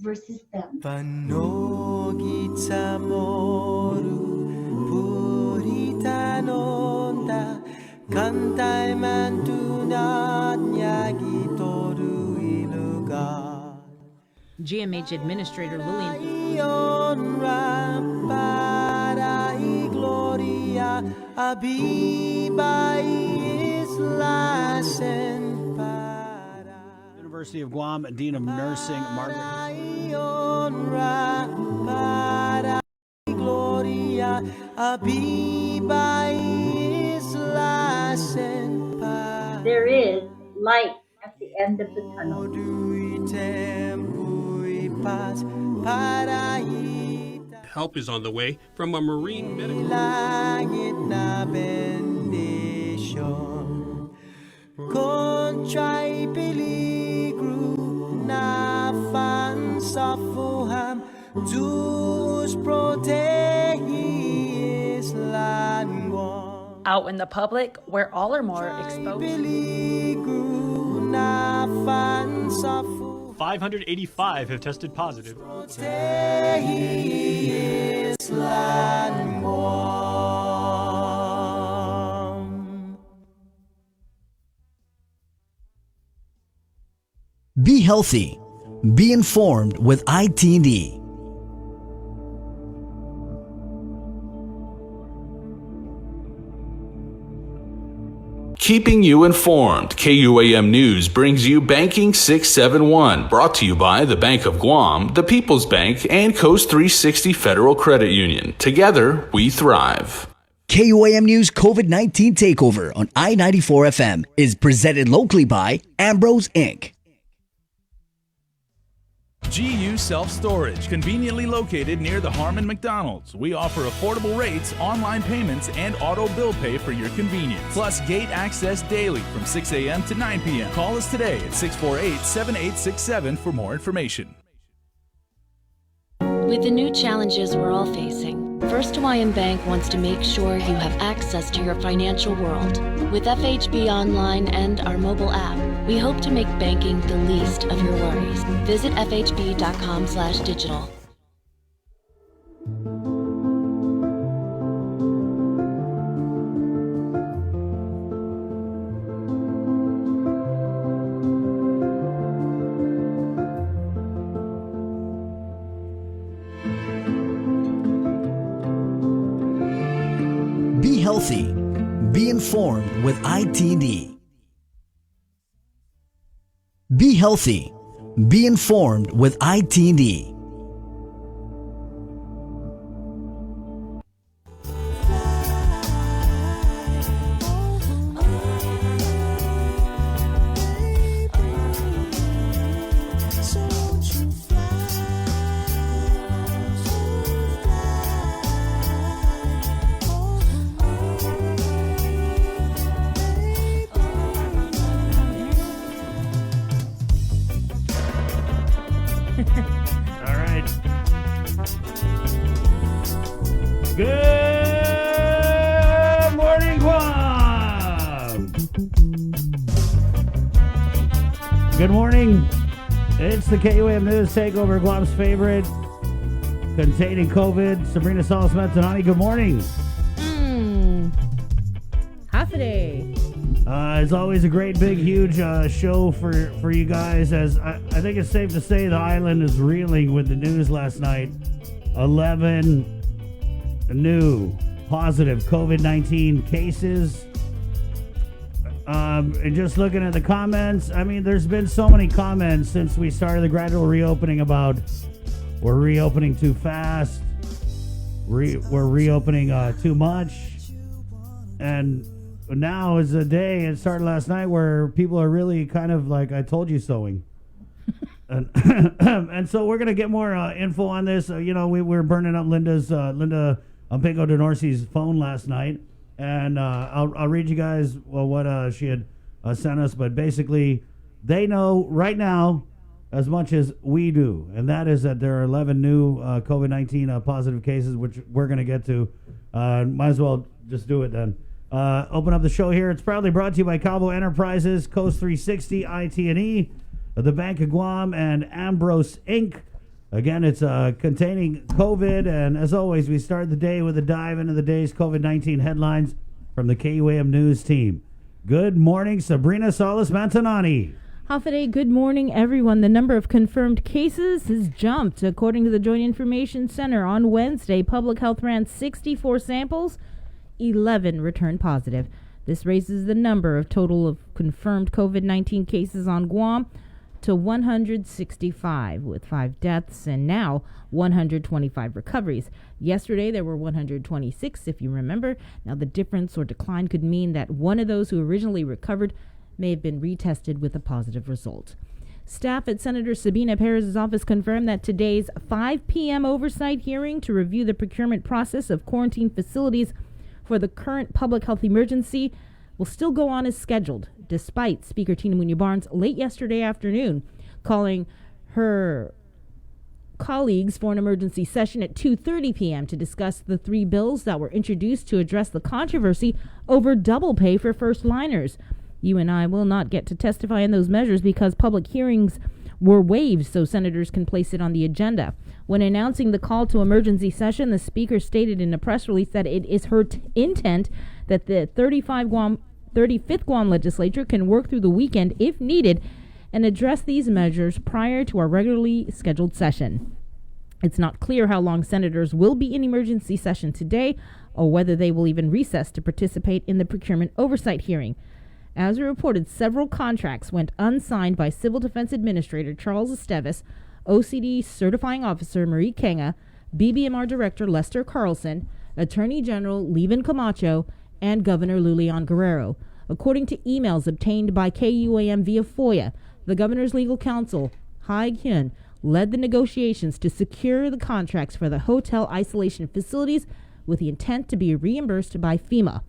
TakeOver system. GMH Administrator Lillian. University of Guam Dean of Nursing Margaret. There is light at the end of the tunnel. Help is on the way from a marine medical. Out in the public, where all are more exposed. 585 have tested positive. Be healthy. Be informed with ITD. Keeping you informed, KUAM News brings you Banking 671, brought to you by the Bank of Guam, the People's Bank, and Coast 360 Federal Credit Union. Together, we thrive. KUAM News COVID-19 TakeOver on I-94 FM is presented locally by Ambrose Inc. GU Self-Storage, conveniently located near the Harmon McDonald's. We offer affordable rates, online payments, and auto bill pay for your convenience. Plus gate access daily from 6 a.m. to 9 p.m. Call us today at 648-7867 for more information. With the new challenges we're all facing, First Hawaiian Bank wants to make sure you have access to your financial world. With FHB Online and our mobile app, we hope to make banking the least of your worries. Visit fhb.com/digital. Be healthy. Be informed with ITD. Be healthy. Be informed with ITD. All right. Good morning, Guam. Good morning. It's the KUAM News TakeOver, Guam's favorite, containing COVID. Sabrina Salas-Mentanani, good morning. Half a day. It's always a great, big, huge show for you guys. As I think it's safe to say the island is reeling with the news last night. 11 new positive COVID-19 cases. And just looking at the comments, I mean, there's been so many comments since we started the gradual reopening about we're reopening too fast, we're reopening too much, and now is a day, it started last night, where people are really kind of like, I told you soing. And so we're going to get more info on this. We're burning up Linda Pingo DeNorcy's phone last night. And I'll read you guys what she had sent us. But basically, they know right now as much as we do. And that is that there are 11 new COVID-19 positive cases, which we're going to get to. Might as well just do it then. Open up the show here. It's proudly brought to you by Cabo Enterprises, Coast 360, IT&E, the Bank of Guam, and Ambrose Inc. Again, it's containing COVID, and as always, we start the day with a dive into the day's COVID-19 headlines from the KUAM News team. Good morning, Sabrina Salas-Mantanani. Hafaday, good morning, everyone. The number of confirmed cases has jumped. According to the Joint Information Center, on Wednesday, Public Health ran 64 samples, 11 returned positive. This raises the number of total of confirmed COVID-19 cases on Guam to 165, with 5 deaths and now 125 recoveries. Yesterday, there were 126, if you remember. Now, the difference or decline could mean that one of those who originally recovered may have been retested with a positive result. Staff at Senator Sabina Perez's office confirmed that today's 5 p.m. oversight hearing to review the procurement process of quarantine facilities for the current public health emergency will still go on as scheduled, despite Speaker Tina Munoz-Barnes late yesterday afternoon calling her colleagues for an emergency session at 2:30 p.m. to discuss the 3 bills that were introduced to address the controversy over double pay for first-liners. You and I will not get to testify in those measures because public hearings were waived so senators can place it on the agenda. When announcing the call to emergency session, the Speaker stated in a press release that it is her intent that the 35th Guam legislature can work through the weekend if needed and address these measures prior to our regularly scheduled session. It's not clear how long senators will be in emergency session today or whether they will even recess to participate in the procurement oversight hearing. As reported, several contracts went unsigned by Civil Defense Administrator Charles Esteves, OCD Certifying Officer Marie Kenga, BBMR Director Lester Carlson, Attorney General Levin Camacho, and Governor Lulian Guerrero. According to emails obtained by KUAM via FOIA, the governor's legal counsel, Hai Hyun, led the negotiations to secure the contracts for the hotel isolation facilities with the intent to be reimbursed by FEMA.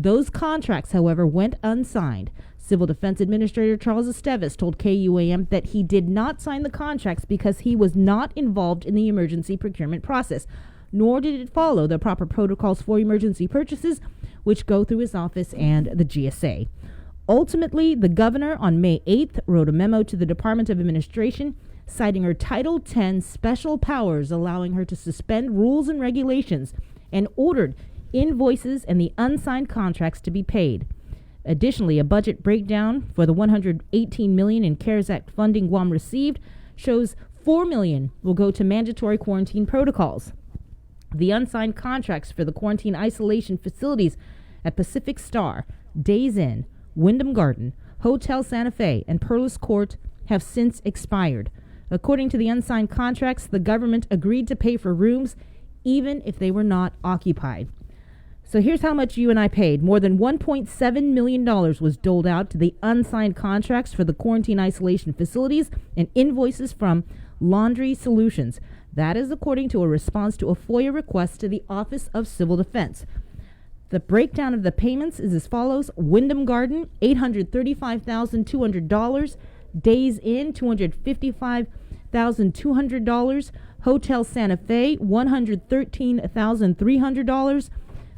Those contracts, however, went unsigned. Civil Defense Administrator Charles Esteves told KUAM that he did not sign the contracts because he was not involved in the emergency procurement process, nor did it follow the proper protocols for emergency purchases, which go through his office and the GSA. Ultimately, the governor on May 8th wrote a memo to the Department of Administration citing her Title 10 special powers, allowing her to suspend rules and regulations, and ordered invoices and the unsigned contracts to be paid. Additionally, a budget breakdown for the $118 million in CARES Act funding Guam received shows $4 million will go to mandatory quarantine protocols. The unsigned contracts for the quarantine isolation facilities at Pacific Star, Days Inn, Wyndham Garden, Hotel Santa Fe, and Perlis Court have since expired. According to the unsigned contracts, the government agreed to pay for rooms even if they were not occupied. So here's how much you and I paid. More than $1.7 million was doled out to the unsigned contracts for the quarantine isolation facilities and invoices from Laundry Solutions. That is according to a response to a FOIA request to the Office of Civil Defense. The breakdown of the payments is as follows. Wyndham Garden, $835,200. Days Inn, $255,200. Hotel Santa Fe, $113,300.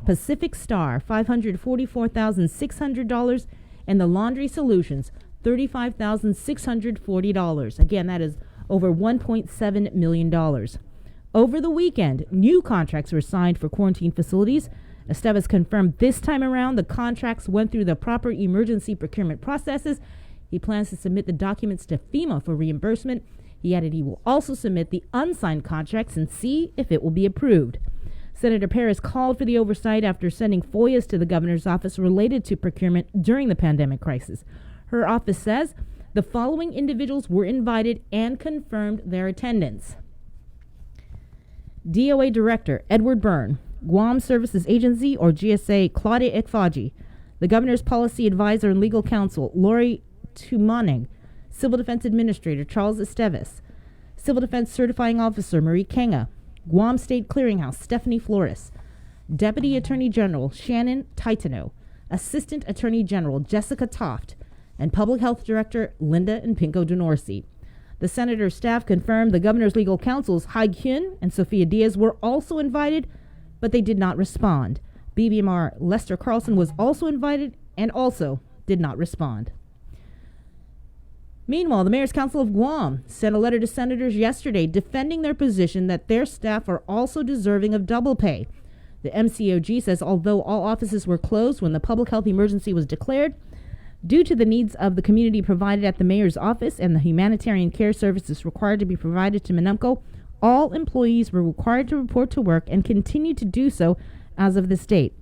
Pacific Star, $544,600, and the Laundry Solutions, $35,640. Again, that is over $1.7 million. Over the weekend, new contracts were signed for quarantine facilities. Esteves confirmed this time around the contracts went through the proper emergency procurement processes. He plans to submit the documents to FEMA for reimbursement. He added he will also submit the unsigned contracts and see if it will be approved. Senator Perez called for the oversight after sending FOIAs to the governor's office related to procurement during the pandemic crisis. Her office says the following individuals were invited and confirmed their attendance. DOA Director Edward Byrne, Guam Services Agency or GSA Claudia Ekfaji, the governor's policy advisor and legal counsel Lori Tumaning, Civil Defense Administrator Charles Esteves, Civil Defense Certifying Officer Marie Kenga, Guam State Clearinghouse Stephanie Flores, Deputy Attorney General Shannon Titano, Assistant Attorney General Jessica Toft, and Public Health Director Linda and Pinko Denorsi. The senator's staff confirmed the governor's legal counsels Hai Hyun and Sophia Diaz were also invited, but they did not respond. BBMR Lester Carlson was also invited and also did not respond. Meanwhile, the Mayor's Council of Guam sent a letter to senators yesterday defending their position that their staff are also deserving of double pay. The MCOG says although all offices were closed when the public health emergency was declared, due to the needs of the community provided at the mayor's office and the humanitarian care services required to be provided to Manumco, all employees were required to report to work and continue to do so as of this date.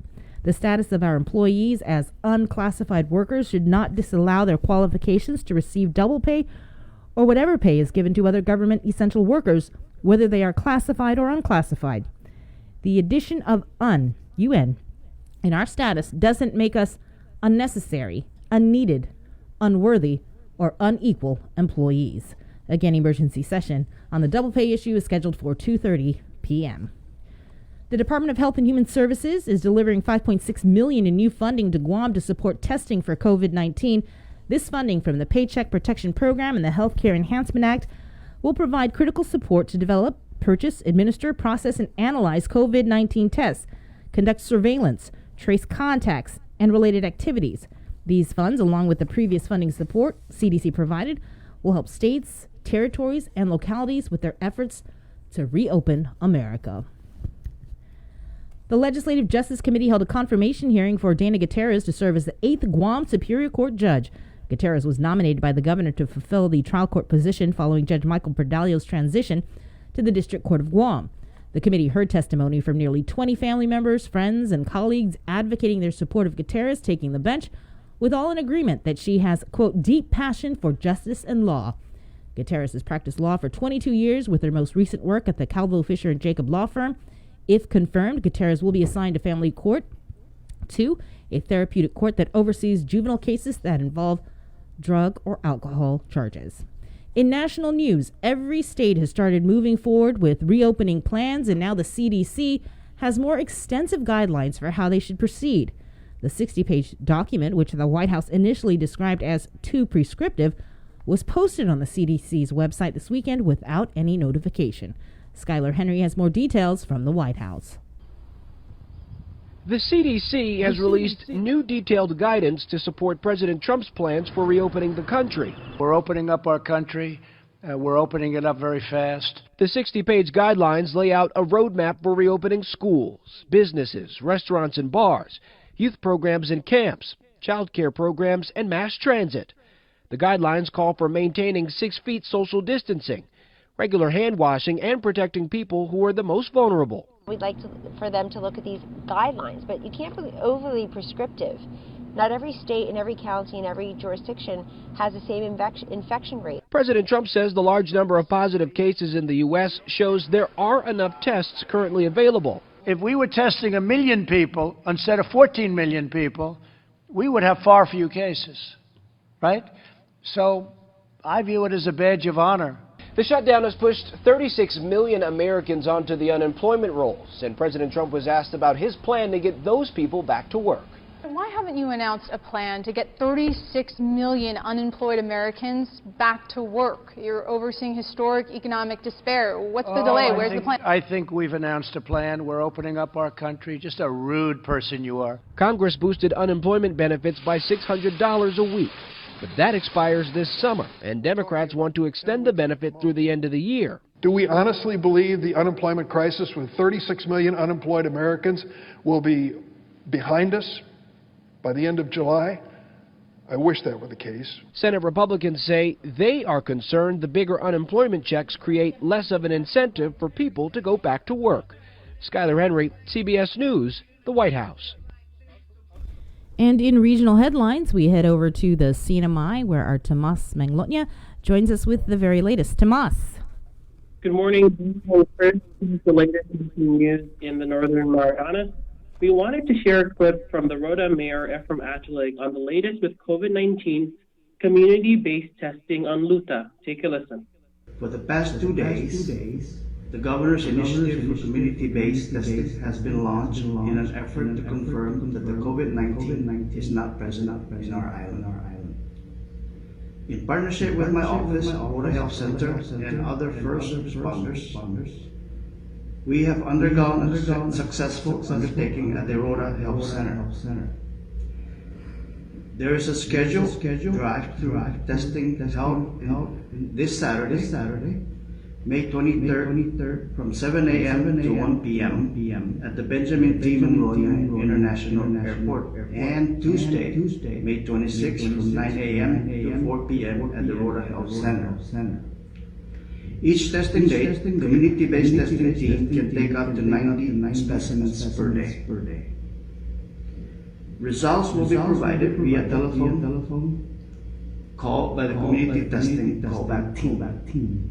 The status of our employees as unclassified workers should not disallow their qualifications to receive double pay or whatever pay is given to other government essential workers, whether they are classified or unclassified. The addition of UN, in our status doesn't make us unnecessary, unneeded, unworthy, or unequal employees. Again, emergency session on the double pay issue is scheduled for 2:30 p.m. The Department of Health and Human Services is delivering $5.6 million in new funding to Guam to support testing for COVID-19. This funding from the Paycheck Protection Program and the Healthcare Enhancement Act will provide critical support to develop, purchase, administer, process, and analyze COVID-19 tests, conduct surveillance, trace contacts, and related activities. These funds, along with the previous funding support CDC provided, will help states, territories, and localities with their efforts to reopen America. The Legislative Justice Committee held a confirmation hearing for Dana Gutierrez to serve as the 8th Guam Superior Court judge. Gutierrez was nominated by the governor to fulfill the trial court position following Judge Michael Perdalio's transition to the District Court of Guam. The committee heard testimony from nearly 20 family members, friends, and colleagues advocating their support of Gutierrez taking the bench, with all in agreement that she has, quote, deep passion for justice and law. Gutierrez has practiced law for 22 years with her most recent work at the Calvo, Fisher & Jacob law firm. If confirmed, Gutierrez will be assigned to family court 2, a therapeutic court that oversees juvenile cases that involve drug or alcohol charges. In national news, every state has started moving forward with reopening plans, and now the CDC has more extensive guidelines for how they should proceed. The 60-page document, which the White House initially described as too prescriptive, was posted on the CDC's website this weekend without any notification. Skylar Henry has more details from the White House. The CDC has released new detailed guidance to support President Trump's plans for reopening the country. We're opening up our country. We're opening it up very fast. The 60-page guidelines lay out a roadmap for reopening schools, businesses, restaurants and bars, youth programs and camps, child care programs, and mass transit. The guidelines call for maintaining 6 feet social distancing, regular hand washing, and protecting people who are the most vulnerable. We'd like for them to look at these guidelines, but you can't be overly prescriptive. Not every state and every county and every jurisdiction has the same infection rate. President Trump says the large number of positive cases in the U.S. shows there are enough tests currently available. If we were testing 1 million people instead of 14 million people, we would have far fewer cases, right? So I view it as a badge of honor. The shutdown has pushed 36 million Americans onto the unemployment rolls, and President Trump was asked about his plan to get those people back to work. Why haven't you announced a plan to get 36 million unemployed Americans back to work? You're overseeing historic economic despair. What's the delay? Where's the plan? I think we've announced a plan. We're opening up our country. Just a rude person you are. Congress boosted unemployment benefits by $600 a week. But that expires this summer, and Democrats want to extend the benefit through the end of the year. Do we honestly believe the unemployment crisis with 36 million unemployed Americans will be behind us by the end of July? I wish that were the case. Senate Republicans say they are concerned the bigger unemployment checks create less of an incentive for people to go back to work. Skylar Henry, CBS News, the White House. And in regional headlines, we head over to the CNMI, where our Tomas Manglotnia joins us with the very latest. Tomas. Good morning. First, this is the latest news in the Northern Marianas. We wanted to share a clip from the Rhoda Mayor Ephraim Atlig on the latest with COVID-19 community-based testing on Luta. Take a listen. For the past 2 days, the Governor's Initiative for Community-Based Testing has been launched in an effort to confirm that the COVID-19 is not present in our island. In partnership with my office, Rivera Health Center, and other first responders, we have undergone a successful undertaking at the Rivera Health Center. There is a scheduled drive-through testing held this Saturday, May 23rd, from 7 a.m. to 1 p.m. at the Benjamin T. Monroe International Airport, and Tuesday, May 26th, from 9 a.m. to 4 p.m. at the Rhoda Health Center. Each testing date, community-based testing team can take up to 90 specimens per day. Results will be provided via telephone call by the community testing callback team.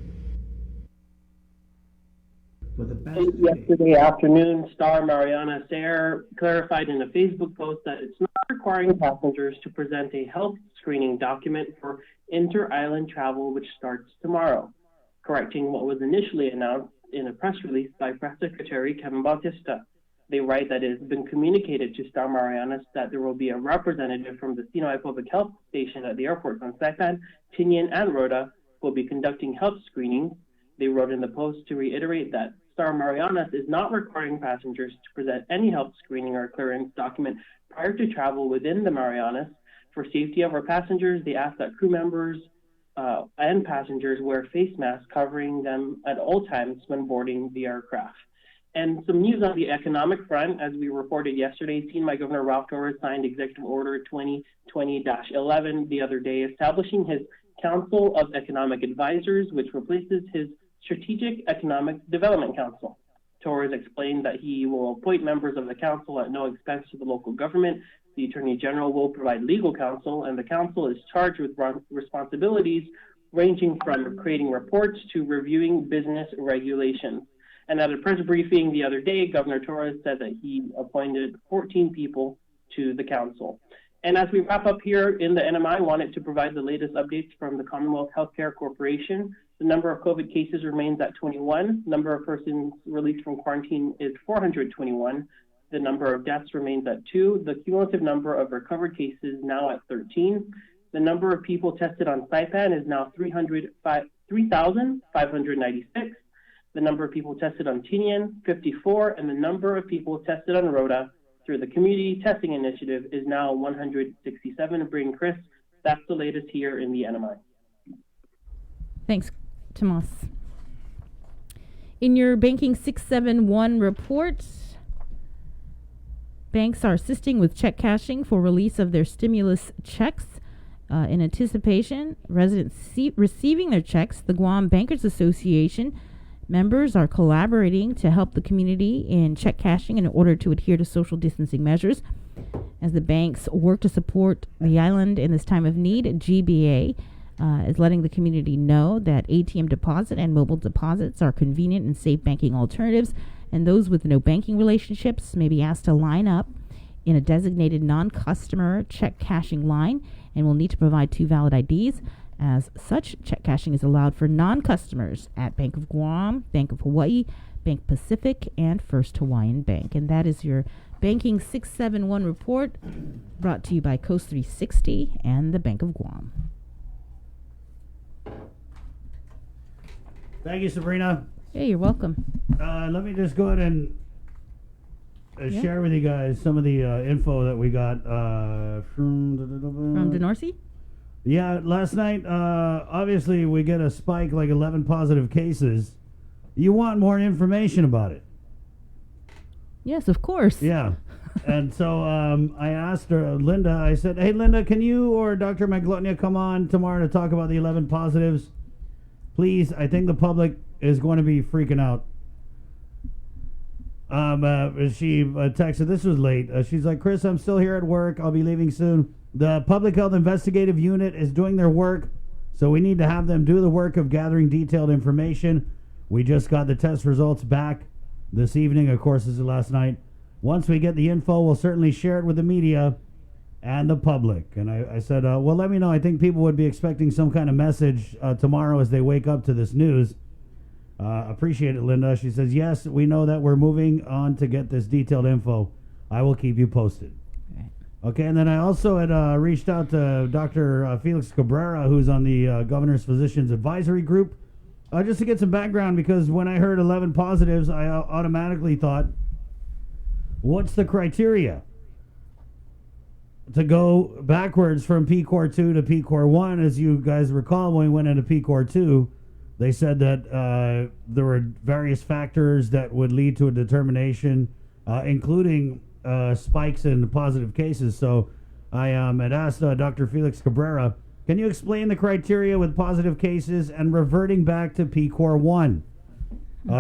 Yesterday afternoon, Star Mariana Sayer clarified in a Facebook post that it's not requiring passengers to present a health screening document for inter-island travel, which starts tomorrow, correcting what was initially announced in a press release by Press Secretary Kevin Bautista. They write that it has been communicated to Star Marianas that there will be a representative from the Sinai Public Health Station at the airports on Saipan, Tinian, and Rhoda who will be conducting health screenings. They wrote in the post to reiterate that Star Marianas is not requiring passengers to present any health screening or clearance document prior to travel within the Marianas. For safety of our passengers, they ask that crew members and passengers wear face masks covering them at all times when boarding the aircraft. And some news on the economic front, as we reported yesterday, seen by Governor Ralph Torres signed Executive Order 2020-11 the other day, establishing his Council of Economic Advisors, which replaces his Strategic Economic Development Council. Torres explained that he will appoint members of the council at no expense to the local government. The Attorney General will provide legal counsel, and the council is charged with responsibilities ranging from creating reports to reviewing business regulations. And at a press briefing the other day, Governor Torres said that he appointed 14 people to the council. And as we wrap up here in the NMI, I wanted to provide the latest updates from the Commonwealth Healthcare Corporation. The number of COVID cases remains at 21. Number of persons released from quarantine is 421. The number of deaths remains at 2. The cumulative number of recovered cases now at 13. The number of people tested on Saipan is now 3,596. The number of people tested on Tinian, 54, and the number of people tested on Rhoda through the Community Testing Initiative is now 167. Bring Chris, that's the latest here in the NMI. Thanks, Tomas. In your Banking 671 report, banks are assisting with check cashing for release of their stimulus checks. In anticipation, residents receiving their checks, the Guam Bankers Association members are collaborating to help the community in check cashing in order to adhere to social distancing measures. As the banks work to support the island in this time of need, GBA is letting the community know that ATM deposit and mobile deposits are convenient and safe banking alternatives, and those with no banking relationships may be asked to line up in a designated non-customer check cashing line and will need to provide 2 valid IDs. As such, check cashing is allowed for non-customers at Bank of Guam, Bank of Hawaii, Bank Pacific, and First Hawaiian Bank. And that is your Banking 671 report, brought to you by Coast 360 and the Bank of Guam. Thank you, Sabrina. Hey, you're welcome. Let me just go ahead and share with you guys some of the info that we got from DeNorcy? Yeah, last night, obviously, we get a spike, like 11 positive cases. You want more information about it. Yes, of course. Yeah. And so I asked her, Linda, I said, hey, Linda, can you or Dr. McGlutnia come on tomorrow to talk about the 11 positives? Please, I think the public is going to be freaking out. She texted, this was late. She's like, Chris, I'm still here at work. I'll be leaving soon. The Public Health Investigative Unit is doing their work, so we need to have them do the work of gathering detailed information. We just got the test results back this evening. Of course, this is last night. Once we get the info, we'll certainly share it with the media and the public. And I said, well, let me know. I think people would be expecting some kind of message tomorrow as they wake up to this news. Appreciate it, Linda. She says, yes, we know that we're moving on to get this detailed info. I will keep you posted. Okay, and then I also had reached out to Dr. Felix Cabrera, who's on the Governor's Physicians Advisory Group, just to get some background, because when I heard 11 positives, I automatically thought, what's the criteria? to go backwards from PCOR 2 to PCOR 1, as you guys recall, when we went into PCOR 2, they said that there were various factors that would lead to a determination, including spikes in positive cases. So I had asked Dr. Felix Cabrera, can you explain the criteria with positive cases and reverting back to PCOR 1?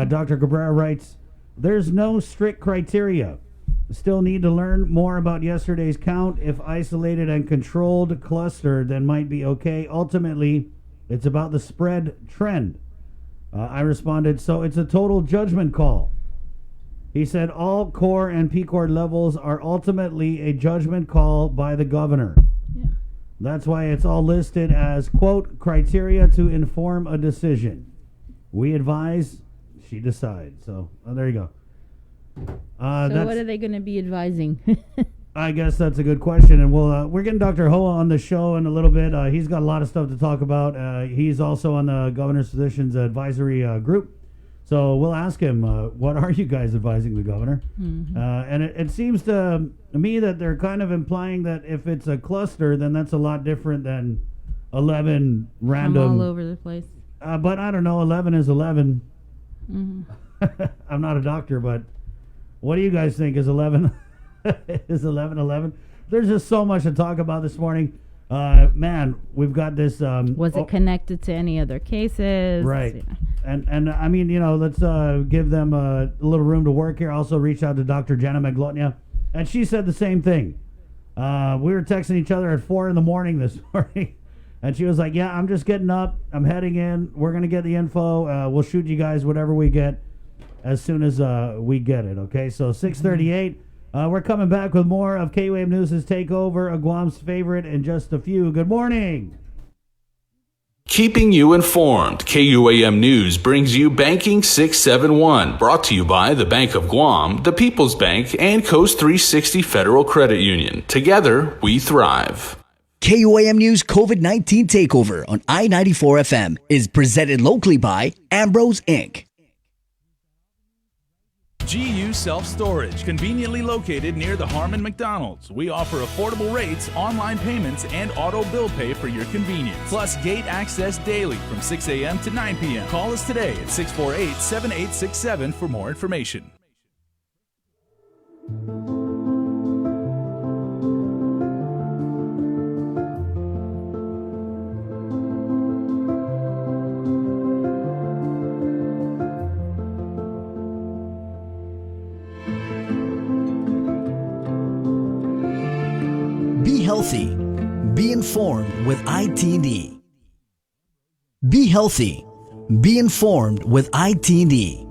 Dr. Cabrera writes, there's no strict criteria. Still need to learn more about yesterday's count. If isolated and controlled cluster, then might be okay. Ultimately, it's about the spread trend. I responded, so it's a total judgment call. He said all core and PCOR levels are ultimately a judgment call by the governor. Yeah. That's why it's all listed as, quote, criteria to inform a decision. We advise, she decides. So there you go. So what are they going to be advising? I guess that's a good question, and we're getting Dr. Hoa on the show in a little bit. He's got a lot of stuff to talk about. He's also on the Governor's Physicians Advisory Group, so we'll ask him, what are you guys advising the governor? Mm-hmm. And it seems to me that they're kind of implying that if it's a cluster, then that's a lot different than 11 random. From all over the place. But I don't know, 11 is 11. Mm-hmm. I'm not a doctor, but what do you guys think? Is 11 is 11? There's just so much to talk about this morning. Man, we've got this. Was it connected to any other cases? Right. You know. And I mean, let's give them a little room to work here. Also reach out to Dr. Jenna Maglotnia, and she said the same thing. We were texting each other at 4 a.m. this morning, and she was like, yeah, I'm just getting up. I'm heading in. We're going to get the info. We'll shoot you guys whatever we get as soon as we get it, okay? So 6:38, we're coming back with more of KUAM News' Takeover, a Guam's favorite, in just a few. Good morning. Keeping you informed, KUAM News brings you Banking 671, brought to you by the Bank of Guam, the People's Bank, and Coast 360 Federal Credit Union. Together, we thrive. KUAM News COVID-19 Takeover on I-94 FM is presented locally by Ambrose Inc. GU Self-Storage, conveniently located near the Harmon McDonald's. We offer affordable rates, online payments, and auto bill pay for your convenience. Plus gate access daily from 6 a.m. to 9 p.m. Call us today at 648-7867 for more information. Be healthy. Be informed with ITD. Be healthy. Be informed with ITD.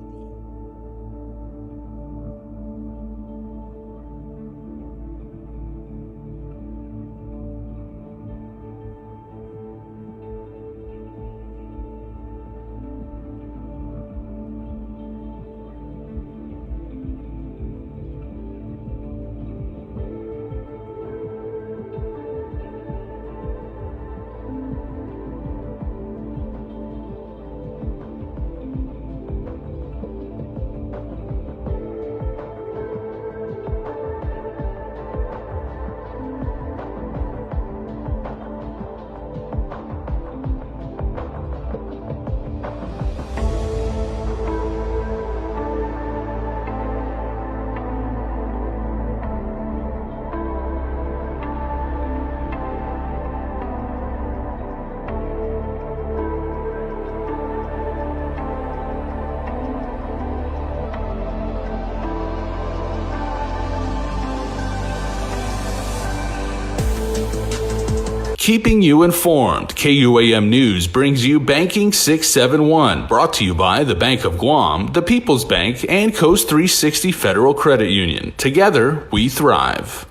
Keeping you informed, KUAM News brings you Banking 671, brought to you by the Bank of Guam, the People's Bank, and Coast 360 Federal Credit Union. Together, we thrive.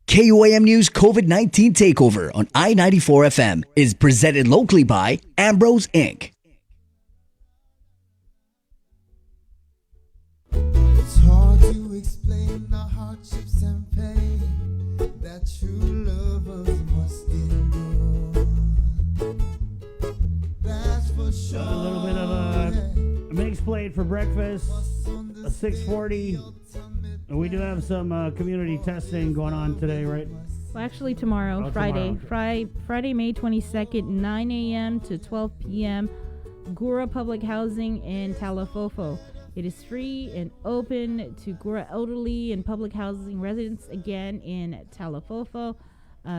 KUAM News COVID-19 Takeover on I-94 FM is presented locally by Ambrose Inc. It's hard to explain the hardships and pain that true lovers must endure. That's for sure. A little bit of a mixed plate for breakfast, a 6:40. We do have some community testing going on today, right? Well, actually, tomorrow, Oh, Friday. tomorrow, Friday, May 22nd, 9 a.m. to 12 p.m. Gura Public Housing in Talafofo. It is free and open to Gura elderly and public housing residents again in Talafofo.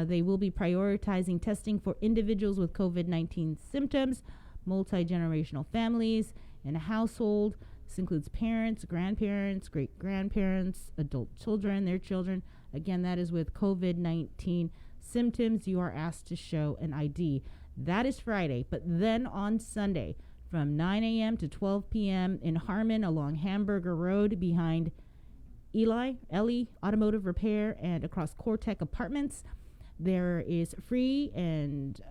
They will be prioritizing testing for individuals with COVID-19 symptoms, multi-generational families, and a household. This includes parents, grandparents, great-grandparents, adult children, their children. Again, that is with COVID-19 symptoms. You are asked to show an ID. That is Friday. But then on Sunday, from 9 a.m. to 12 p.m. in Harmon along Hamburger Road behind Ellie Automotive Repair and across Cortec Apartments, there is free and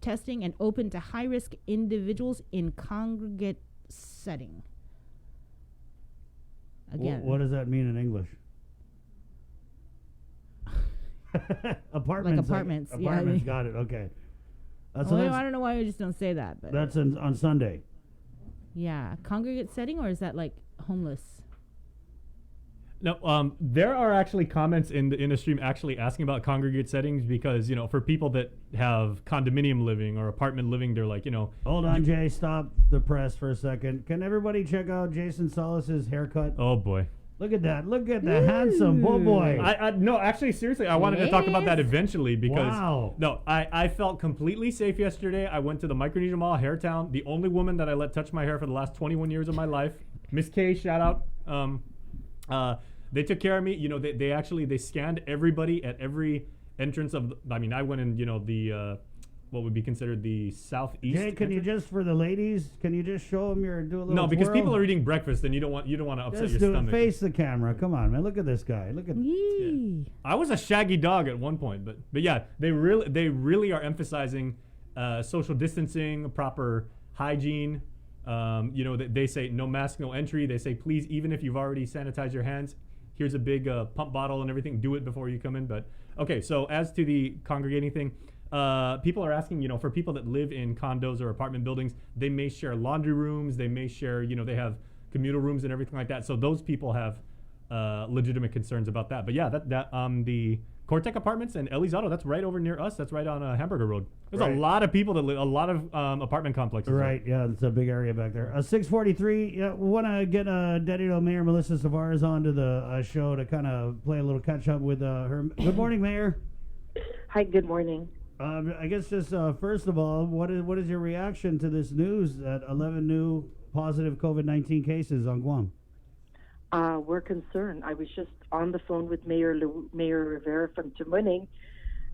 testing and open to high-risk individuals in congregate setting. Again, What does that mean in English? Apartments. Like apartments, yeah. Apartments, got it. Okay. So I don't know why we just don't say that. But that's on Sunday. Yeah, congregate setting, or is that like homeless? No, there are actually comments in the stream actually asking about congregate settings because, for people that have condominium living or apartment living, they're like, Hold on, Jay. Stop the press for a second. Can everybody check out Jason Solis's haircut? Oh, boy. Look at that. Look at the handsome boy. No, actually, seriously, I wanted to talk about that eventually because Wow. no, I felt completely safe yesterday. I went to the Micronesia Mall, Hairtown, the only woman that I let touch my hair for the last 21 years of my life. Miss K, shout out. They took care of me. They scanned everybody at every entrance of. I went in. The what would be considered the southeast. Jay, can you just for the ladies? Can you just show them do a little? No, because twirl? people are eating breakfast, and you don't want to upset Just your do it. stomach. Face the camera. Come on, man. Look at this guy. Look at. Yee. I was a shaggy dog at one point, but yeah, they really are emphasizing social distancing, proper hygiene. They say no mask, no entry. They say please, even if you've already sanitized your hands, here's a big pump bottle and everything. Do it before you come in. But okay, so as to the congregating thing, people are asking, for people that live in condos or apartment buildings, they may share laundry rooms. They may share, they have communal rooms and everything like that. So those people have legitimate concerns about that. But yeah, that the Cortec Apartments and Ellie's Auto, that's right over near us. That's right on Hamburger Road. There's a lot of people that live, a lot of apartment complexes. Right, yeah, it's a big area back there. 6:43. Yeah, we want to get Deputy Mayor Melissa Savares onto the show to kind of play a little catch up with her. Good morning, Mayor. Hi. Good morning. I guess just first of all, what is your reaction to this news that 11 new positive COVID-19 cases on Guam? We're concerned. I was just on the phone with Mayor Rivera from Tamuning,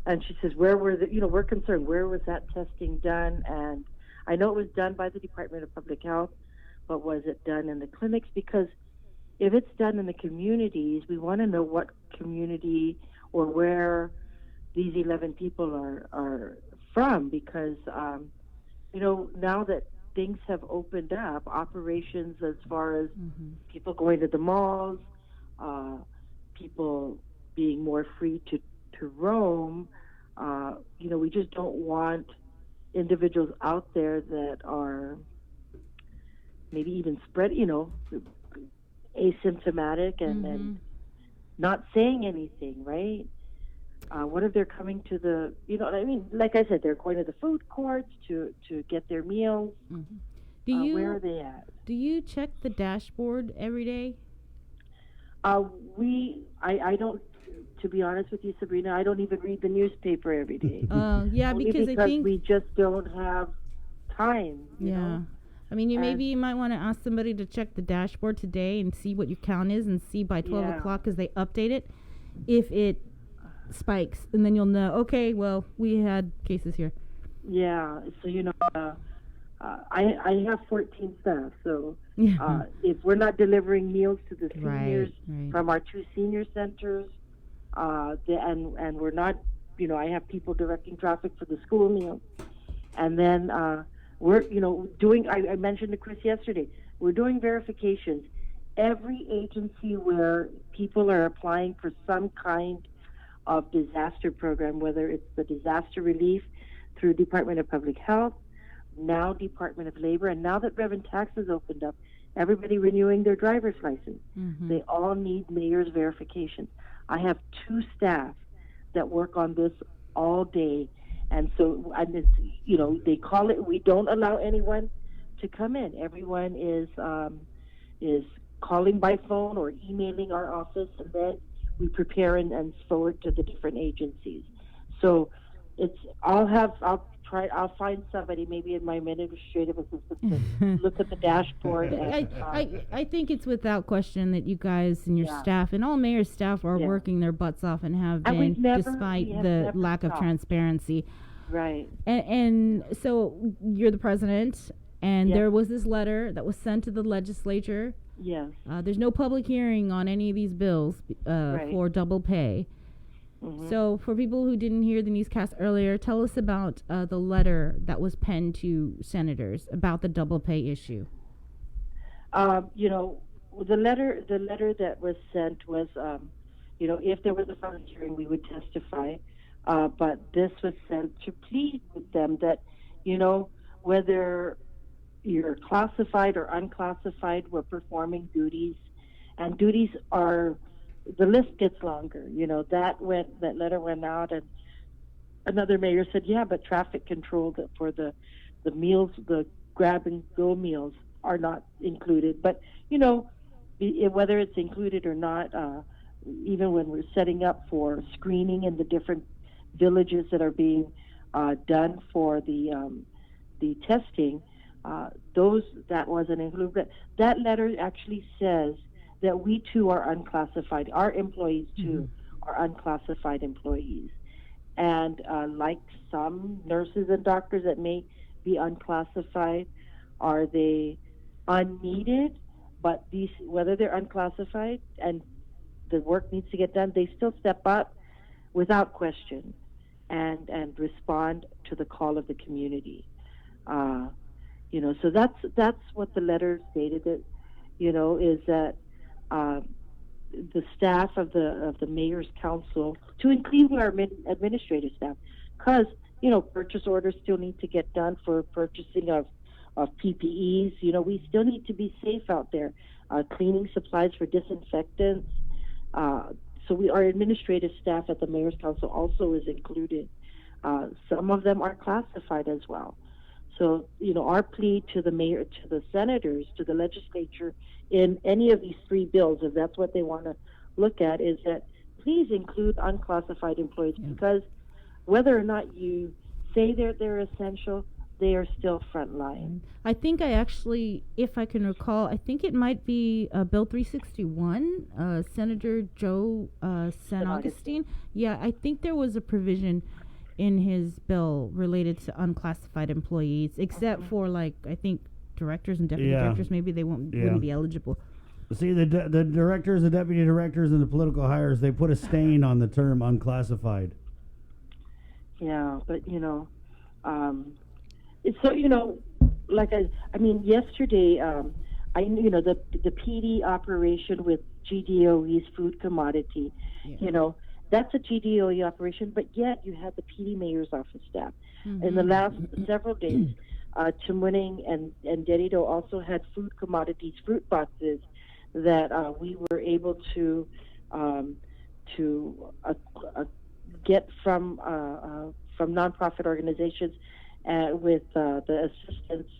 and she says, "Where were we're concerned. Where was that testing done?" And I know it was done by the Department of Public Health, but was it done in the clinics? Because if it's done in the communities, we want to know what community or where these 11 people are from. Because now that things have opened up, operations as far as people going to the malls, people being more free to roam, we just don't want individuals out there that are maybe even spread, asymptomatic and not saying anything, right? What if they're coming to the, like I said, they're going to the food courts to get their meals. Where are they at? Do you check the dashboard every day? I don't, to be honest with you, Sabrina, I don't even read the newspaper every day. Yeah, Only because I think we just don't have time. You know? I mean, you might want to ask somebody to check the dashboard today and see what your count is, and see by 12 o'clock, because they update it, if it spikes, and then you'll know, okay, well, we had cases here. Yeah, so I have 14 staff, so if we're not delivering meals to the seniors from our 2 senior centers, and we're not, I have people directing traffic for the school meals, and then we're, doing, I mentioned to Chris yesterday, we're doing verifications. Every agency where people are applying for some kind of disaster program, whether it's the disaster relief through Department of Public Health, now Department of Labor, and now that Revenue Tax has opened up, everybody renewing their driver's license. They all need mayor's verification. I have 2 staff that work on this all day. And so, and it's, they call it, we don't allow anyone to come in. Everyone is calling by phone or emailing our office, and then we prepare and forward to the different agencies. So I'll find somebody, maybe in my administrative assistant, to look at the dashboard. And, I think it's without question that you guys and your staff and all mayor's staff are working their butts off and have been, despite the lack of transparency. Right. And so you're the president, and there was this letter that was sent to the legislature. Yes. There's no public hearing on any of these bills for double pay. Mm-hmm. So for people who didn't hear the newscast earlier, tell us about the letter that was penned to senators about the double pay issue. The letter that was sent was, if there was a public hearing, we would testify. But this was sent to plead with them that, whether you're classified or unclassified, we're performing duties, and duties are, the list gets longer. That letter went out, and another mayor said, yeah, but traffic control for the meals, the grab and go meals are not included. But, whether it's included or not, even when we're setting up for screening in the different villages that are being done for the testing, that wasn't included. But that letter actually says that we too are unclassified. Our employees too are unclassified employees. And like some nurses and doctors that may be unclassified, are they unneeded? But whether they're unclassified and the work needs to get done, they still step up without question and respond to the call of the community. So that's what the letter stated. That is that the staff of the mayor's council, to include our administrative staff, because purchase orders still need to get done for purchasing of PPEs. We still need to be safe out there. Cleaning supplies for disinfectants. So our administrative staff at the mayor's council also is included. Some of them are classified as well. So, our plea to the mayor, to the senators, to the legislature in any of these three bills, if that's what they want to look at, is that please include unclassified employees, because whether or not you say they're essential, they are still frontline. I think I actually, if I can recall, I think it might be Bill 361, Senator Joe San Augustine. Yeah, I think there was a provision in his bill related to unclassified employees, except for I think directors and deputy directors, maybe they wouldn't be eligible. See, the directors, the deputy directors, and the political hires, they put a stain on the term unclassified. Yeah, but yesterday, the PD operation with GDOE's food commodity, that's a GDOE operation, but yet you had the PD mayor's office staff. In the last several days, Chimuning and Derrida also had food commodities, fruit boxes that we were able to get from nonprofit organizations with the assistance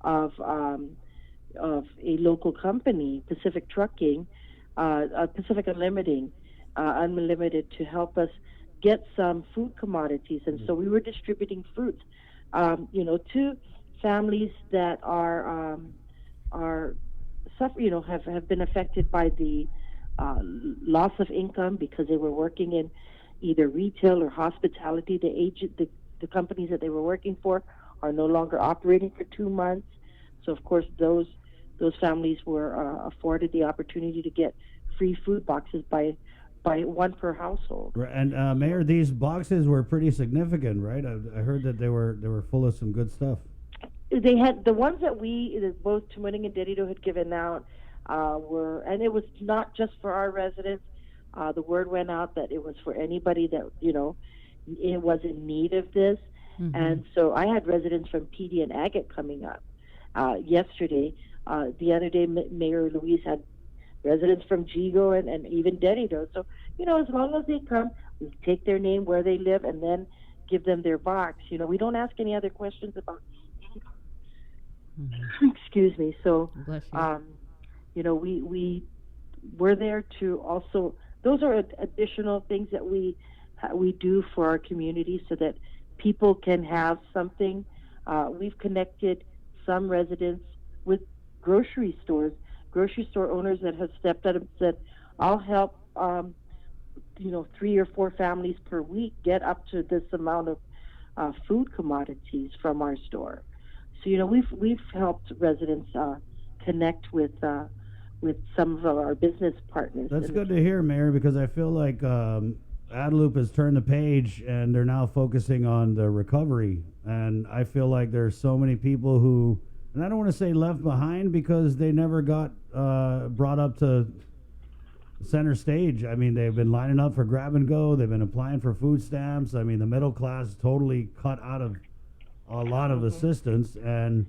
of a local company, Pacific Trucking, Pacific Unlimited, to help us get some food commodities. And so we were distributing fruits, to families that are suffer, have been affected by the loss of income because they were working in either retail or hospitality. The companies that they were working for are no longer operating for 2 months. So of course those families were afforded the opportunity to get free food boxes by one per household. And Mayor, these boxes were pretty significant, right? I heard that they were full of some good stuff. They had the ones that both Chimuning and Derrida had given out and it was not just for our residents. The word went out that it was for anybody that it was in need of this. And so I had residents from PD and Agate coming up yesterday. The other day, Mayor Luis had residents from Jigo and even Derrida. So, as long as they come, We take their name, where they live, and then give them their box. You know, we don't ask any other questions about. Excuse me. So, you know, we're there to also. Those are additional things that we do for our community so that people can have something. We've connected some residents with grocery stores, grocery store owners that have stepped up and said, "I'll help." You know, 3 or 4 families per week get up to this amount of food commodities from our store. So, you know, we've helped residents connect with some of our business partners. That's good to hear, Mayor, because I feel like Adelup has turned the page and they're now focusing on the recovery. And I feel like there's so many people who, and I don't want to say left behind because they never got brought up to center stage. I mean, they've been lining up for grab and go. They've been applying for food stamps. I mean, the middle class totally cut out of a lot of assistance. And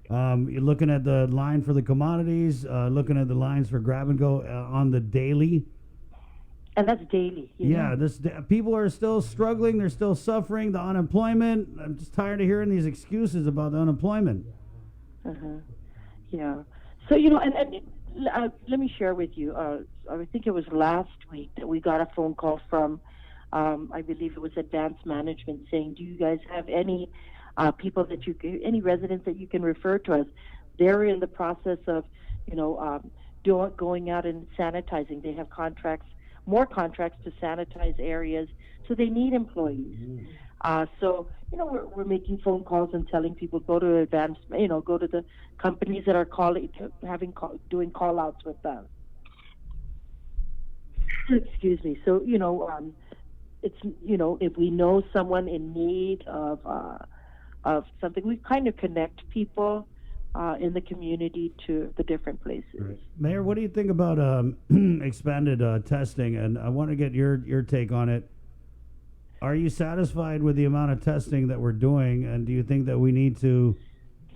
you're looking at the line for the commodities, looking at the lines for grab and go on the daily. And that's daily. Yeah, people are still struggling. They're still suffering. The unemployment. I'm just tired of hearing these excuses about the unemployment. Yeah. So, you know, and let me share with you. I think it was last week that we got a phone call from, I believe it was Advanced Management, saying, "Do you guys have any people that any residents that you can refer to us?" They're in the process of, you know, going out and sanitizing. They have more contracts to sanitize areas, so they need employees. So, you know, we're making phone calls and telling people go to the companies that are doing call outs with them. Excuse me. So, you know, it's, you know, if we know someone in need of something, we kind of connect people in the community to the different places. Right. Mayor, what do you think about expanded testing? And I want to get your take on it. Are you satisfied with the amount of testing that we're doing, and do you think that we need to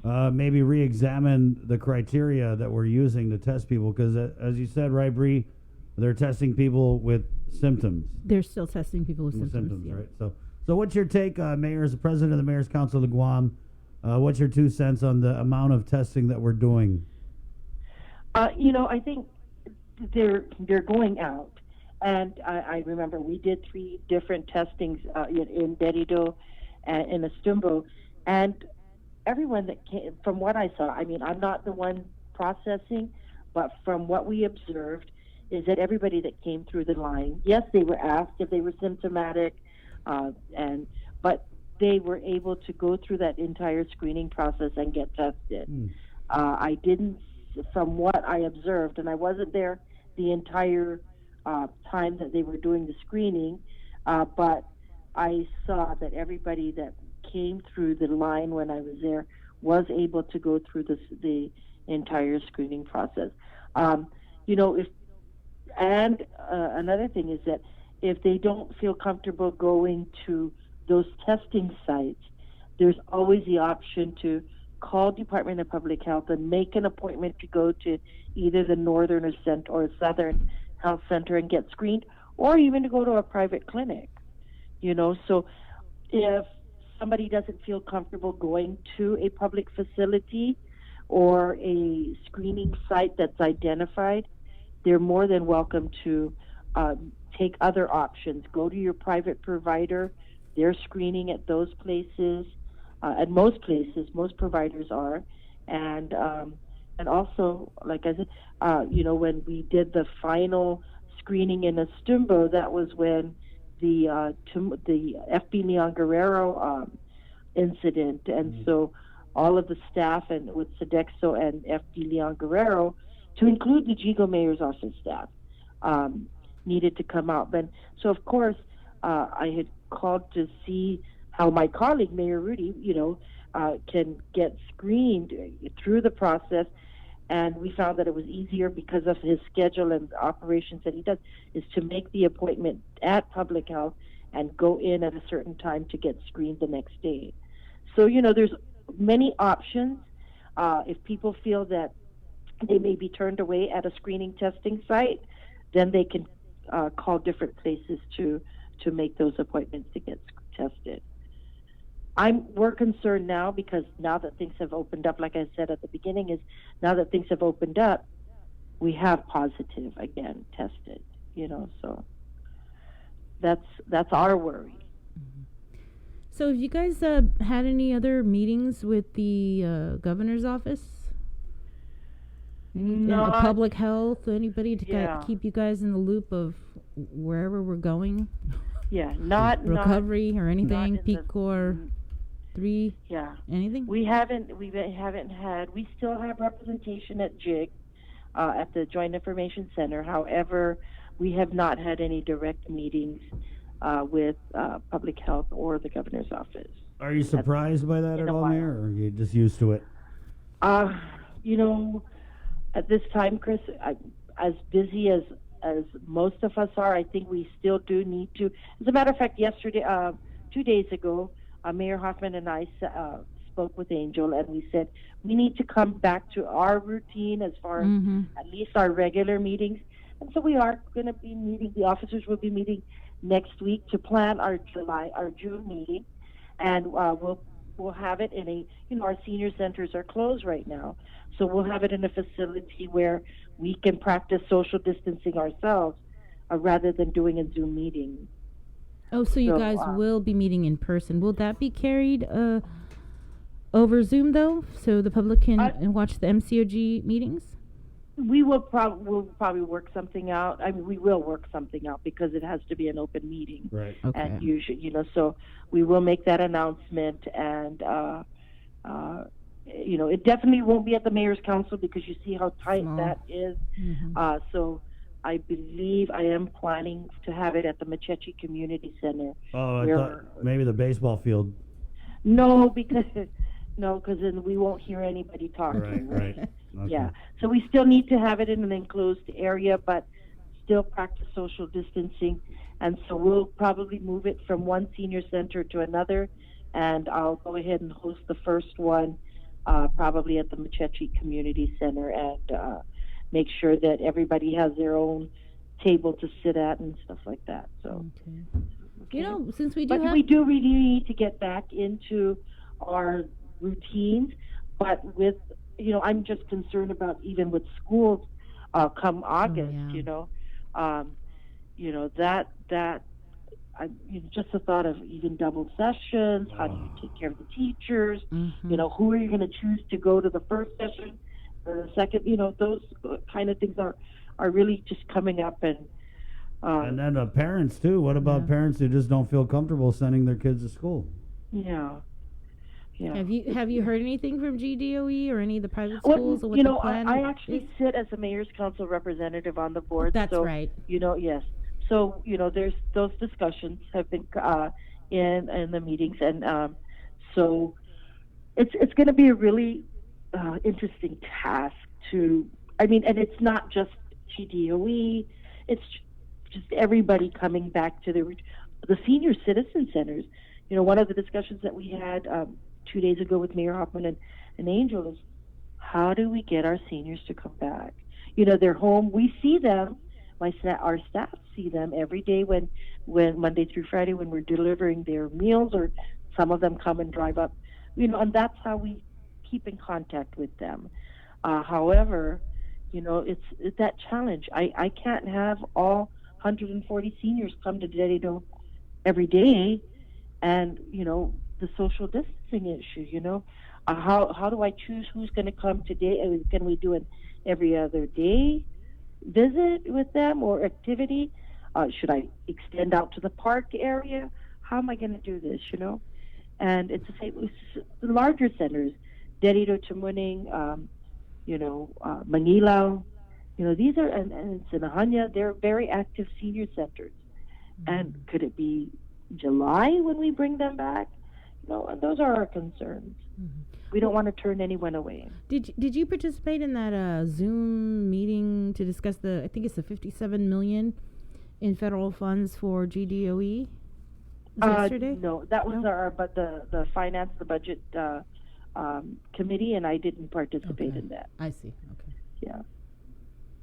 maybe re-examine the criteria that we're using to test people? Because as you said, right, Bree, they're testing people with symptoms. They're still testing people with symptoms, right? So what's your take, Mayor, as the president of the Mayor's Council of Guam? What's your 2 cents on the amount of testing that we're doing? You know, I think they're going out. And I remember we did 3 different testings in Berido and in Estumbo. And everyone that came, from what I saw, I mean, I'm not the one processing, but from what we observed is that everybody that came through the line, yes, they were asked if they were symptomatic, but they were able to go through that entire screening process and get tested. I didn't, from what I observed, and I wasn't there the entire time that they were doing the screening, but I saw that everybody that came through the line when I was there was able to go through the entire screening process. You know, another thing is that if they don't feel comfortable going to those testing sites, there's always the option to call Department of Public Health and make an appointment to go to either the Northern or Southern Health Center and get screened, or even to go to a private clinic. You know, so if somebody doesn't feel comfortable going to a public facility or a screening site that's identified, they're more than welcome to take other options. Go to your private provider. They're screening at those places. At most places, most providers are. And also, like I said, you know, when we did the final screening in Estumbo, that was when the FB Leon Guerrero incident. And so all of the staff and with Sodexo and FD Leon Guerrero, to include the Jigo Mayor's office staff, needed to come out. But so of course, I had called to see how my colleague Mayor Rudy, you know, can get screened through the process, and we found that it was easier because of his schedule and the operations that he does, is to make the appointment at Public Health and go in at a certain time to get screened the next day. So, you know, there's many options. If people feel that they may be turned away at a screening testing site, then they can call different places to to make those appointments to get tested. We're concerned now because now that things have opened up, like I said at the beginning, is now that things have opened up, we have positive again tested, so that's our worry. So have you guys had any other meetings with the governor's office? No. Public health, anybody to keep you guys in the loop of wherever we're going? Yeah, not recovery or anything, Peak Corps 3? Yeah. Anything? We haven't had, we still have representation at JIG, at the Joint Information Center. However, we have not had any direct meetings with public health or the governor's office. Are you surprised by that at all, Mayor, or are you just used to it? At this time, Chris, as busy as most of us are, I think we still do need to. As a matter of fact, yesterday, 2 days ago, Mayor Hoffman and I spoke with Angel, and we said we need to come back to our routine as far as at least our regular meetings. And so we are going to be meeting. The officers will be meeting next week to plan our June meeting, and we'll have it in a. Our senior centers are closed right now, so we'll have it in a facility where we can practice social distancing ourselves, rather than doing a Zoom meeting. Oh, so you guys will be meeting in person. Will that be carried over Zoom, though, so the public can watch the MCOG meetings? We'll probably work something out. I mean, we will work something out because it has to be an open meeting. Right. Okay. And usually, so we will make that announcement, and it definitely won't be at the mayor's council because you see how tight that is. So I believe I am planning to have it at the Machechi Community Center. Oh, I thought maybe the baseball field. No, because then we won't hear anybody talking. Right. Okay. Yeah. So we still need to have it in an enclosed area, but still practice social distancing. And so we'll probably move it from one senior center to another, and I'll go ahead and host the first one probably at the Machechi Community Center, and make sure that everybody has their own table to sit at and stuff like that. So, okay. Since we do really need to get back into our routines, but with I'm just concerned about even with schools come August. Just the thought of even double sessions. How do you take care of the teachers? Who are you going to choose to go to the first session or the second? Those kind of things are really just coming up, and then the parents too. What about parents who just don't feel comfortable sending their kids to school? Yeah. Have you heard anything from GDOE or any of the private schools? Or what the plan I actually sit as a mayor's council representative on the board. That's right. Yes. So there's those discussions have been in the meetings, and so it's going to be a really interesting task to. I mean, and it's not just GDOE; it's just everybody coming back to the senior citizen centers. One of the discussions that we had 2 days ago with Mayor Hoffman and Angel is how do we get our seniors to come back? They're home. We see them. Our staff see them every day when Monday through Friday when we're delivering their meals, or some of them come and drive up. And that's how we keep in contact with them. However, it's that challenge. I can't have all 140 seniors come to Dededo every day, and the social distancing issue. How do I choose who's going to come today? Can we do an every other day visit with them or activity? Should I extend out to the park area? How am I going to do this? And it's the same. The larger centers, Dededo, Tamuning, Manila. These are and Sinahanya. They're very active senior centers. And could it be July when we bring them back? And those are our concerns. We don't want to turn anyone away. Did you participate in that Zoom meeting to discuss I think it's the $57 million in federal funds for GDOE yesterday? No, that was the finance, the budget committee, and I didn't participate in that. I see. Okay. Yeah.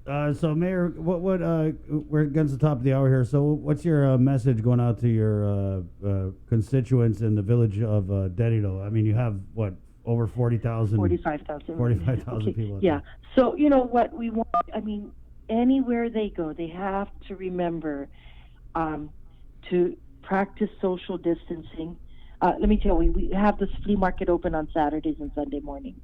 So, Mayor, what we're against the top of the hour here. So, what's your message going out to your constituents in the village of Derrida? I mean, you have what, over 40,000? 45,000. 45,000 people. Yeah. So, you know what we want, I mean, anywhere they go, they have to remember to practice social distancing. Let me tell you, we have this flea market open on Saturdays and Sunday mornings.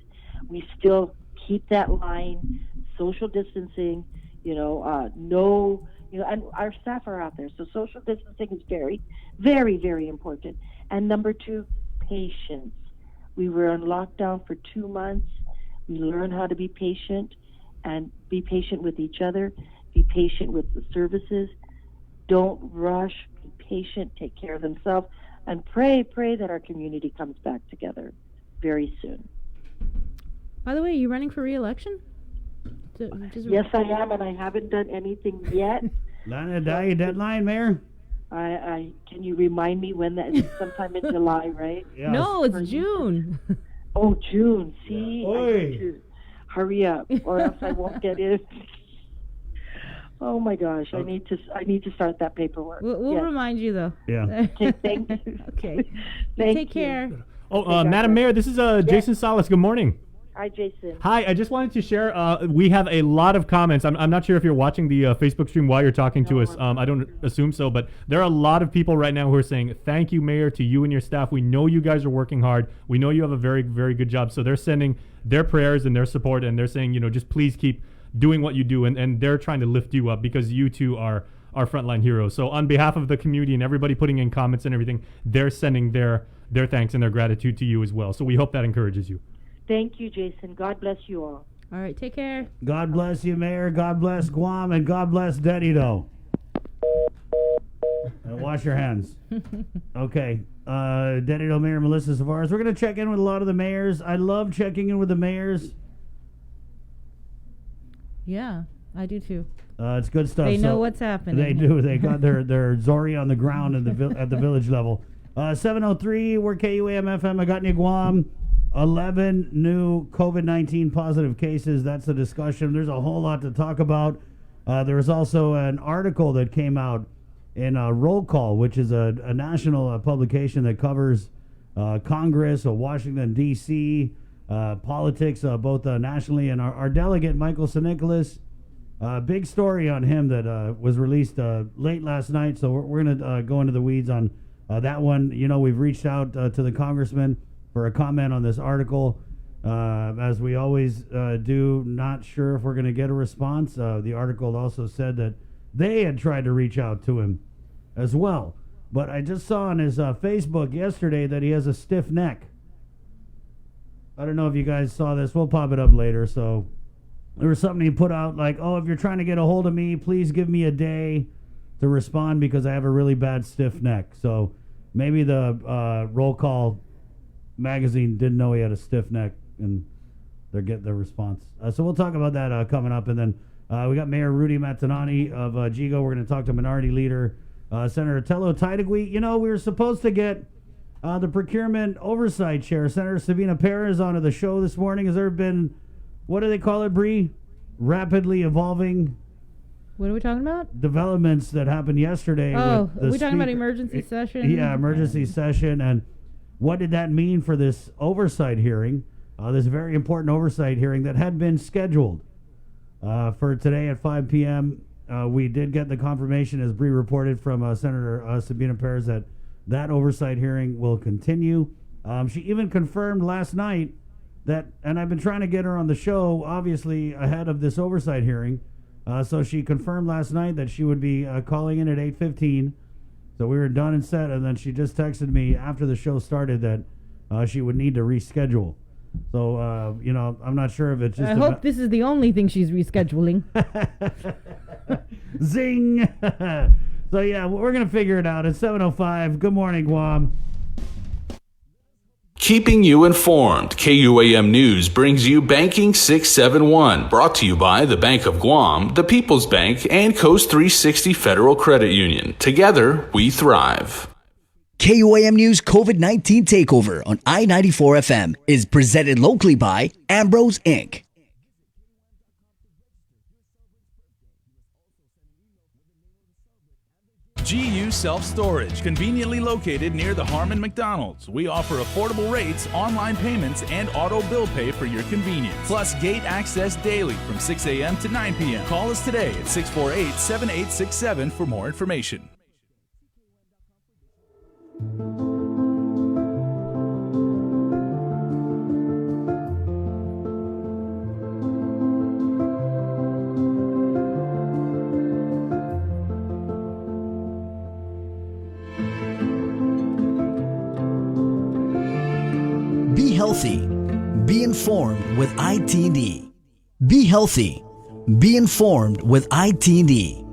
We still keep that line, social distancing, no, and our staff are out there. So social distancing is very, very, very important. And number two, patience. We were on lockdown for 2 months. We learned how to be patient and be patient with each other, be patient with the services. Don't rush, be patient, take care of themselves, and pray that our community comes back together very soon. By the way, are you running for re-election? Yes, I am, and I haven't done anything yet. Lana, deadline, Mayor? I can you remind me when that is? Sometime in July, right? Yes. No, it's June. Oh, June. See, Yeah. I need to hurry up, or else I won't get in. Oh my gosh, I need to start that paperwork. We'll remind you though. Yeah. Okay, thank you. Okay. Thank Take care. Oh, Madam Mayor, this is Jason Salas. Good morning. Hi, Jason. Hi, I just wanted to share, we have a lot of comments. I'm not sure if you're watching the Facebook stream while you're talking to us. I don't assume so, but there are a lot of people right now who are saying, thank you, Mayor, to you and your staff. We know you guys are working hard. We know you have a very, very good job. So they're sending their prayers and their support, and they're saying, just please keep doing what you do. And they're trying to lift you up because you two are our frontline heroes. So on behalf of the community and everybody putting in comments and everything, they're sending their thanks and their gratitude to you as well. So we hope that encourages you. Thank you, Jason. God bless you all. All right, take care. God bless you, Mayor. God bless Guam, and God bless Derrida. And wash your hands. Okay. Derrida Mayor Melissa Savares. We're going to check in with a lot of the mayors. I love checking in with the mayors. Yeah, I do too. It's good stuff. They know what's happening. They do. They got their Zori on the ground at the village level. 703, we're KUAM FM. I got you, Guam. 11 new COVID-19 positive cases. That's the discussion. There's a whole lot to talk about. There was also an article that came out in Roll Call, which is a national publication that covers Congress, Washington, D.C., politics, both nationally. And our delegate, Michael St. big story on him that was released late last night. So we're going to go into the weeds on that one. We've reached out to the congressman for a comment on this article. As we always do, not sure if we're going to get a response. The article also said that they had tried to reach out to him as well. But I just saw on his Facebook yesterday that he has a stiff neck. I don't know if you guys saw this. We'll pop it up later. So there was something he put out like, oh, if you're trying to get a hold of me, please give me a day to respond because I have a really bad stiff neck. So maybe the Roll Call magazine didn't know he had a stiff neck, and they're getting their response. So we'll talk about that coming up. And then we got Mayor Rudy Matanani of Gigo. We're going to talk to Minority Leader Senator Tello Taidagui. We were supposed to get the Procurement Oversight Chair, Senator Sabina Perez, onto the show this morning. Has there been, what do they call it, Bree? Rapidly evolving. What are we talking about? Developments that happened yesterday. Oh, with are we talking about emergency session? Yeah, emergency session. And what did that mean for this oversight hearing? This very important oversight hearing that had been scheduled for today at 5 p.m. We did get the confirmation, as Bree reported, from Senator Sabina Perez that oversight hearing will continue. She even confirmed last night that, and I've been trying to get her on the show, obviously, ahead of this oversight hearing. So she confirmed last night that she would be calling in at 8:15. So we were done and set, and then she just texted me after the show started that she would need to reschedule. So, I'm not sure if it's just... I hope this is the only thing she's rescheduling. Zing! So, yeah, we're going to figure it out. It's 7:05. Good morning, Guam. Keeping you informed, KUAM News brings you Banking 671, brought to you by the Bank of Guam, the People's Bank, and Coast 360 Federal Credit Union. Together, we thrive. KUAM News COVID-19 TakeOver on I-94 FM is presented locally by Ambrose Inc. GU Self-Storage, conveniently located near the Harmon McDonald's. We offer affordable rates, online payments, and auto bill pay for your convenience. Plus gate access daily from 6 a.m. to 9 p.m. Call us today at 648-7867 for more information. Be healthy. Be informed with ITD. Be healthy. Be informed with ITD.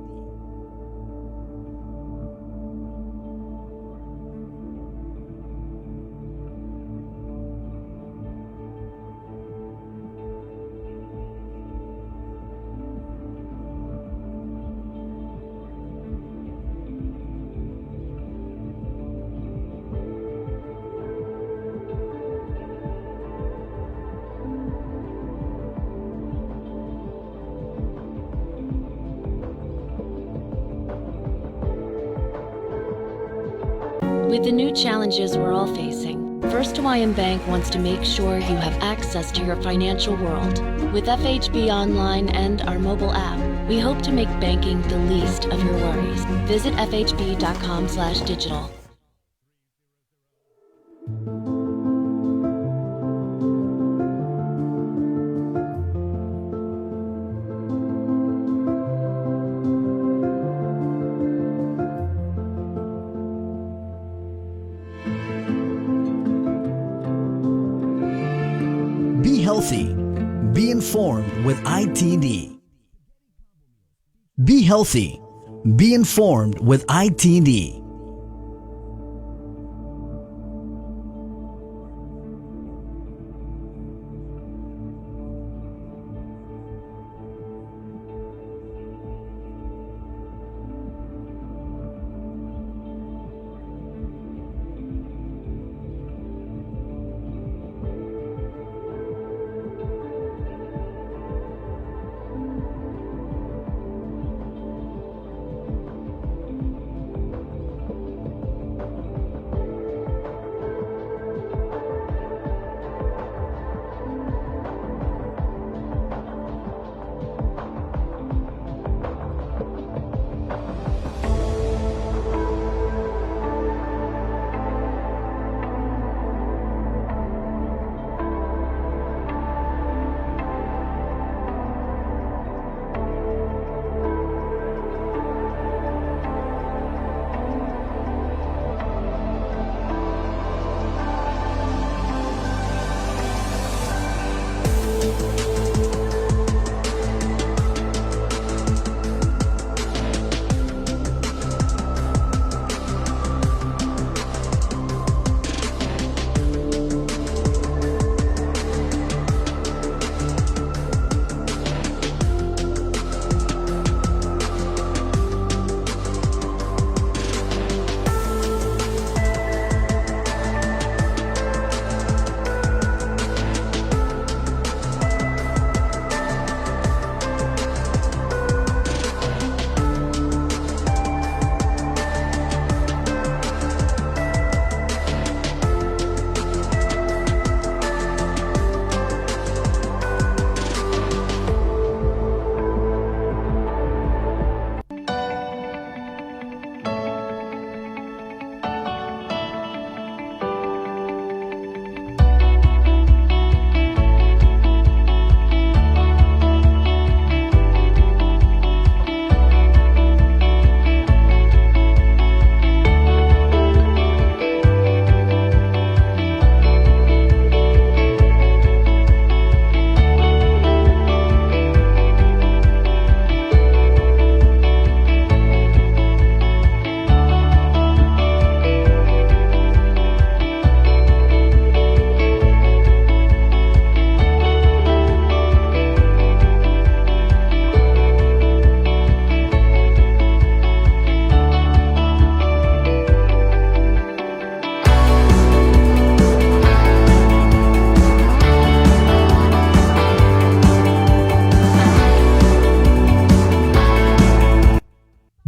With the new challenges we're all facing, First Hawaiian Bank wants to make sure you have access to your financial world. With FHB Online and our mobile app, we hope to make banking the least of your worries. Visit fhb.com/digital. Be healthy. Be informed with ITD. Be healthy. Be informed with ITD.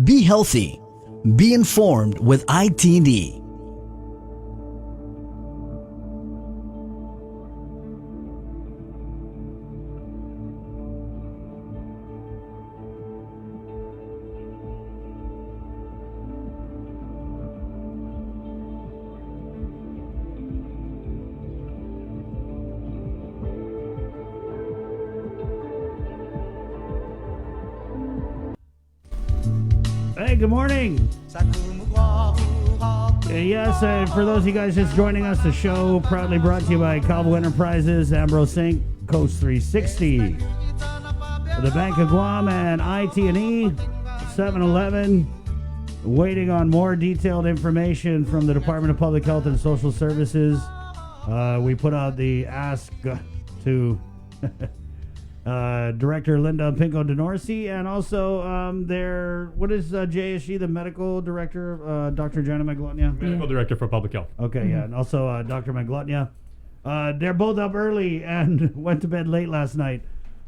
Be healthy. Be informed with ITD. Hey, good morning. Yes, for those of you guys just joining us, the show proudly brought to you by Calvo Enterprises, Ambrose Inc., Coast 360, the Bank of Guam, and IT&E, 7-Eleven. Waiting on more detailed information from the Department of Public Health and Social Services. We put out the ask to Director Linda Pinco DeNorsi, and also what is JSG, the medical director, Dr. Jana Maglotnia? Medical director for public health. Okay, yeah, and also Dr. Maglotnia. They're both up early and went to bed late last night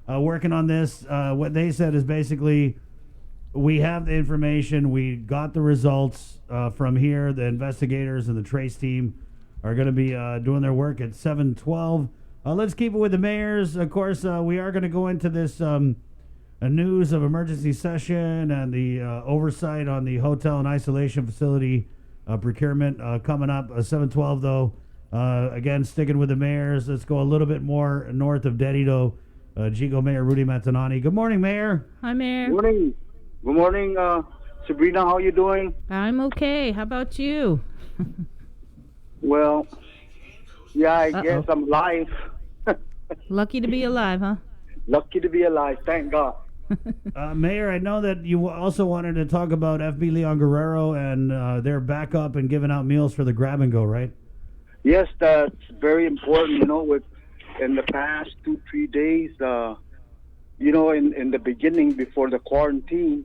working on this. What they said is basically, we have the information, we got the results from here. The investigators and the trace team are going to be doing their work at 7:12. Let's keep it with the mayors. Of course, we are going to go into this news of emergency session and the oversight on the hotel and isolation facility procurement coming up. 7:12, though. Again, sticking with the mayors. Let's go a little bit more north of Dedido. Jigo Mayor Rudy Matanani. Good morning, Mayor. Hi, Mayor. Good morning. Good morning, Sabrina. How you doing? I'm okay. How about you? Well, yeah, I guess I'm alive. Lucky to be alive, huh? Lucky to be alive. Thank God. Mayor, I know that you also wanted to talk about FB Leon Guerrero and their backup and giving out meals for the grab and go, right? Yes, that's very important. In the past 2-3 days, in the beginning before the quarantine,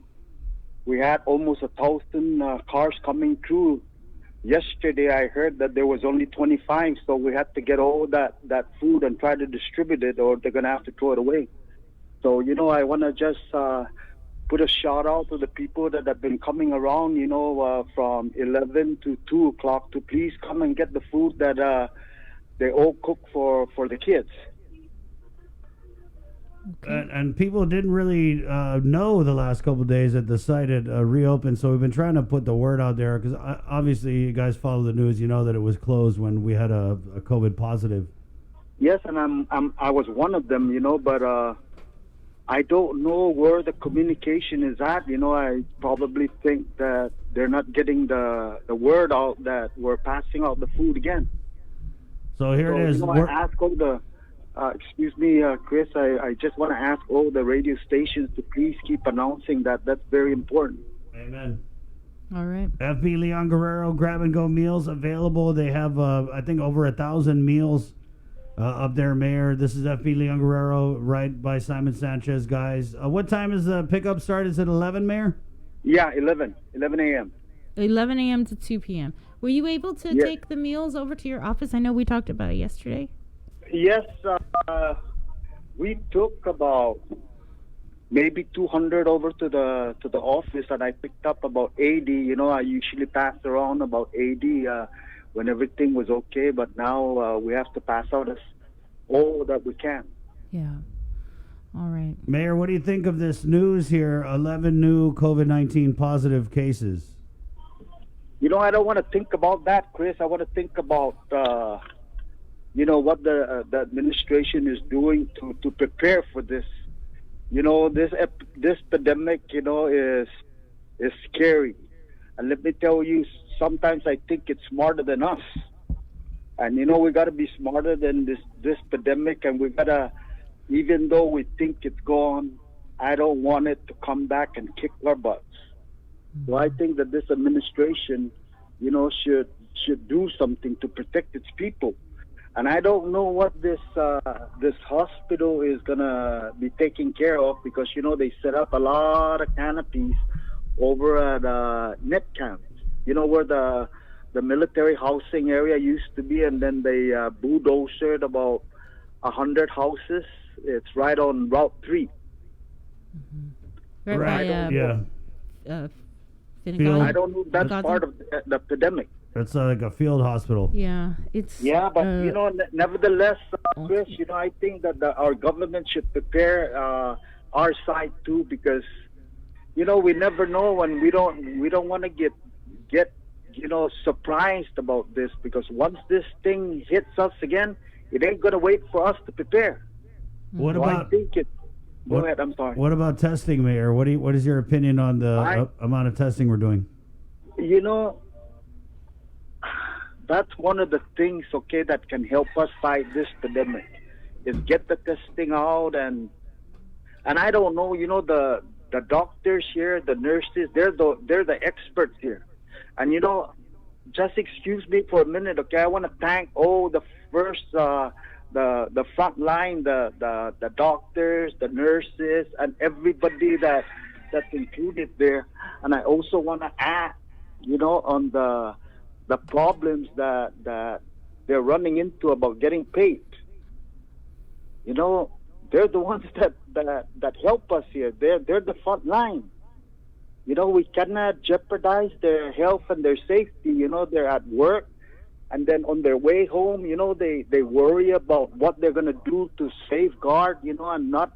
we had almost 1,000 cars coming through. Yesterday, I heard that there was only 25, so we had to get all that food and try to distribute it, or they're going to have to throw it away. So, I want to just put a shout out to the people that have been coming around, from 11 to 2 o'clock to please come and get the food that they all cook for the kids. And people didn't really know the last couple of days that the site had reopened, so we've been trying to put the word out there, because obviously you guys follow the news. You know that it was closed when we had a COVID positive. Yes, and I was one of them, but I don't know where the communication is at. I probably think that they're not getting the word out that we're passing out the food again. So here it is. I ask all the excuse me, Chris, I just want to ask all the radio stations to please keep announcing that. That's very important. Amen. All right. FB Leon Guerrero grab-and-go meals available. They have, I think, over 1,000 meals up there, Mayor. This is FB Leon Guerrero, right by Simon Sanchez, guys. What time is the pickup start? Is it 11, Mayor? Yeah, 11 a.m. 11 a.m. to 2 p.m. Were you able to take the meals over to your office? I know we talked about it yesterday. Yes, we took about maybe 200 over to the office, and I picked up about 80. I usually pass around about 80 when everything was okay, but now we have to pass out all that we can. Yeah. All right. Mayor, what do you think of this news here? 11 new COVID-19 positive cases. I don't want to think about that, Chris. I want to think about what the administration is doing to prepare for this. This pandemic, is scary. And let me tell you, sometimes I think it's smarter than us. And, we got to be smarter than this pandemic. And we got to, even though we think it's gone, I don't want it to come back and kick our butts. So I think that this administration, should do something to protect its people. And I don't know what this hospital is gonna be taking care of, because they set up a lot of canopies over at net camp. Where the military housing area used to be, and then they bulldozed about 100 houses. It's right on Route 3. Mm-hmm. Right. I don't know if that's part of the epidemic. It's like a field hospital. Yeah, it's. Yeah, but nevertheless, Chris, I think that our government should prepare our side too, because we never know when we don't want to get surprised about this, because once this thing hits us again, it ain't gonna wait for us to prepare. What So about? I think it. Go ahead. I'm sorry. What about testing, Mayor? What is your opinion on the amount of testing we're doing? That's one of the things, that can help us fight this pandemic, is get the testing out, and I don't know, the doctors here, the nurses, they're the experts here, and just excuse me for a minute, okay? I want to thank the front line, the doctors, the nurses, and everybody that's included there, and I also want to add, on the problems that they're running into about getting paid. They're the ones that help us here. They're the front line. We cannot jeopardize their health and their safety. They're at work, and then on their way home, they worry about what they're going to do to safeguard, and not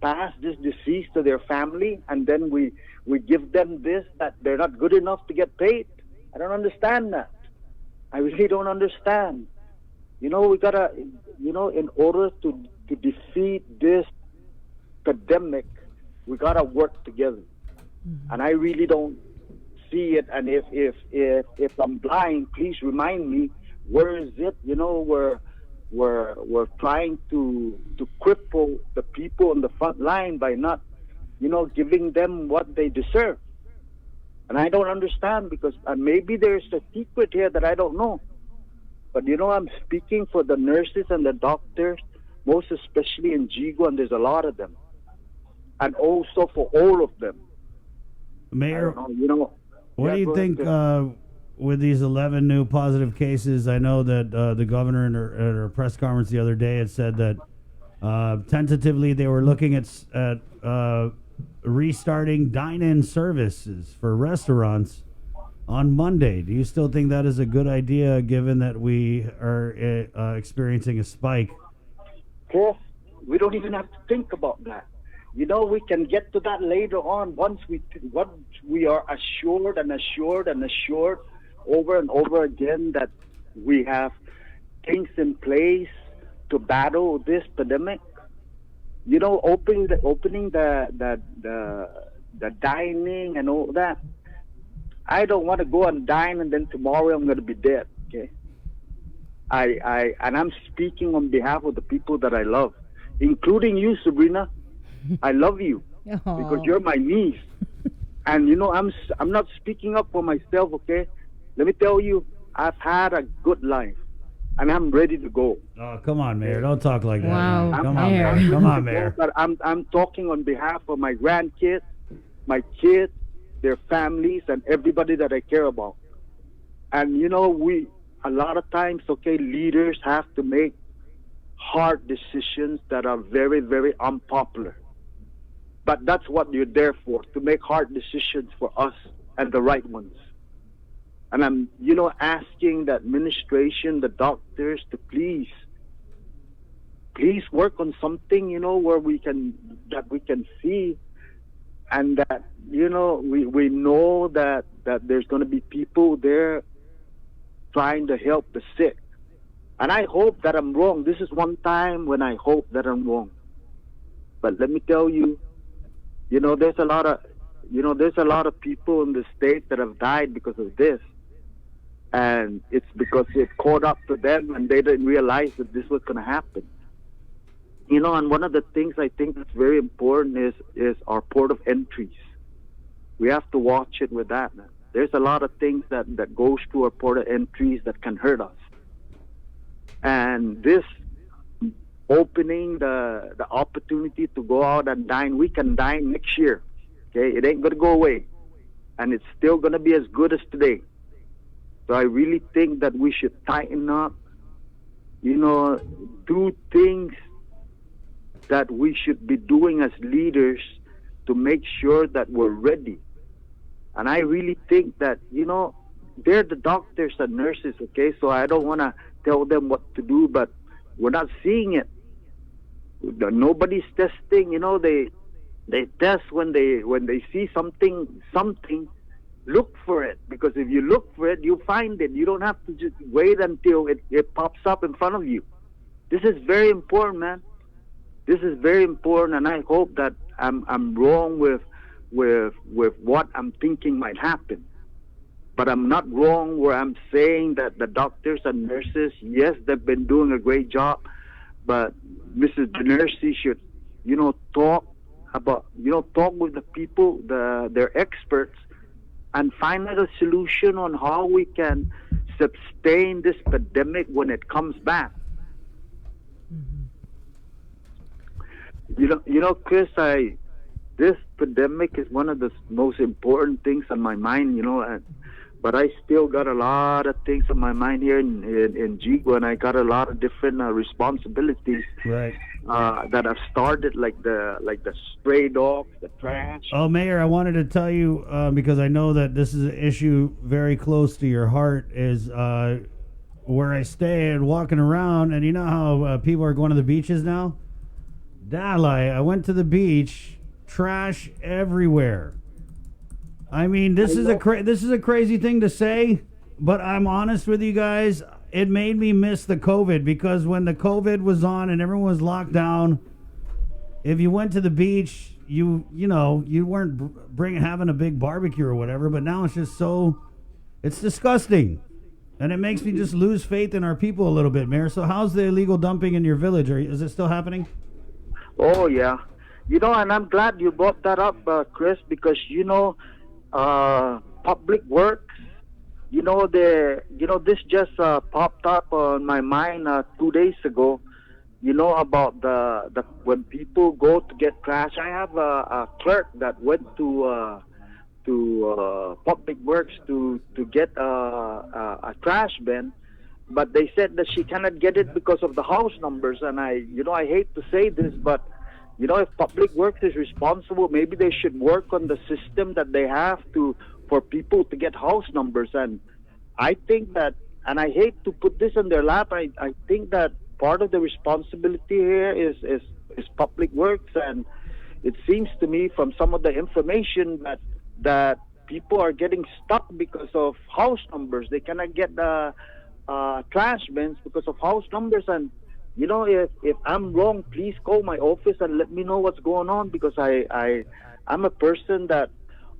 pass this disease to their family, and then we give them this, that they're not good enough to get paid. I don't understand that. I really don't understand. We gotta, in order to defeat this pandemic, we gotta work together. And I really don't see it. And if I'm blind, please remind me, where is it? We're trying to cripple the people on the front line by not, giving them what they deserve. And I don't understand, because maybe there's a secret here that I don't know. But I'm speaking for the nurses and the doctors, most especially in Jigo, and there's a lot of them. And also for all of them. Mayor, what do you think with these 11 new positive cases? I know that the governor in her press conference the other day had said that tentatively they were looking at restarting dine-in services for restaurants on Monday. Do you still think that is a good idea, given that we are experiencing a spike? Chris, we don't even have to think about that. We can get to that later on once we are assured over and over again that we have things in place to battle this pandemic. Opening the dining and all that. I don't want to go and dine and then tomorrow I'm going to be dead. Okay. And I'm speaking on behalf of the people that I love, including you, Sabrina. I love you because you're my niece, and I'm not speaking up for myself. Okay, let me tell you, I've had a good life. And I'm ready to go. Oh, come on, Mayor! Don't talk like that. Wow, Come on, Mayor! Come on, Mayor! But I'm talking on behalf of my grandkids, my kids, their families, and everybody that I care about. And a lot of times, leaders have to make hard decisions that are very, very unpopular. But that's what you're there for, to make hard decisions for us and the right ones. And I'm, asking the administration, the doctors, to please work on something, where we can see, and that, we know that there's going to be people there trying to help the sick. And I hope that I'm wrong. This is one time when I hope that I'm wrong. But let me tell you, there's a lot of people in the state that have died because of this. And it's because it caught up to them and they didn't realize that this was going to happen. And one of the things I think that's very important is our port of entries. We have to watch it with that, man. There's a lot of things that goes through our port of entries that can hurt us. And this opening the opportunity to go out and dine, we can dine next year. Okay, it ain't going to go away. And it's still going to be as good as today. So I really think that we should tighten up, do things that we should be doing as leaders to make sure that we're ready And I really think that, they're the doctors and nurses, okay? So I don't want to tell them what to do, but we're not seeing it. Nobody's testing, they test when they see something, look for it. Because if you look for it, you find it. You don't have to just wait until it pops up in front of you. This is very important, man. This is very important, and I hope that I'm wrong with what I'm thinking might happen. But I'm not wrong where I'm saying that the doctors and nurses, yes, they've been doing a great job, but Mrs. Denersi should, talk with the people, their experts, and find out a solution on how we can sustain this pandemic when it comes back. Chris, this pandemic is one of the most important things on my mind, but I still got a lot of things on my mind here in Jigo, and I got a lot of different responsibilities that have started, like the stray dogs, the trash. Oh, Mayor, I wanted to tell you, because I know that this is an issue very close to your heart, is where I stay and walking around, and you know how people are going to the beaches now? Dalai, I went to the beach, trash everywhere. I mean, this is a crazy thing to say, but I'm honest with you guys. It made me miss the COVID, because when the COVID was on and everyone was locked down, if you went to the beach, you weren't having a big barbecue or whatever. But now it's just it's disgusting, and it makes me just lose faith in our people a little bit, Mayor. So how's the illegal dumping in your village? Is it still happening? Oh yeah, and I'm glad you brought that up, Chris, because public works, this just popped up on my mind 2 days ago. About the when people go to get trash. I have a clerk that went to public works to get a trash bin, but they said that she cannot get it because of the house numbers. And I hate to say this, but if public works is responsible, maybe they should work on the system that they have for people to get house numbers. And I think that, and I hate to put this in their lap, I think that part of the responsibility here is public works. And it seems to me from some of the information that people are getting stuck because of house numbers. They cannot get the trash bins because of house numbers. And if I'm wrong, please call my office and let me know what's going on, because I'm a person that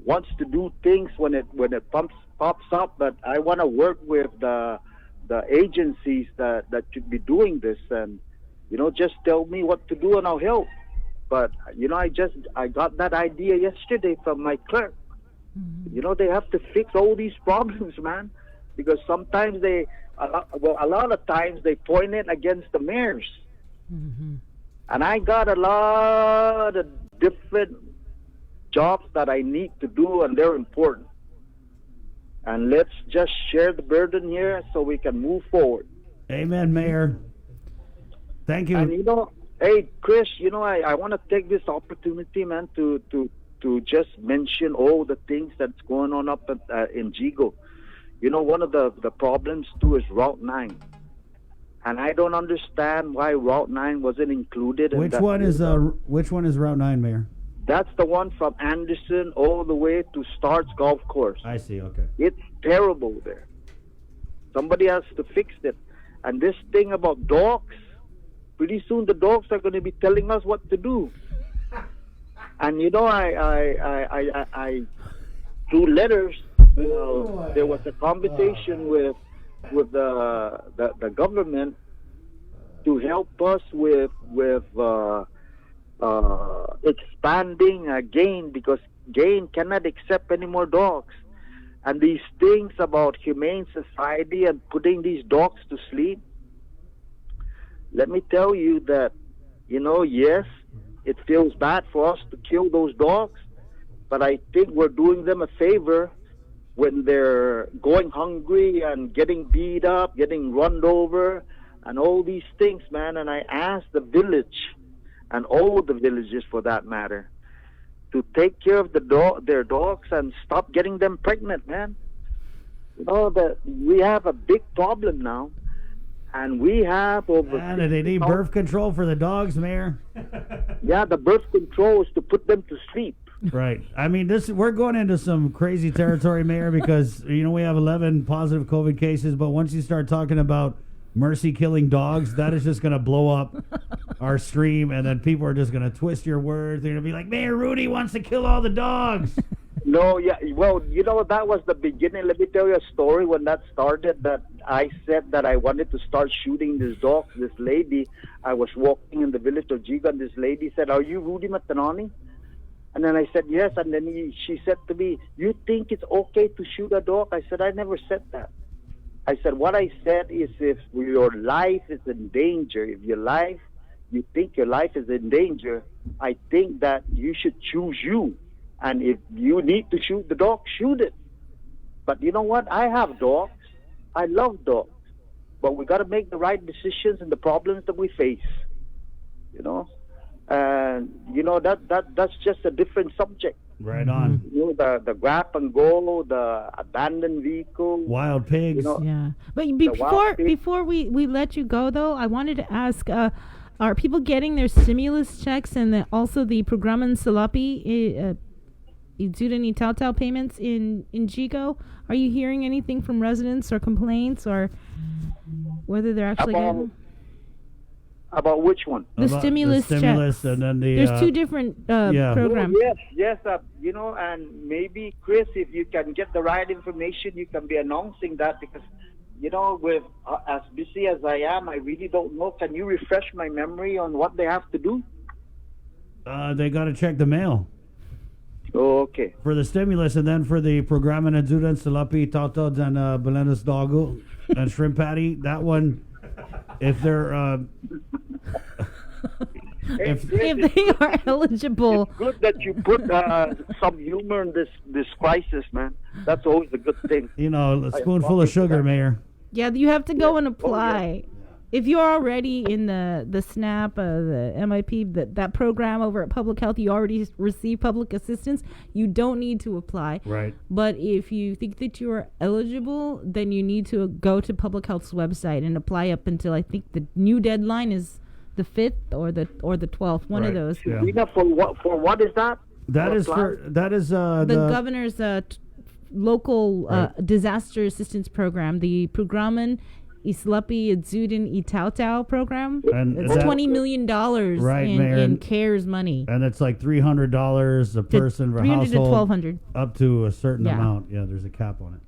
wants to do things when it pops up, but I want to work with the agencies that should be doing this, and just tell me what to do and I'll help. But I got that idea yesterday from my clerk. They have to fix all these problems, man, because sometimes a lot of times they point it against the mayors. And I got a lot of different jobs that I need to do, and they're important. And let's just share the burden here so we can move forward. Amen, Mayor. Thank you. And hey, Chris, I want to take this opportunity, man, to just mention all the things that's going on up in Jigo. One of the problems too is Route 9. And I don't understand why Route 9 wasn't included. Which one is Route 9, Mayor? That's the one from Anderson all the way to Starts Golf Course. I see, okay. It's terrible there. Somebody has to fix it. And this thing about dogs, pretty soon the dogs are going to be telling us what to do. And I through letters, there was a conversation with the government to help us with expanding GAIN, because GAIN cannot accept any more dogs. And these things about humane society and putting these dogs to sleep, let me tell you that, yes, it feels bad for us to kill those dogs, but I think we're doing them a favor when they're going hungry and getting beat up, getting run over, and all these things, man. And I asked the village, and all the villages for that matter, take care of their dogs and stop getting them pregnant, man. You know that we have a big problem now, and we have over. And they need birth control for the dogs, Mayor. Yeah, the birth control is to put them to sleep. Right. I mean, we're going into some crazy territory, Mayor, because we have 11 positive COVID cases, but once you start talking about mercy killing dogs, that is just going to blow up our stream, and then people are just going to twist your words. They're going to be like, Mayor Rudy wants to kill all the dogs. No, yeah, well, that was the beginning. Let me tell you a story when that started, that I said that I wanted to start shooting these dogs. This lady, I was walking in the village of Jiga, and this lady said, "Are you Rudy Matanani?" And then I said, "Yes." And then she said to me, "You think it's okay to shoot a dog?" I said, "I never said that." I said, what I said is, if your life is in danger, if you think your life is in danger, I think that you should choose you. And if you need to shoot the dog, shoot it. But you know what? I have dogs. I love dogs. But we got to make the right decisions in the problems that we face. And that's just a different subject. Right on. The grab and go, the abandoned vehicle, wild pigs. Yeah. But before we let you go, though, I wanted to ask: are people getting their stimulus checks and also the Programan Salapi Izudan Itautau payments in Jigo? Are you hearing anything from residents or complaints, or whether they're actually getting them? About which one? The stimulus checks. And then there's two different programs. Yes, and maybe, Chris, if you can get the right information, you can be announcing that, because, with as busy as I am, I really don't know. Can you refresh my memory on what they have to do? They got to check the mail. Oh, okay. For the stimulus, and then for the Programa Najudan Salapi Tautods and Belenas Dogu and Shrimp Patty, that one, if they're if they are eligible. It's good that you put some humor in this crisis, man. That's always a good thing. A spoonful of sugar, Mayor. Yeah, you have to go and apply. If you're already in the SNAP, the MIP, that program over at Public Health, you already receive public assistance, you don't need to apply. Right. But if you think that you are eligible, then you need to go to Public Health's website and apply up until, I think, the new deadline is the 5th or the 12th, one of those. Yeah. For what is that? That is the governor's local disaster assistance program, the Programan Islapi Izudan Itautau program. And it's $20 million in CARES money. And it's like $300 a person per household. $300 to $1,200. Up to a certain amount. Yeah, there's a cap on it.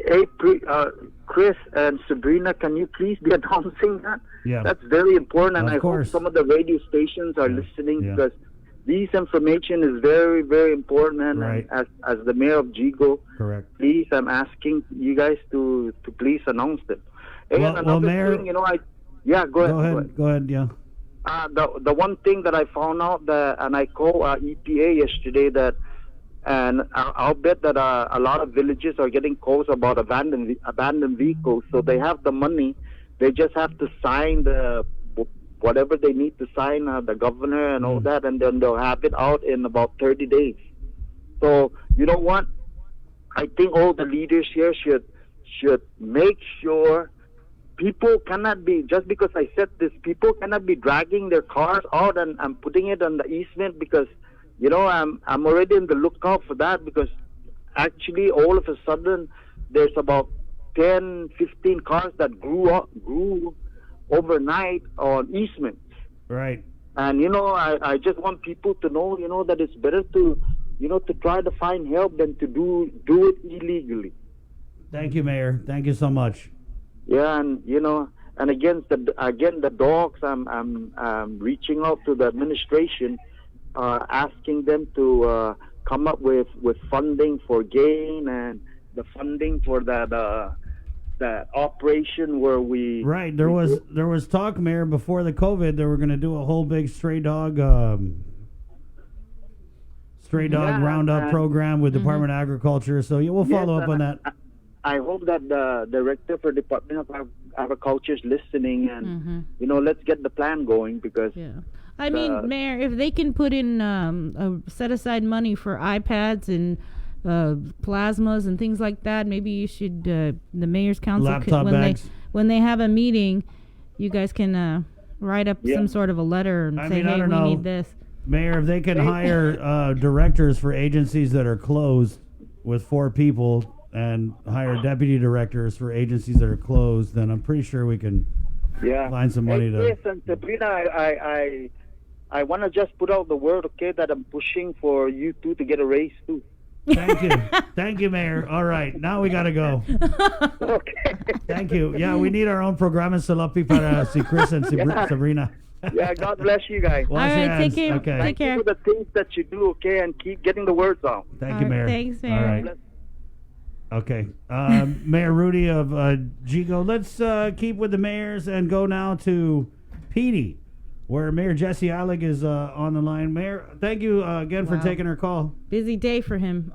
Hey, Chris and Sabrina, can you please be announcing that? Yeah. That's very important, and I hope some of the radio stations are listening, because this information is very, very important. And right. as the mayor of Jigo, correct. Please, I'm asking you guys to please announce them. And another Mayor, thing, go ahead. Go ahead, yeah. The one thing that I found out and I called EPA yesterday, and I'll bet that a lot of villages are getting calls about abandoned vehicles. So they have the money, they just have to sign whatever they need to sign, the governor and all that, and then they'll have it out in about 30 days. So you know what? I think all the leaders here should make sure. People cannot be, just because I said this, people cannot be dragging their cars out and putting it on the easement, because, I'm already in the lookout for that, because actually all of a sudden there's about 10, 15 cars that grew overnight on easements. Right. And, I just want people to know, that it's better to try to find help than to do it illegally. Thank you, Mayor. Thank you so much. Yeah, and and again the dogs, I'm reaching out to the administration, asking them to come up with funding for gain and the funding for the operation where we. Right, there was talk, Mayor, before the COVID, they were going to do a whole big stray dog roundup program with Department of Agriculture. So we'll follow up on that. I hope that the director for Department of Agriculture is listening, and let's get the plan going, because I mean, Mayor, if they can put in set aside money for iPads and plasmas and things like that, maybe you should. The mayor's council Laptop could, bags. when they have a meeting, you guys can write up some sort of a letter and say, I hey, don't we know. need this. Mayor, if they can hire directors for agencies that are closed with 4 people and hire deputy directors for agencies that are closed, then I'm pretty sure we can find some money to... Chris and Sabrina, I want to just put out the word, okay, that I'm pushing for you two to get a raise, too. Thank you. Thank you, Mayor. All right, now we got to go. Okay. Thank you. Yeah, we need our own programa salapi para si Chris and Sabrina. Yeah, God bless you guys. Wash your hands. Okay. Thank you for the things that you do, okay, and keep getting the words out. Thank you, Mayor. Thanks, Mayor. All right. Okay. Mayor Rudy of Gigo. Let's keep with the mayors and go now to Petey, where Mayor Jesse Alec is on the line. Mayor, thank you again for taking our call. Busy day for him.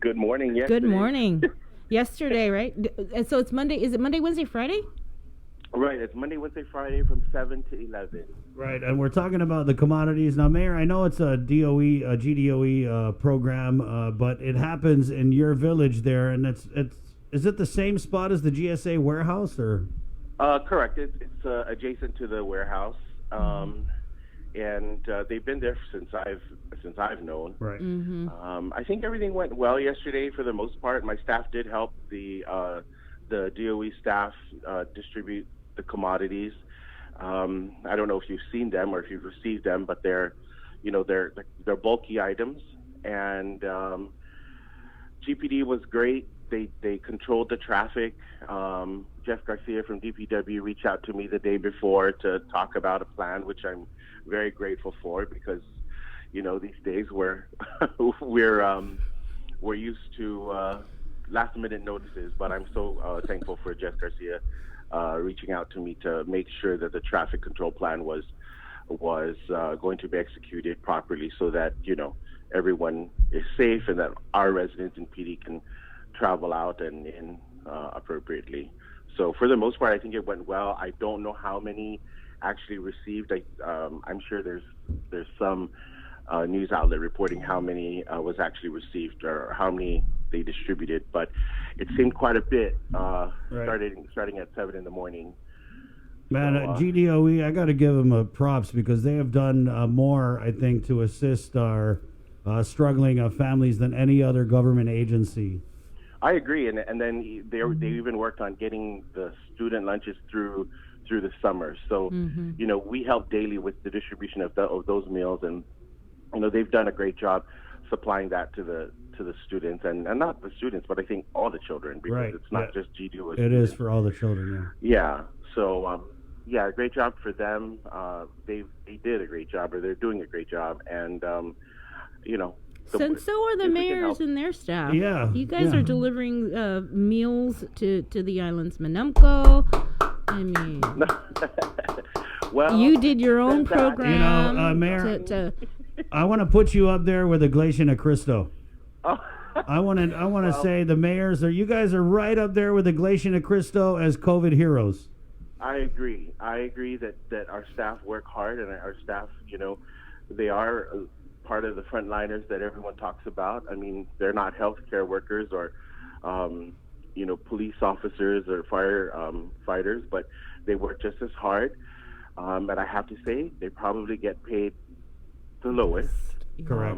Good morning. Yesterday. Good morning. Yesterday, right? And so it's Monday. Is it Monday, Wednesday, Friday? Right. It's Monday, Wednesday, Friday from 7 to 11. Right, and we're talking about the commodities. Now, Mayor, I know it's a GDOE program, but it happens in your village there, and is it the same spot as the GSA warehouse, or? Correct. It's adjacent to the warehouse, and they've been there since I've known. Right. Mm-hmm. I think everything went well yesterday for the most part. My staff did help the DOE staff distribute the commodities. I don't know if you've seen them or if you've received them, but they're bulky items, and GPD was great. They controlled the traffic. Jeff Garcia from DPW reached out to me the day before to talk about a plan, which I'm very grateful for, because these days we're used to last minute notices, but I'm so thankful for Jeff Garcia reaching out to me to make sure that the traffic control plan was going to be executed properly, so that everyone is safe and that our residents in PD can travel out and in appropriately. So for the most part, I think it went well. I don't know how many actually received. I'm sure there's some news outlet reporting how many was actually received or how many they distributed, but it seemed quite a bit starting at 7 in the morning. Man, GDOE, I got to give them props, because they have done more, I think, to assist our struggling families than any other government agency. I agree, and then they even worked on getting the student lunches through the summer. So we help daily with the distribution of those meals, and they've done a great job supplying that to the students, and not the students, but I think all the children, because it's not just GDOE. It is for all the children. Yeah. So great job for them. They did a great job, or they're doing a great job, and So are the mayors and their staff. Yeah. You guys are delivering meals to the islands Manumco. I mean, well, you did your own program. Mayor, I want to put you up there with the Glacier of Cristo. I want to say the mayors you guys are right up there with the Glacier of Cristo as COVID heroes. I agree that our staff work hard, and our staff, they are part of the frontliners that everyone talks about. I mean, they're not healthcare workers or, police officers or fighters, but they work just as hard. And I have to say, they probably get paid the lowest. Correct.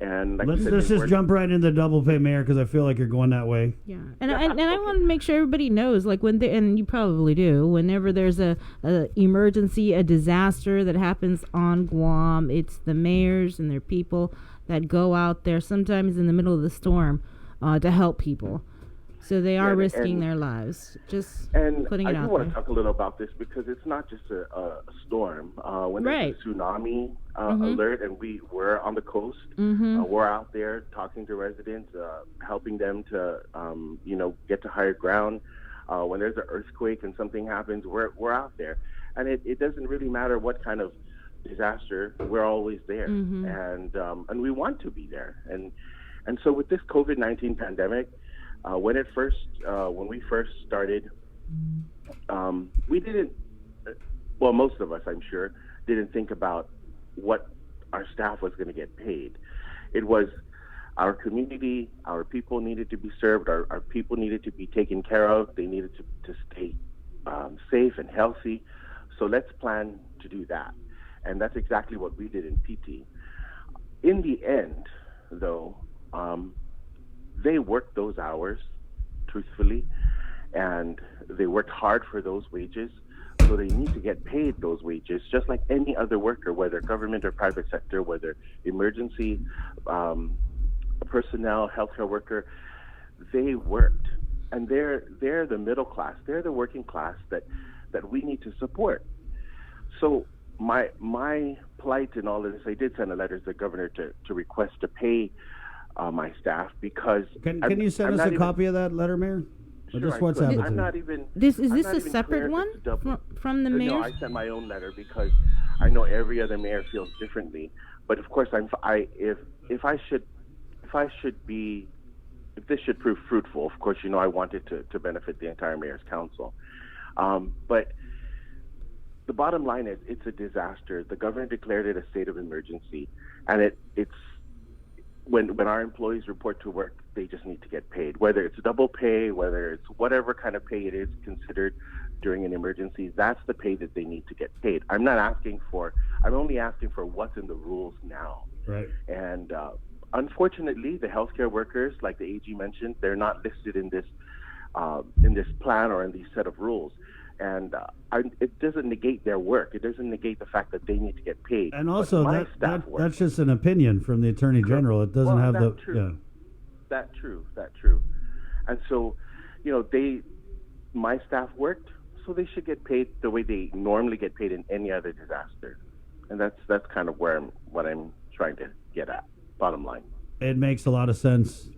And like let's just jump right into double pay, Mayor, because I feel like you're going that way. Yeah, and I want to make sure everybody knows, like and you probably do, whenever there's a emergency, a disaster that happens on Guam, it's the mayors and their people that go out there, sometimes in the middle of the storm, to help people. So they are risking their lives. Just putting it out there. I do want to talk a little about this, because it's not just a storm. When there's a tsunami alert, and we're on the coast, we're out there talking to residents, helping them to get to higher ground. When there's an earthquake and something happens, we're out there, and it doesn't really matter what kind of disaster, we're always there, and we want to be there. And so with this COVID-19 pandemic, when we first started, we didn't well, most of us, I'm sure, didn't think about what our staff was going to get paid. It was our community, our people needed to be served, our people needed to be taken care of, they needed to stay safe and healthy. So let's plan to do that. And that's exactly what we did in PT. In the end, though, they worked those hours, truthfully, and they worked hard for those wages. So they need to get paid those wages, just like any other worker, whether government or private sector, whether emergency personnel, healthcare worker. They worked, and they're the middle class. They're the working class that we need to support. So my plight in all of this, I did send a letter to the governor to request to pay my staff because. Can you send us a copy of that letter, Mayor? Sure, just WhatsApp it. I'm not even. Is this a separate one from the mayor? No, I sent my own letter because I know every other mayor feels differently. But of course, if this should prove fruitful, of course, I want it to benefit the entire mayor's council. But the bottom line is, it's a disaster. The governor declared it a state of emergency, and it's when our employees report to work, they just need to get paid, whether it's double pay, whether it's whatever kind of pay it is considered during an emergency. That's the pay that they need to get paid. I'm only asking for what's in the rules now. Right. And unfortunately, the healthcare workers, like the AG mentioned, they're not listed in this plan or in these set of rules. And it doesn't negate their work. It doesn't negate the fact that they need to get paid. And also, that's just an opinion from the Attorney General. It doesn't have the... True. Yeah. That true. And so, my staff worked, so they should get paid the way they normally get paid in any other disaster. And that's kind of what I'm trying to get at, bottom line. It makes a lot of sense,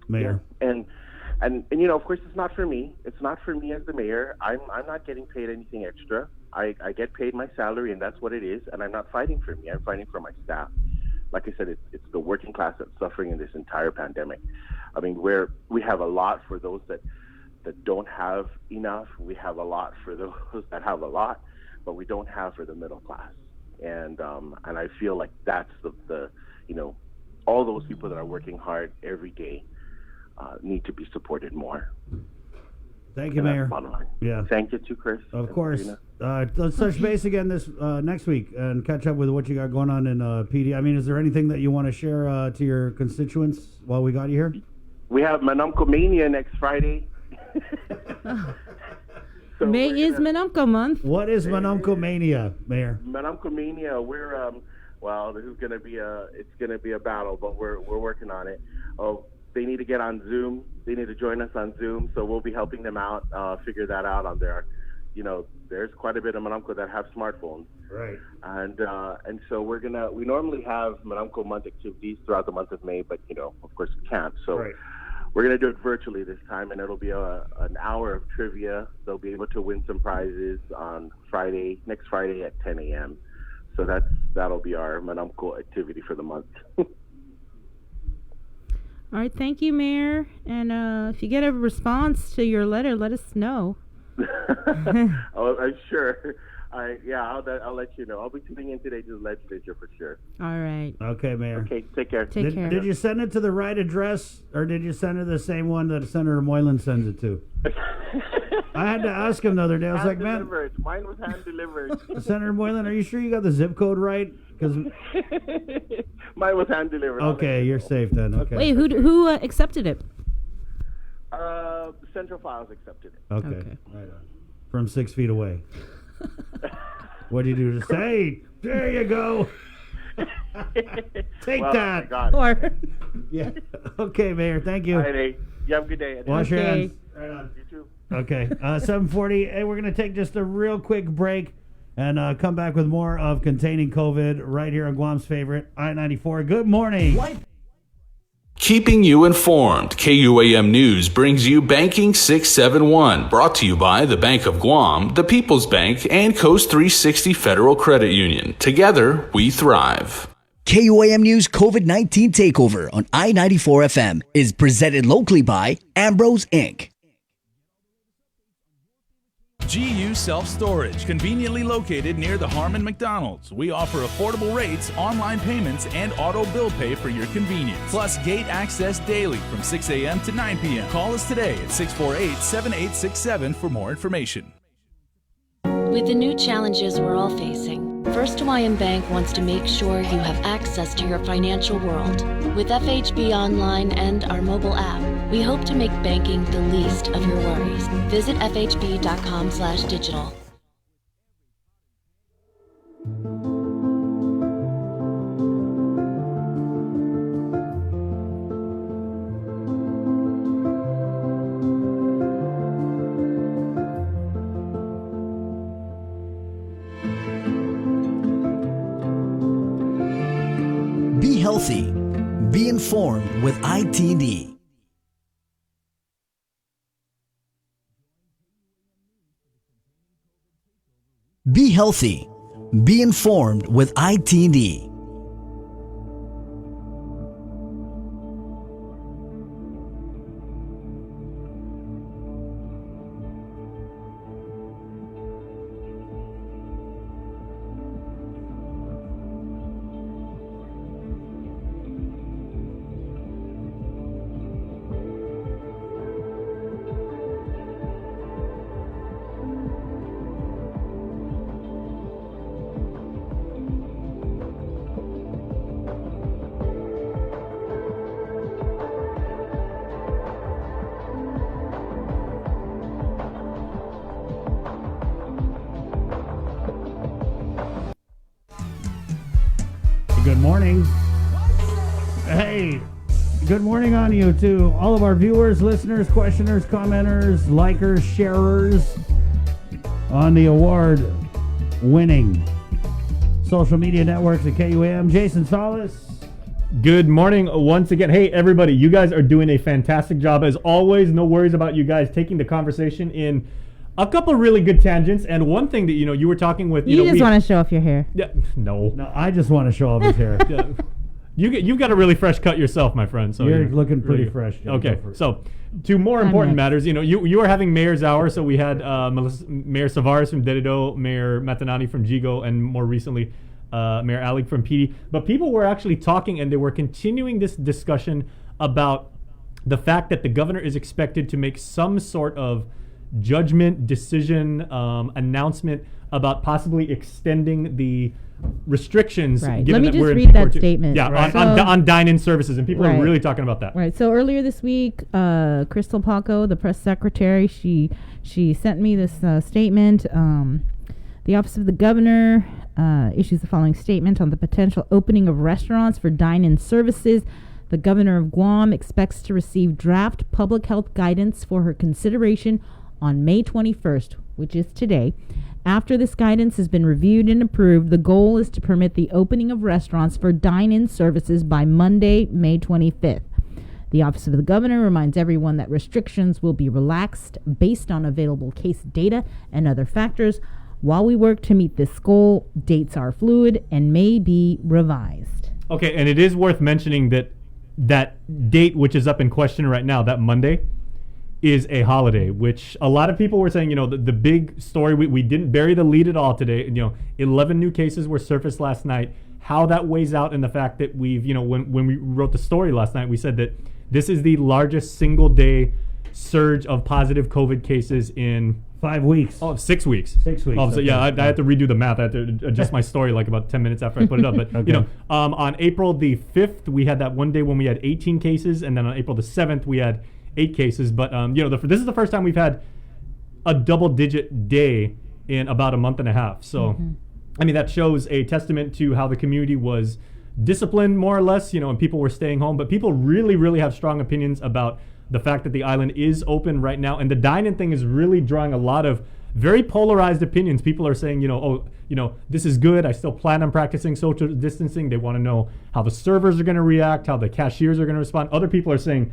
Mayor. Yeah. And of course, it's not for me. It's not for me as the mayor. I'm not getting paid anything extra. I get paid my salary, and that's what it is. And I'm not fighting for me. I'm fighting for my staff. Like I said, it's the working class that's suffering in this entire pandemic. I mean, we have a lot for those that don't have enough. We have a lot for those that have a lot, but we don't have for the middle class. And I feel like that's the all those people that are working hard every day need to be supported more. Thank you, Mayor. Yeah. Thank you too, Chris. Of course. Let's touch base again this next week and catch up with what you got going on in PD. I mean, is there anything that you want to share to your constituents while we got you here? We have Manumco Mania next Friday. May is Manumco month. What is Manumco Mania, Mayor? Manumco Mania, we're this is going to be a battle, but we're working on it. Oh, they need to get on Zoom. They need to join us on Zoom, so we'll be helping them out, figure that out on their, there's quite a bit of Manumco that have smartphones. Right. And so we normally have Manumco month activities throughout the month of May, but, of course we can't. So right. We're going to do it virtually this time, and it'll be an hour of trivia. They'll be able to win some prizes on next Friday at 10 a.m. So that'll be our Manumco activity for the month. All right, thank you, Mayor. And if you get a response to your letter, let us know. I'm sure. I'll let you know. I'll be tuning in today to the legislature for sure. All right. Okay, Mayor. Okay, take care. Take care. Did you send it to the right address, or did you send it the same one that Senator Moylan sends it to? I had to ask him the other day. I was like, man, mine was hand delivered. Senator Moylan, are you sure you got the zip code right? Because mine was hand delivered. Okay, you're safe then. Okay. Wait, who accepted it? Central Files accepted it. Okay. Right on. From 6 feet away. What do you do? Just say, there you go. Take that. Or yeah. Okay, Mayor. Thank you. All right, you have a good day. Wash your hands. Right on. You too. Okay. 7:40. Hey, we're going to take just a real quick break and come back with more of Containing COVID right here on Guam's favorite, I-94. Good morning. Keeping you informed, KUAM News brings you Banking 671, brought to you by the Bank of Guam, the People's Bank, and Coast 360 Federal Credit Union. Together, we thrive. KUAM News COVID-19 TakeOver on I-94 FM is presented locally by Ambrose Inc. GU Self-Storage, conveniently located near the Harmon McDonald's. We offer affordable rates, online payments, and auto bill pay for your convenience. Plus gate access daily from 6 a.m. to 9 p.m. Call us today at 648-7867 for more information. With the new challenges we're all facing, First Hawaiian Bank wants to make sure you have access to your financial world. With FHB Online and our mobile app, we hope to make banking the least of your worries. Visit fhb.com/digital. Be healthy. Be informed with ITD. Be healthy. Be informed with ITD. Good morning. Hey, good morning on you to all of our viewers, listeners, questioners, commenters, likers, sharers on the award-winning social media networks at KUAM. Jason Salas. Good morning once again. Hey, everybody, you guys are doing a fantastic job. As always, no worries about you guys taking the conversation in a couple really good tangents. And one thing that, you were talking with... You just want to show off your hair. Yeah, no. No, I just want to show off his hair. Yeah. You've got a really fresh cut yourself, my friend. So you're looking pretty really fresh. Jim. Okay, so to more important matters, you are having Mayor's Hour. So we had Mayor Savares from Dededo, Mayor Matanani from Jigo, and more recently, Mayor Alig from PD. But people were actually talking, and they were continuing this discussion about the fact that the governor is expected to make some sort of judgment, decision, announcement about possibly extending the restrictions. Right. Given Let me that just read that statement. Yeah, right. on dine-in services, and people right. are really talking about that. Right. So earlier this week, Crystal Paco, the press secretary, she sent me this statement. The Office of the Governor issues the following statement on the potential opening of restaurants for dine-in services. The Governor of Guam expects to receive draft public health guidance for her consideration on May 21st, which is today. After this guidance has been reviewed and approved, the goal is to permit the opening of restaurants for dine-in services by Monday, May 25th. The Office of the Governor reminds everyone that restrictions will be relaxed based on available case data and other factors. While we work to meet this goal, dates are fluid and may be revised. Okay, and it is worth mentioning that date, which is up in question right now, that Monday, is a holiday, which a lot of people were saying, the big story, we didn't bury the lead at all today. 11 new cases were surfaced last night. How that weighs out in the fact that we've, when we wrote the story last night, we said that this is the largest single day surge of positive COVID cases in 5 weeks. Oh, 6 weeks. 6 weeks. Oh, so yeah, I had to redo the math. I had to adjust my story like about 10 minutes after I put it up. But, okay. On April the 5th, we had that one day when we had 18 cases. And then on April the 7th, we had 8 cases. But, this is the first time we've had a double-digit day in about a month and a half. So, that shows a testament to how the community was disciplined, more or less, and people were staying home. But people really, really have strong opinions about the fact that the island is open right now. And the dine-in thing is really drawing a lot of very polarized opinions. People are saying, this is good. I still plan on practicing social distancing. They want to know how the servers are going to react, how the cashiers are going to respond. Other people are saying,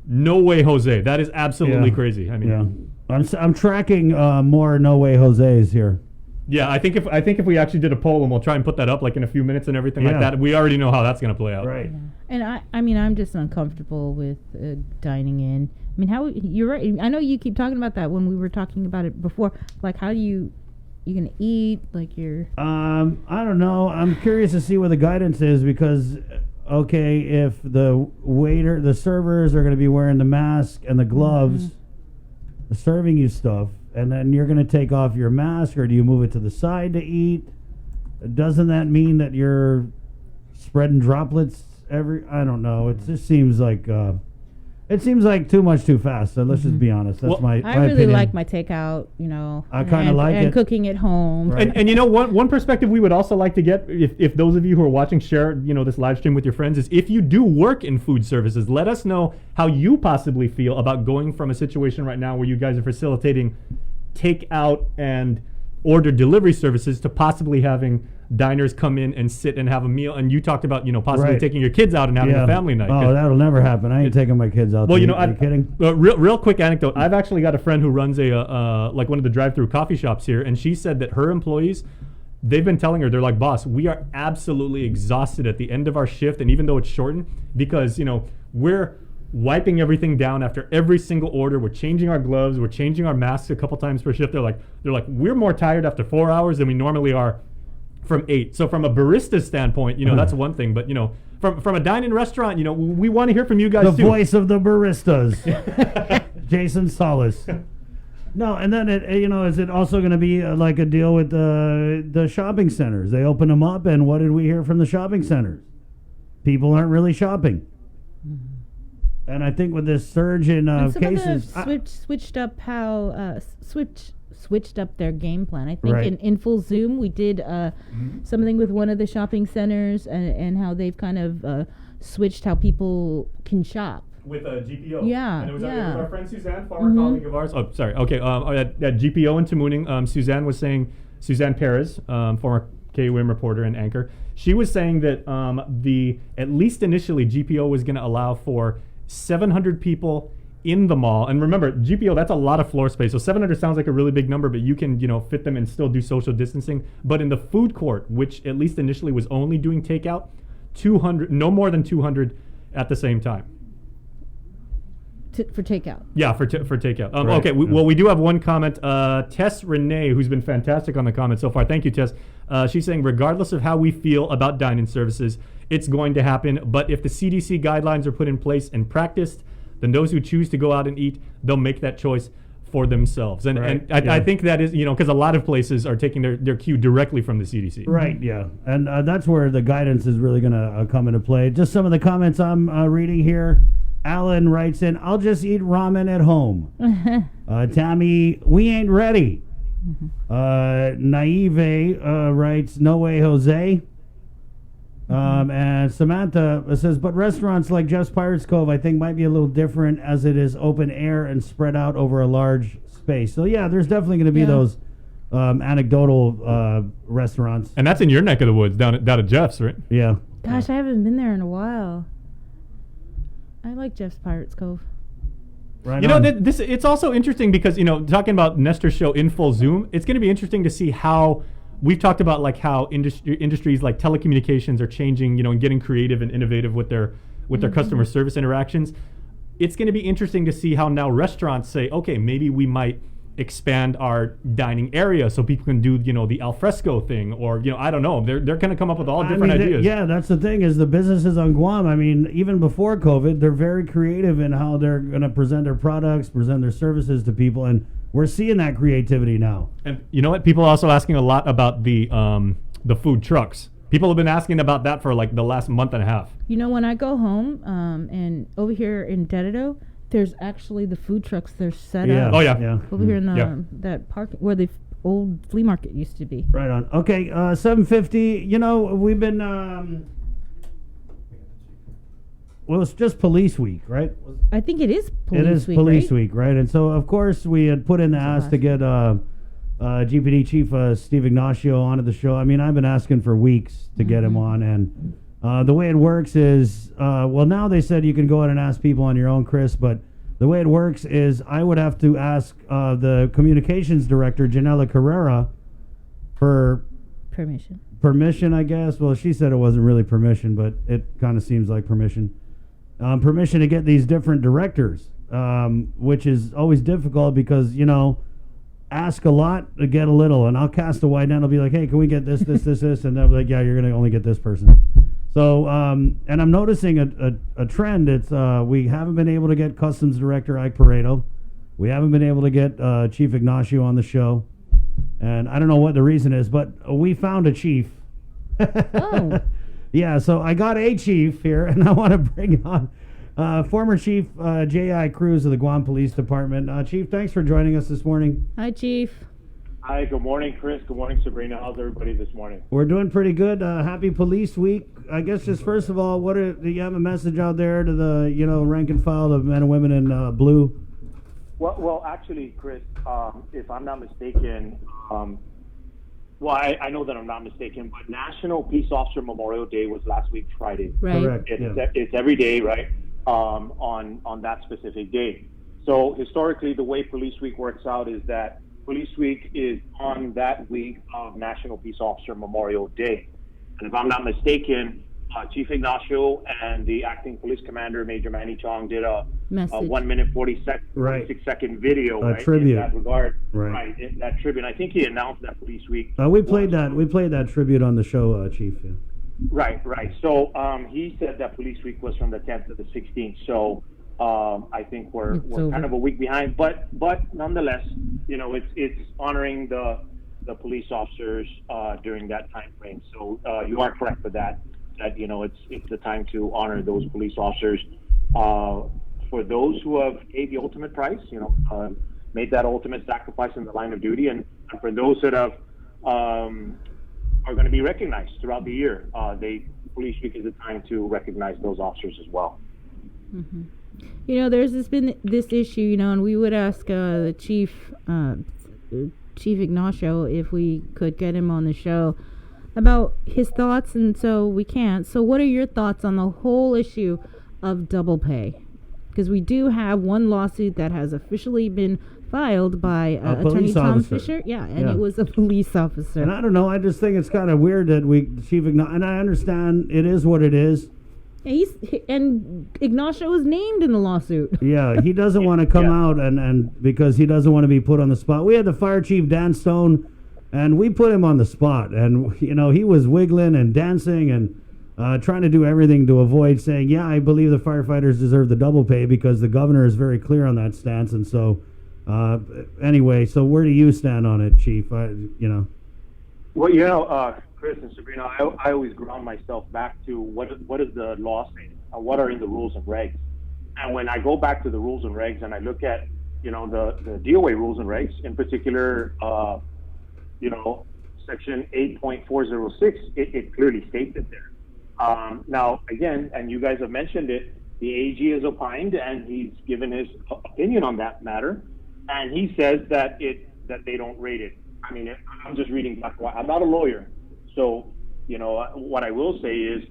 no way, Jose. That is absolutely crazy. I'm tracking more no way Jose's here. Yeah, I think if we actually did a poll, and we'll try and put that up like in a few minutes and everything like that, we already know how that's going to play out. Right. And I mean, I'm just uncomfortable with dining in. I mean, you're right. I know you keep talking about that when we were talking about it before. Like, how do you gonna eat? Like, you're. I don't know. I'm curious to see what the guidance is because, okay, if the servers are going to be wearing the mask and the gloves, serving you stuff, and then you're going to take off your mask, or do you move it to the side to eat? Doesn't that mean that you're spreading droplets I don't know. It just seems like too much too fast. So let's just be honest. That's my I really opinion. like my takeout, I kind of like it. And cooking at home. Right. And one perspective we would also like to get, if those of you who are watching share this live stream with your friends, is if you do work in food services, let us know how you possibly feel about going from a situation right now where you guys are facilitating takeout and order delivery services to possibly having diners come in and sit and have a meal. And you talked about possibly taking your kids out and having a family night. Oh, that'll never happen. I ain't taking my kids out. Well, are you kidding? Real quick anecdote. I've actually got a friend who runs like one of the drive-through coffee shops here, and she said that her employees, they've been telling her, they're like, boss, we are absolutely exhausted at the end of our shift, and even though it's shortened, because we're wiping everything down after every single order. We're changing our gloves. We're changing our masks a couple times per shift. They're like, we're more tired after 4 hours than we normally are from 8. So from a barista standpoint, that's one thing. But from a dine-in restaurant, we want to hear from you guys too. The voice of the baristas, Jason Solis. No, and then is it also going to be like a deal with the shopping centers? They open them up, and what did we hear from the shopping centers? People aren't really shopping. And I think with this surge in cases, switched up their game plan. I think in Full Zoom we did something with one of the shopping centers and how they've kind of switched how people can shop. With a GPO. Yeah. And it was our friend Suzanne, former colleague of ours. Oh, sorry. Okay. At GPO in Tamuning, Suzanne Perez, former KUM reporter and anchor, she was saying that at least initially GPO was going to allow for 700 people in the mall. And remember, GPO, that's a lot of floor space. So 700 sounds like a really big number, but you can, fit them and still do social distancing. But in the food court, which at least initially was only doing takeout, 200, no more than 200 at the same time. For takeout. Yeah, for takeout. Okay, we do have one comment. Tess Renee, who's been fantastic on the comments so far. Thank you, Tess. She's saying, regardless of how we feel about dine-in services, it's going to happen. But if the CDC guidelines are put in place and practiced, then those who choose to go out and eat, they'll make that choice for themselves. And I think that is, because a lot of places are taking their cue directly from the CDC. Right, yeah. And that's where the guidance is really going to come into play. Just some of the comments I'm reading here. Alan writes in, I'll just eat ramen at home. Tammy, we ain't ready. Naive writes, no way, Jose. And Samantha says, but restaurants like Jeff's Pirates Cove, I think, might be a little different as it is open air and spread out over a large space. So, yeah, there's definitely going to be those anecdotal restaurants. And that's in your neck of the woods, down at Jeff's, right? Yeah. Gosh, I haven't been there in a while. I like Jeff's Pirates Cove. Right this it's also interesting because, talking about Nestor's show in Full Zoom, it's going to be interesting to see how we've talked about like how industries like telecommunications are changing, and getting creative and innovative with their customer service interactions. It's going to be interesting to see how now restaurants say, okay, maybe we might expand our dining area so people can do, the alfresco thing, or, I don't know. They're going to come up with all different ideas. Yeah, that's the thing is the businesses on Guam, I mean, even before COVID, they're very creative in how they're going to present their products, present their services to people, and we're seeing that creativity now. And you know what? People are also asking a lot about the food trucks. People have been asking about that for like the last month and a half. When I go home and over here in Dededo, there's actually the food trucks. They're set up. Oh, yeah. Over here in that park where the old flea market used to be. Right on. Okay, 7:50. We've been... well, it's just police week, right? I think it is police week. It is police week, right? And so, of course, we had put in the ask to get GPD Chief Steve Ignacio onto the show. I mean, I've been asking for weeks to get him on, and the way it works is, now they said you can go out and ask people on your own, Chris, but the way it works is I would have to ask the communications director, Janela Carrera, for permission, I guess. Well, she said it wasn't really permission, but it kind of seems like permission. Permission to get these different directors, which is always difficult because, ask a lot to get a little. And I'll cast a wide net. I'll be like, hey, can we get this? And they'll be like, yeah, you're going to only get this person. So, and I'm noticing a trend. It's we haven't been able to get Customs Director Ike Pareto. We haven't been able to get Chief Ignacio on the show. And I don't know what the reason is, but we found a chief. Oh. Yeah, so I got a chief here, and I want to bring on former Chief J.I. Cruz of the Guam Police Department. Chief, thanks for joining us this morning. Hi, Chief. Hi, good morning, Chris. Good morning, Sabrina. How's everybody this morning? We're doing pretty good. Happy Police Week. I guess just first of all, do you have a message out there to the rank and file, the men and women in blue? Well, actually, Chris, if I'm not mistaken, I know that I'm not mistaken, but National Peace Officer Memorial Day was last week, Friday. Right. Correct. It's every day, right? On that specific day. So historically, the way Police Week works out is that Police Week is on that week of National Peace Officer Memorial Day. And if I'm not mistaken, Chief Ignacio and the acting police commander, Major Manny Chong, did a 1 minute 46 second video, right? Tribute. In that regard, Right. That tribute. I think he announced that Police Week. We played that tribute on the show, Chief. Yeah. Right. So he said that Police Week was from the 10th to the 16th. So I think we're kind of a week behind, but nonetheless, it's honoring the police officers during that time frame. So you are correct with that. That it's the time to honor those police officers. For those who have paid the ultimate price, made that ultimate sacrifice in the line of duty, and for those that have are going to be recognized throughout the year, Police Week is a time to recognize those officers as well. Mm-hmm. There's been this issue, and we would ask the Chief Ignacio if we could get him on the show about his thoughts, and so we can't. So what are your thoughts on the whole issue of double pay? Because we do have one lawsuit that has officially been filed by Attorney Tom Fisher. Yeah, and it was a police officer. And I don't know, I just think it's kind of weird that Chief Ignacio, and I understand it is what it is. And Ignacio was named in the lawsuit. Yeah, he doesn't want to come out and because he doesn't want to be put on the spot. We had the fire chief, Dan Stone, and we put him on the spot, and he was wiggling and dancing and trying to do everything to avoid saying, yeah, I believe the firefighters deserve the double pay because the governor is very clear on that stance. And so anyway, so where do you stand on it, Chief? Well, Chris and Sabrina, I always ground myself back to what is the law saying? What are in the rules and regs? And when I go back to the rules and regs and I look at, the DOA rules and regs, in particular, Section 8.406, it clearly states it there. Now, again, and you guys have mentioned it, the AG has opined and he's given his opinion on that matter, and he says that they don't rate it. I mean, I'm just reading black and white. I'm not a lawyer, so what I will say is,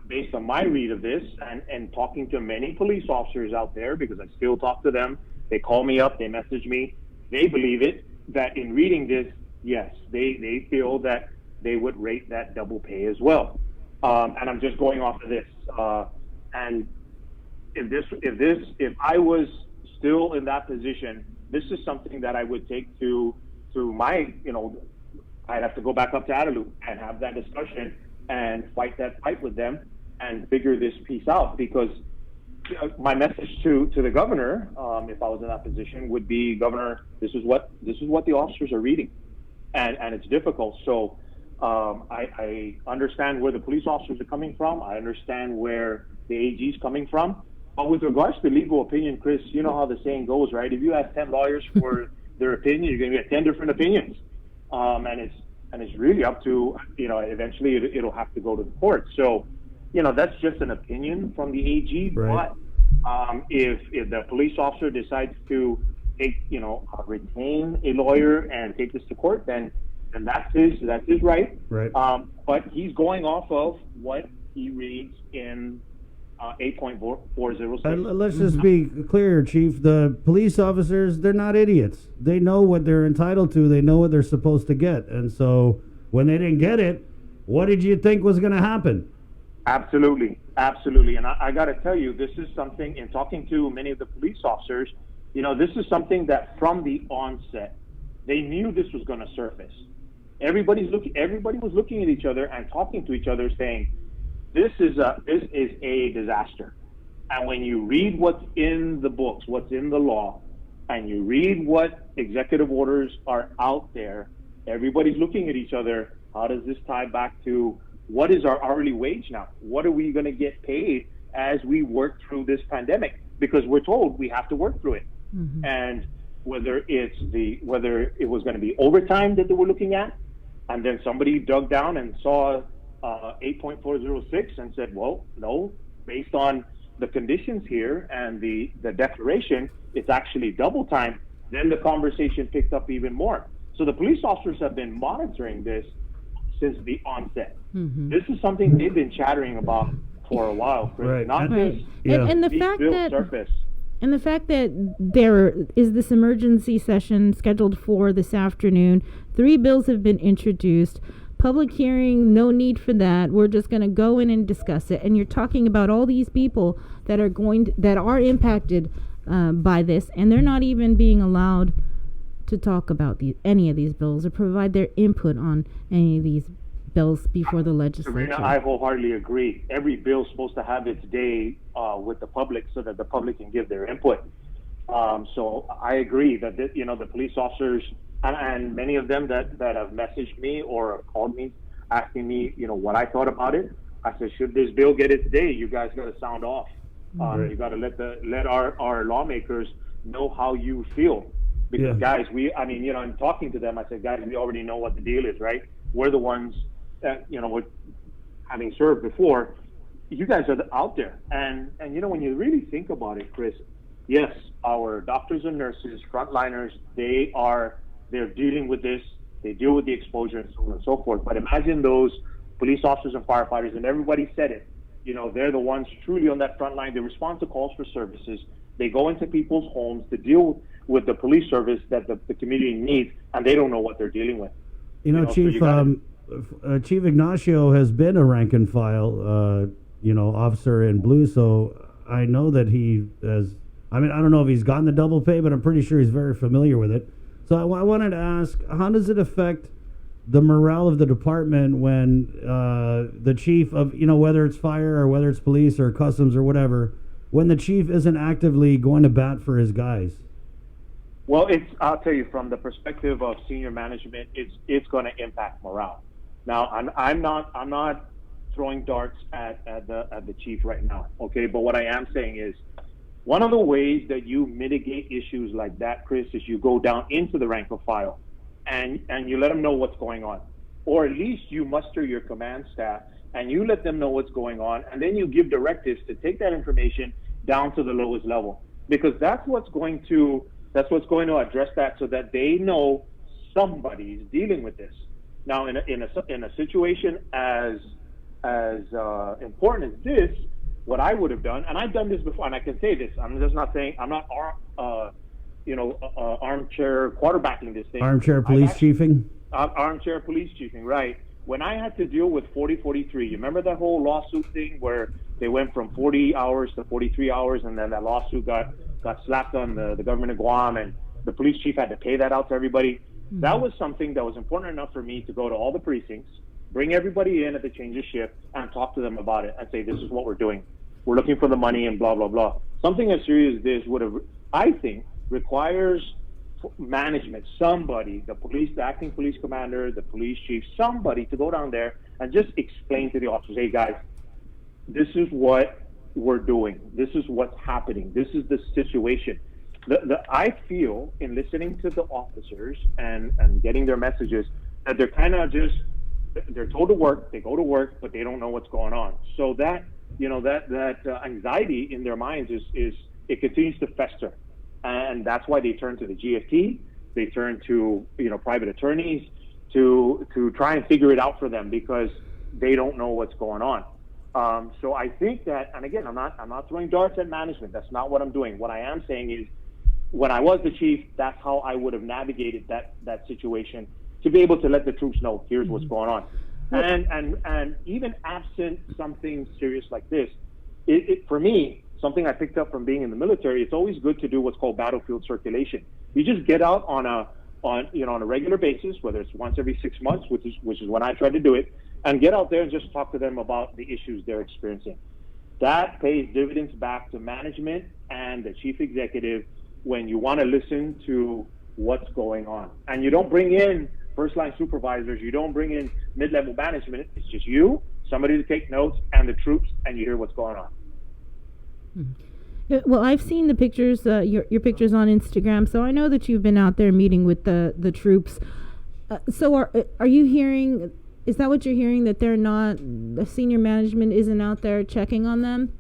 based on my read of this and talking to many police officers out there, because I still talk to them, they call me up, they message me, they believe it, that in reading this, yes, they feel that they would rate that double pay as well. And I'm just going off of this. And if I was still in that position, this is something that I would take to my, I'd have to go back up to Adelu and have that discussion and fight that fight with them and figure this piece out, because my message to the governor, if I was in that position, would be, Governor, this is what the officers are reading, and it's difficult. So I understand where the police officers are coming from. I understand where the AG is coming from. But with regards to legal opinion, Chris, you know how the saying goes, right? If you ask 10 lawyers for their opinion, you're going to get 10 different opinions, and it's really up to, eventually it'll have to go to the court. So, that's just an opinion from the AG. Right. But if the police officer decides to take, retain a lawyer and take this to court, then that's his right. Right. But he's going off of what he reads in 8.406. Let's just be clear, Chief. The police officers, they're not idiots. They know what they're entitled to. They know what they're supposed to get. And so when they didn't get it, what did you think was going to happen? Absolutely. And I got to tell you, this is something, in talking to many of the police officers, this is something that from the onset, they knew this was going to surface. Everybody was looking at each other and talking to each other saying, this is a disaster. And when you read what's in the books, what's in the law, and you read what executive orders are out there, everybody's looking at each other. How does this tie back to what is our hourly wage now? What are we going to get paid as we work through this pandemic? Because we're told we have to work through it. Mm-hmm. And whether it was going to be overtime that they were looking at, and then somebody dug down and saw 8.406 and said, well, no, based on the conditions here and the declaration, it's actually double time. Then the conversation picked up even more. So the police officers have been monitoring this since the onset. Mm-hmm. This is something they've been chattering about for a while, Chris. Right. Not right. just and the fact that surface. And the fact that there is this emergency session scheduled for this afternoon, 3 bills have been introduced. Public hearing, no need for that. We're just going to go in and discuss it. And you're talking about all these people that are impacted by this, and they're not even being allowed to talk about any of these bills or provide their input on any of these bills before the legislature. Serena, I wholeheartedly agree. Every bill is supposed to have its day with the public so that the public can give their input. So I agree that the police officers and many of them that have messaged me or called me asking me, what I thought about it. I said, should this bill get it today, you guys got to sound off. You got to let our lawmakers know how you feel. Because guys, in talking to them, I said, guys, we already know what the deal is, right? We're the ones that, with having served before, you guys are out there. And when you really think about it, Chris, yes, our doctors and nurses, frontliners, they're dealing with this. They deal with the exposure and so on and so forth. But imagine those police officers and firefighters, and everybody said it. They're the ones truly on that front line. They respond to calls for services. They go into people's homes to deal with the police service that the community needs, and they don't know what they're dealing with. Chief, Chief Ignacio has been a rank and file, officer in blue, so I know that he has. I don't know if he's gotten the double pay, but I'm pretty sure he's very familiar with it. So I wanted to ask, how does it affect the morale of the department when the chief of, whether it's fire or whether it's police or customs or whatever, when the chief isn't actively going to bat for his guys? Well, I'll tell you, from the perspective of senior management, it's going to impact morale. Now, I'm not throwing darts at the chief right now, okay? But what I am saying is, one of the ways that you mitigate issues like that, Chris, is you go down into the rank and file, and you let them know what's going on, or at least you muster your command staff and you let them know what's going on, and then you give directives to take that information down to the lowest level, because that's what's going to address that, so that they know somebody's dealing with this. Now, in a situation as important as this, what I would have done, and I've done this before, and I can say this, I'm just not saying, I'm not armchair quarterbacking this thing. Armchair police chiefing? Armchair police chiefing, right. When I had to deal with 4043, you remember that whole lawsuit thing where they went from 40 hours to 43 hours, and then that lawsuit got slapped on the government of Guam, and the police chief had to pay that out to everybody? Mm-hmm. That was something that was important enough for me to go to all the precincts, bring everybody in at the change of shift, and talk to them about it and say, this is what we're doing. We're looking for the money and blah, blah, blah. Something as serious as this I think, requires management, somebody, the acting police commander, the police chief, somebody to go down there and just explain to the officers, hey guys, this is what we're doing. This is what's happening. This is the situation. I feel, in listening to the officers and getting their messages, that they're kind of just, they're told to work, they go to work, but they don't know what's going on. So that anxiety in their minds is it continues to fester. And that's why they turn to the GFT, they turn to private attorneys to try and figure it out for them, because they don't know what's going on. So I think that, and again, I'm not throwing darts at management. That's not what I'm doing. What I am saying is, when I was the chief, that's how I would have navigated that situation, to be able to let the troops know, here's what's going on. And even absent something serious like this, for me, something I picked up from being in the military, it's always good to do what's called battlefield circulation. You just get out on a regular basis, whether it's once every 6 months, which is when I try to do it, and get out there and just talk to them about the issues they're experiencing. That pays dividends back to management and the chief executive when you want to listen to what's going on. And you don't bring in first-line supervisors, you don't bring in mid-level management. It's just you, somebody to take notes, and the troops, and you hear what's going on. Well, I've seen the pictures, your pictures on Instagram, so I know that you've been out there meeting with the troops. So are you hearing, is that what you're hearing, that they're not, the senior management isn't out there checking on them?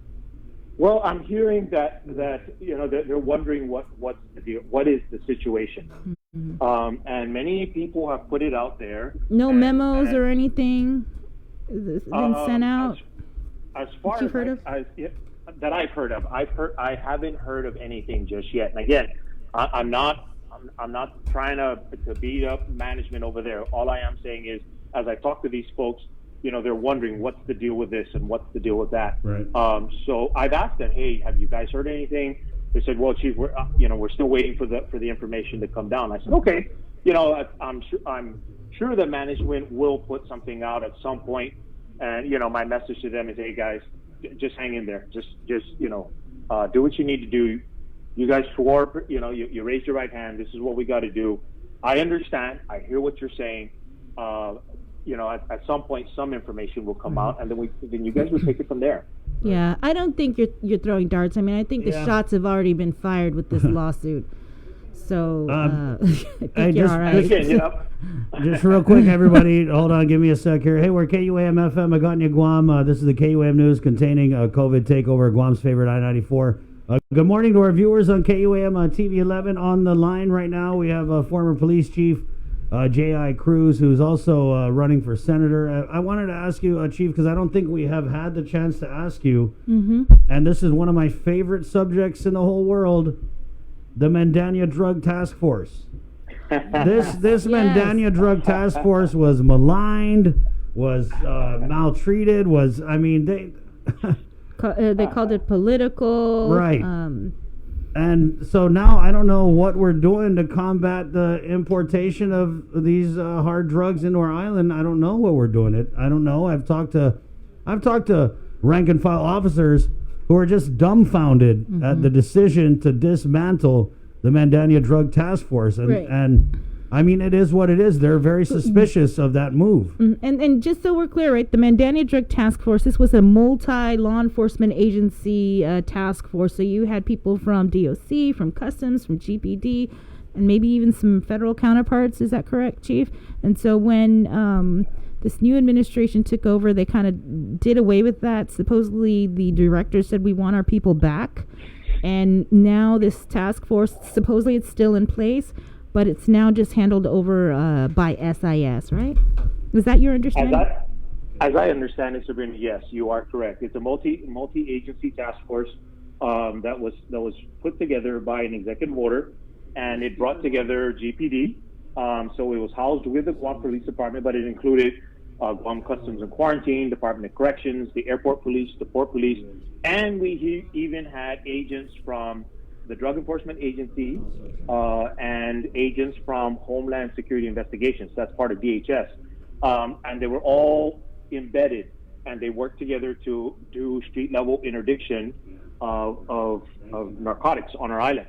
Well, I'm hearing that they're wondering what's the deal, what is the situation. Mm-hmm. And many people have put it out there. No memos or anything been sent out? As far as that I've heard of, I haven't heard of anything just yet. And again, I'm not trying to beat up management over there. All I am saying is, as I talk to these folks, they're wondering what's the deal with this and what's the deal with that. Right. So I've asked them, hey, have you guys heard anything? They said, well, chief, we're still waiting for the information to come down. I said, okay, I'm sure the management will put something out at some point. And my message to them is, hey guys, just hang in there. Just do what you need to do. You guys swore, you raised your right hand. This is what we got to do. I understand. I hear what you're saying. At some point, some information will come out, and then you guys will take it from there. Yeah, I don't think you're throwing darts. I mean, I think the shots have already been fired with this lawsuit. So I think you're all right. Just real quick, everybody, hold on, give me a sec here. Hey, we're KUAM FM, Agotnia, Guam. This is the KUAM News containing COVID takeover, Guam's favorite I-94. Good morning to our viewers on KUAM TV 11. On the line right now, we have former police chief J.I. Cruz, who's also running for senator. I wanted to ask you, Chief, because I don't think we have had the chance to ask you, and this is one of my favorite subjects in the whole world, the Mandania Drug Task Force. This Mandania Drug Task Force was maligned, was maltreated, they called it political. Right. And so now I don't know what we're doing to combat the importation of these hard drugs into our island. I don't know what we're doing. I don't know. I've talked to rank and file officers who are just dumbfounded at the decision to dismantle the Mandania Drug Task Force. And I mean, it is what it is. They're very suspicious of that move. And just so we're clear, right, the Mandania Drug Task Force, this was a multi-law enforcement agency task force. So you had people from DOC, from Customs, from GPD, and maybe even some federal counterparts. Is that correct, Chief? And so when this new administration took over, they kind of did away with that. Supposedly the director said, we want our people back. And now this task force, supposedly it's still in place, but it's now just handled over by SIS, right? Was that your understanding? As I understand it, Sabrina, yes, you are correct. It's a multi-agency task force that was put together by an executive order, and it brought together GPD. So it was housed with the Guam Police Department, but it included Guam Customs and Quarantine, Department of Corrections, the Airport Police, the Port Police, and we even had agents from the Drug Enforcement Agency and agents from Homeland Security Investigations. That's part of DHS. And they were all embedded, and they worked together to do street-level interdiction of narcotics on our island.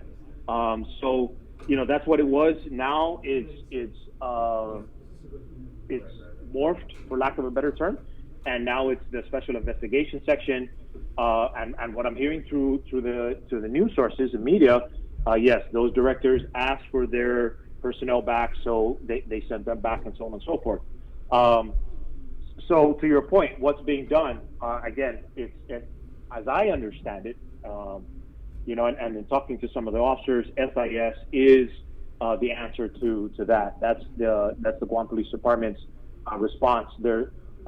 So, that's what it was. Now it's morphed, for lack of a better term, and now it's the Special Investigation Section. And what I'm hearing through the news sources and media, yes, those directors asked for their personnel back, so they sent them back, and so on and so forth. So to your point, what's being done? Again, it's as I understand it, and in talking to some of the officers, SIS is the answer to that. That's the Guam Police Department's response.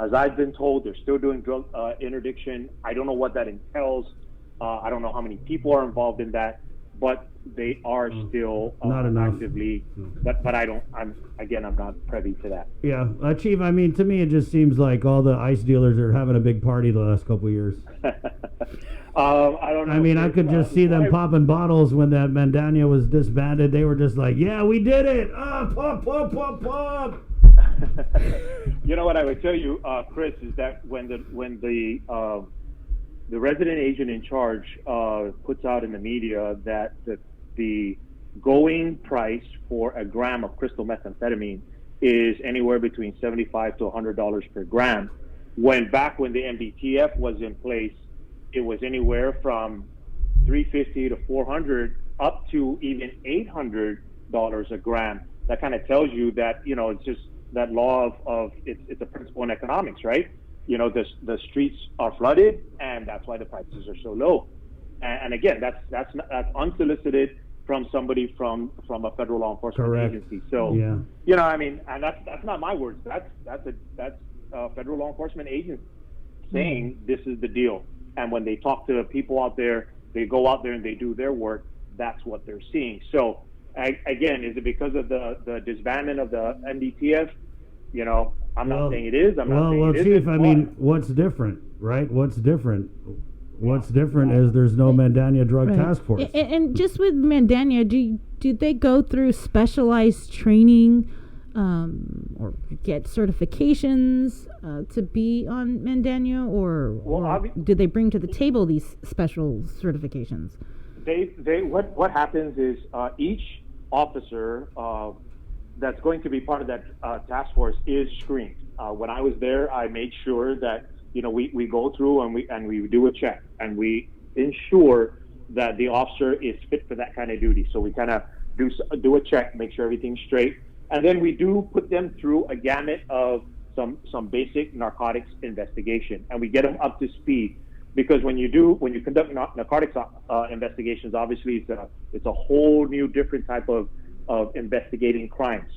As I've been told, they're still doing drug interdiction. I don't know what that entails. I don't know how many people are involved in that, but they are still Not enough. actively. But I'm not privy to that. Yeah, Chief. I mean, to me, it just seems like all the ICE dealers are having a big party the last couple of years. I don't know. I mean, I could just see them popping bottles when that Mandania was disbanded. They were just like, "Yeah, we did it! Pop, pop, pop, pop!" You know what I would tell you, Chris, is that when the resident agent in charge puts out in the media that the going price for a gram of crystal methamphetamine is anywhere between $75 to $100 per gram, back when the MDTF was in place, it was anywhere from $350 to $400 up to even $800 a gram. That kind of tells you that, it's just that law of it's a principle in economics, right? The streets are flooded, and that's why the prices are so low. And again, that's unsolicited from somebody from a federal law enforcement agency. So, and that's not my words. That's a federal law enforcement agency saying this is the deal. And when they talk to people out there, they go out there and they do their work. That's what they're seeing. So, again, is it because of the disbandment of the MDTF? I'm not saying it is. I'm not saying it Chief, isn't. I mean, what's different, right? What's different is there's no Mandania Drug Task Force. And just with Mandania, do they go through specialized training or get certifications to be on Mandania, or do they bring to the table these special certifications? What happens is each officer that's going to be part of that task force is screened. When I was there, I made sure that we go through and we do a check and we ensure that the officer is fit for that kind of duty. So we kind of do a check, make sure everything's straight, and then we do put them through a gamut of some basic narcotics investigation, and we get them up to speed. Because when you conduct narcotics investigations, obviously it's a whole new different type of investigating crimes.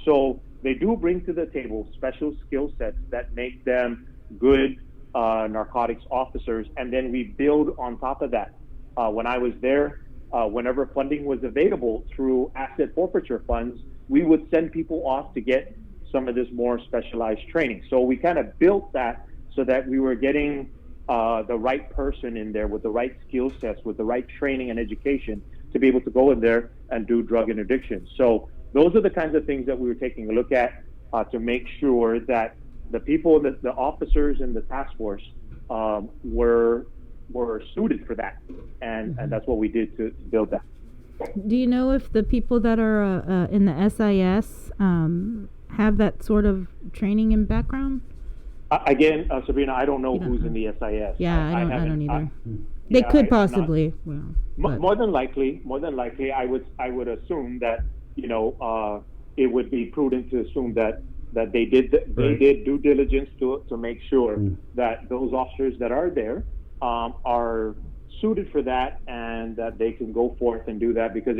So they do bring to the table special skill sets that make them good narcotics officers, and then we build on top of that. When I was there, whenever funding was available through asset forfeiture funds, we would send people off to get some of this more specialized training. So we kind of built that so that we were getting the right person in there with the right skill sets, with the right training and education to be able to go in there and do drug interdiction. So those are the kinds of things that we were taking a look at to make sure that the people, the officers in the task force were suited for that. And that's what we did to build that. Do you know if the people that are in the SIS have that sort of training and background? Again, Sabrina, I don't know who's in the SIS. Yeah, I don't either. They could possibly. More than likely, I would assume that it would be prudent to assume that they did due diligence to make sure that those officers that are there are suited for that, and that they can go forth and do that, because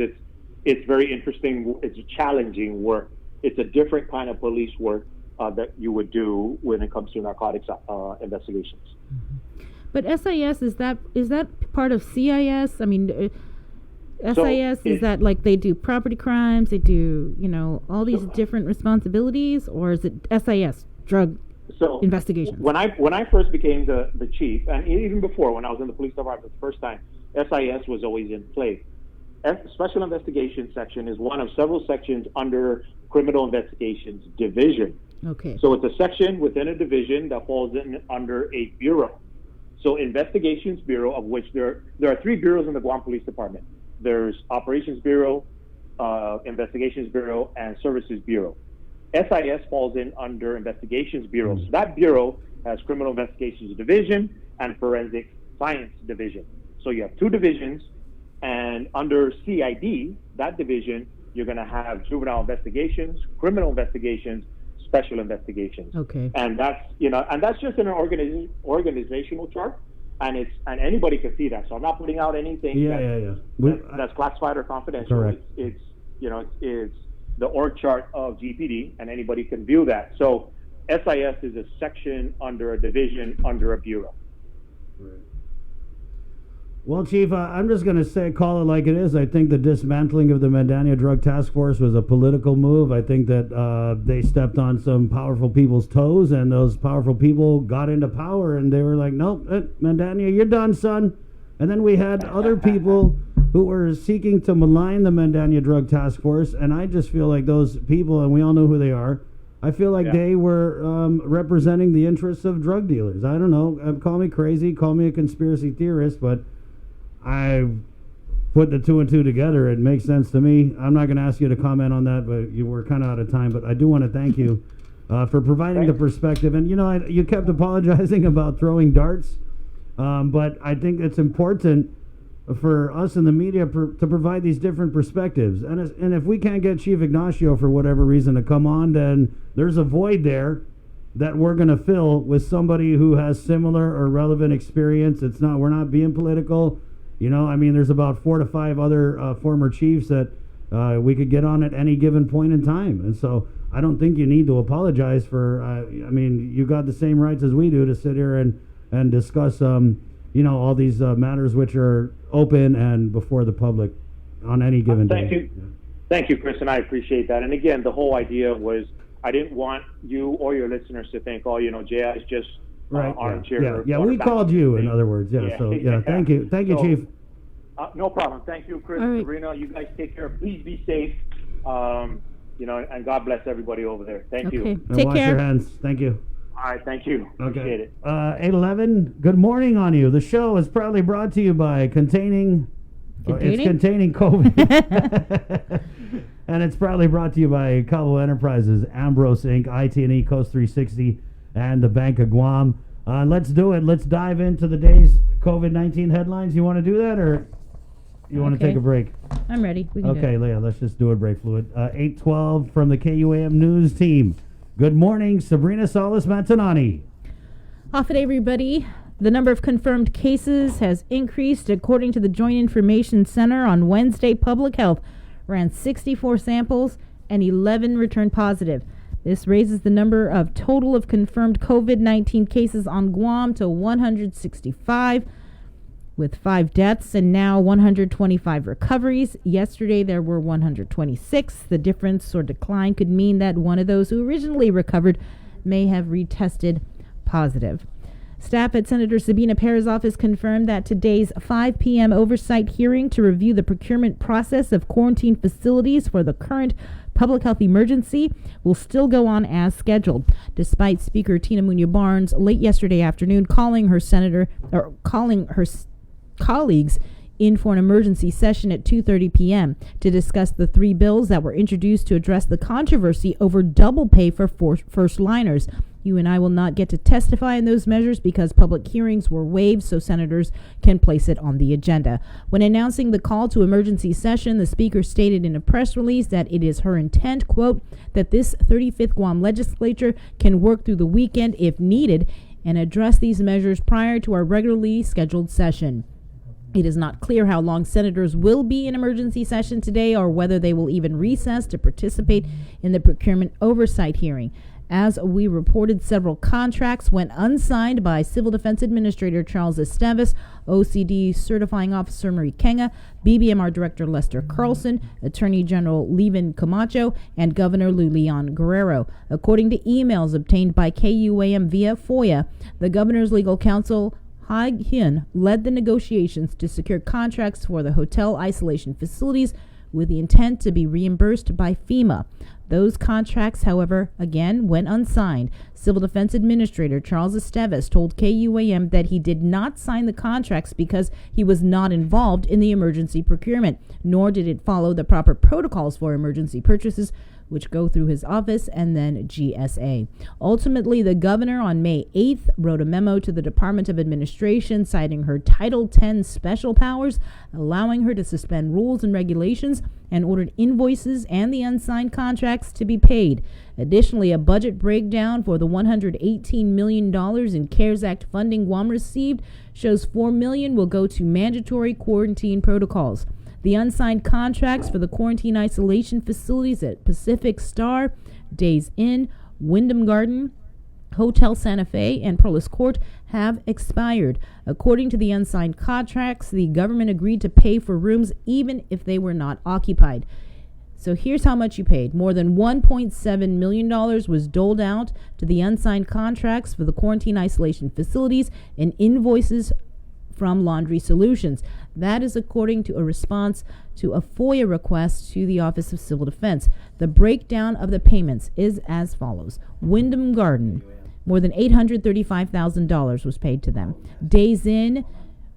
it's very interesting. It's challenging work. It's a different kind of police work that you would do when it comes to narcotics investigations. But SIS, is that part of CIS? I mean, SIS, is that like they do property crimes, they do all these different responsibilities, or is it SIS, drug investigations? When I first became the chief, and even before, when I was in the police department the first time, SIS was always in play. Special Investigations Section is one of several sections under Criminal Investigations Division. Okay. So it's a section within a division that falls under a bureau. So Investigations Bureau, of which there are 3 bureaus in the Guam Police Department. There's Operations Bureau, Investigations Bureau, and Services Bureau. SIS falls in under Investigations Bureau. So that bureau has Criminal Investigations Division and Forensic Science Division. So you have 2 divisions, and under CID, that division, you're going to have juvenile investigations, criminal investigations, special investigations. Okay. And that's just in an organizational chart, and anybody can see that. So I'm not putting out anything that's classified or confidential. Correct. It's the org chart of GPD, and anybody can view that. So SIS is a section under a division under a bureau. Well, Chief, I'm just going to call it like it is. I think the dismantling of the Mandania Drug Task Force was a political move. I think that they stepped on some powerful people's toes, and those powerful people got into power, and they were like, nope, Mandania, you're done, son. And then we had other people who were seeking to malign the Mandania Drug Task Force, and I just feel like those people, and we all know who they are, I feel like they were representing the interests of drug dealers. I don't know. Call me crazy, call me a conspiracy theorist, but I put the two and two together. It makes sense to me. I'm not going to ask you to comment on that, but you were kind of out of time. But I do want to thank you for providing the perspective. And, you kept apologizing about throwing darts, but I think it's important for us in the media to provide these different perspectives. And if we can't get Chief Ignacio for whatever reason to come on, then there's a void there that we're going to fill with somebody who has similar or relevant experience. We're not being political. There's about 4 to 5 other former chiefs that we could get on at any given point in time. And so I don't think you need to apologize for, you got the same rights as we do to sit here and discuss, all these matters which are open and before the public on any given day. Thank you. Yeah. Thank you, Chris, and I appreciate that. And again, the whole idea was I didn't want you or your listeners to think, J.I. is just armchair. Yeah, we called you, in other words. Thank you. Thank you, Chief. No problem. Thank you, Chris, right. Sabrina. You guys take care. Please be safe. And God bless everybody over there. Thank you. And Take wash care. your hands. Thank you. All right, thank you. Appreciate it. 811, good morning on you. The show is proudly brought to you by it's containing COVID. And it's proudly brought to you by Cabo Enterprises, Ambrose Inc., IT&E, Coast 360, and the Bank of Guam. Let's do it. Let's dive into the day's COVID-19 headlines. You want to do that, or you want to take a break? I'm ready. We can do it. Leah, let's just do a break, Fluid. 812 from the KUAM News team. Good morning, Sabrina Salas-Matanani. Off it, everybody. The number of confirmed cases has increased. According to the Joint Information Center, on Wednesday, Public Health ran 64 samples and 11 returned positive. This raises the number of total of confirmed COVID-19 cases on Guam to 165, with 5 deaths and now 125 recoveries. Yesterday, there were 126. The difference or decline could mean that one of those who originally recovered may have retested positive. Staff at Senator Sabina Perez's office confirmed that today's 5 p.m. oversight hearing to review the procurement process of quarantine facilities for the current public health emergency will still go on as scheduled, despite Speaker Tina Munoz-Barnes late yesterday afternoon calling her colleagues in for an emergency session at 2:30 p.m. to discuss the 3 bills that were introduced to address the controversy over double pay for first liners. You and I will not get to testify in those measures because public hearings were waived so senators can place it on the agenda. When announcing the call to emergency session, the speaker stated in a press release that it is her intent, quote, that this 35th Guam legislature can work through the weekend if needed and address these measures prior to our regularly scheduled session. It is not clear how long senators will be in emergency session today or whether they will even recess to participate in the procurement oversight hearing. As we reported, several contracts went unsigned by Civil Defense Administrator Charles Esteves, OCD Certifying Officer Marie Kenga, BBMR Director Lester Carlson, Attorney General Levin Camacho, and Governor Lulian Guerrero. According to emails obtained by KUAM via FOIA, the governor's legal counsel Haig Hyun led the negotiations to secure contracts for the hotel isolation facilities with the intent to be reimbursed by FEMA. Those contracts, however, again went unsigned. Civil Defense Administrator Charles Esteves told KUAM that he did not sign the contracts because he was not involved in the emergency procurement, nor did it follow the proper protocols for emergency purchases, which go through his office and then GSA. Ultimately, the governor on May 8th wrote a memo to the Department of Administration citing her Title 10 special powers, allowing her to suspend rules and regulations, and ordered invoices and the unsigned contracts to be paid. Additionally, a budget breakdown for the $118 million in CARES Act funding Guam received shows $4 million will go to mandatory quarantine protocols. The unsigned contracts for the quarantine isolation facilities at Pacific Star, Days Inn, Wyndham Garden, Hotel Santa Fe and Perlis Court have expired. According to the unsigned contracts, the government agreed to pay for rooms even if they were not occupied. So here's how much you paid. More than $1.7 million was doled out to the unsigned contracts for the quarantine isolation facilities and invoices from Laundry Solutions. That is according to a response to a FOIA request to the Office of Civil Defense. The breakdown of the payments is as follows. Wyndham Garden, more than $835,000 was paid to them. Days Inn,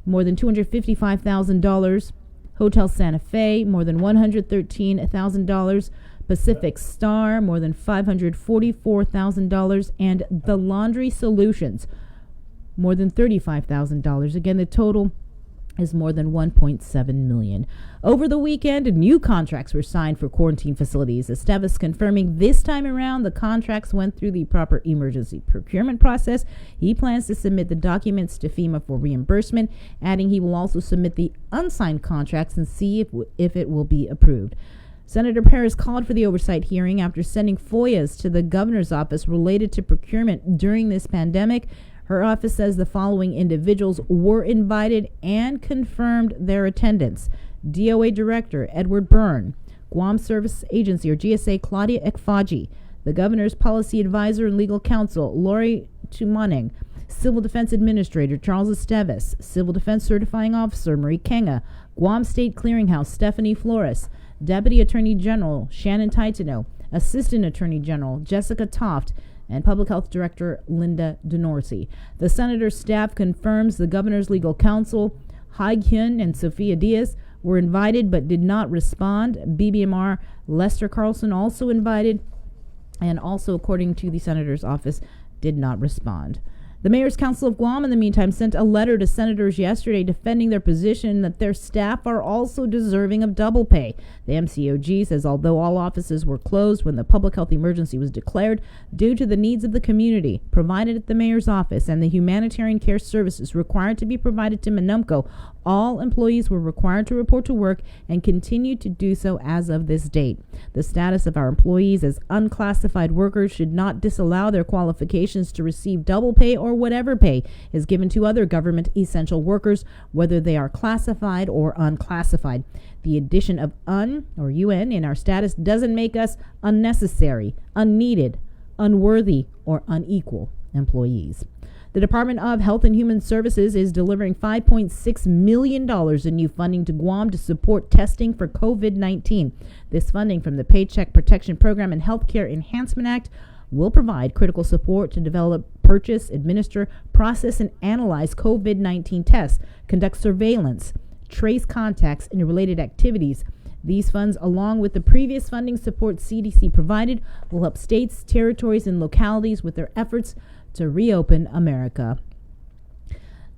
more than $255,000. Hotel Santa Fe, more than $113,000. Pacific Star, more than $544,000. And the Laundry Solutions, more than $35,000. Again, the total is more than $1.7 million. Over the weekend, new contracts were signed for quarantine facilities. Esteves confirming this time around the contracts went through the proper emergency procurement process. He plans to submit the documents to FEMA for reimbursement, adding he will also submit the unsigned contracts and see if it will be approved. Senator Perez called for the oversight hearing after sending FOIAs to the governor's office related to procurement during this pandemic. Her office says the following individuals were invited and confirmed their attendance. DOA Director Edward Byrne, Guam Service Agency or GSA Claudia Ekfaji, the Governor's Policy Advisor and Legal Counsel Lori Tumaning, Civil Defense Administrator Charles Esteves, Civil Defense Certifying Officer Marie Kenga, Guam State Clearinghouse Stephanie Flores, Deputy Attorney General Shannon Titano, Assistant Attorney General Jessica Toft, and Public Health Director Linda DeNorsi. The Senator's staff confirms the Governor's legal counsel, Hai Hyun and Sophia Diaz, were invited but did not respond. BBMR Lester Carlson also invited and also, according to the Senator's office, did not respond. The Mayor's Council of Guam, in the meantime, sent a letter to senators yesterday defending their position that their staff are also deserving of double pay. The MCOG says although all offices were closed when the public health emergency was declared due to the needs of the community provided at the mayor's office and the humanitarian care services required to be provided to Manumco, all employees were required to report to work and continue to do so as of this date. The status of our employees as unclassified workers should not disallow their qualifications to receive double pay or whatever pay is given to other government essential workers, whether they are classified or unclassified. The addition of un or UN in our status doesn't make us unnecessary, unneeded, unworthy, or unequal employees. The Department of Health and Human Services is delivering $5.6 million in new funding to Guam to support testing for COVID-19. This funding from the Paycheck Protection Program and Healthcare Enhancement Act will provide critical support to develop, purchase, administer, process, and analyze COVID-19 tests, conduct surveillance, trace contacts, and related activities. These funds, along with the previous funding support CDC provided, will help states, territories, and localities with their efforts to reopen America.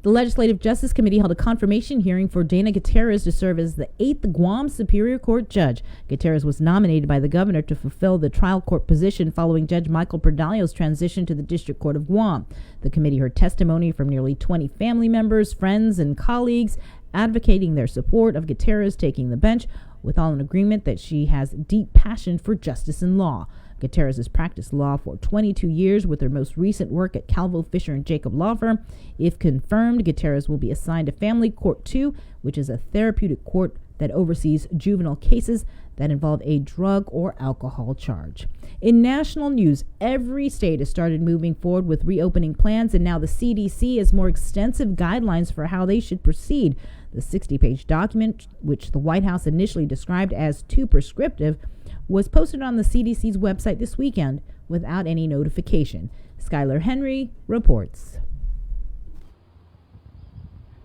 The Legislative Justice Committee held a confirmation hearing for Dana Gutierrez to serve as the 8th Guam Superior Court judge. Gutierrez was nominated by the governor to fulfill the trial court position following Judge Michael Perdalio's transition to the District Court of Guam. The committee heard testimony from nearly 20 family members, friends, and colleagues advocating their support of Gutierrez taking the bench, with all in agreement that she has deep passion for justice and law. Gutierrez has practiced law for 22 years with her most recent work at Calvo, Fisher & Jacob Law Firm. If confirmed, Gutierrez will be assigned to Family Court 2, which is a therapeutic court that oversees juvenile cases that involve a drug or alcohol charge. In national news, every state has started moving forward with reopening plans, and now the CDC has more extensive guidelines for how they should proceed. The 60-page document, which the White House initially described as too prescriptive, was posted on the CDC's website this weekend without any notification. Skylar Henry reports.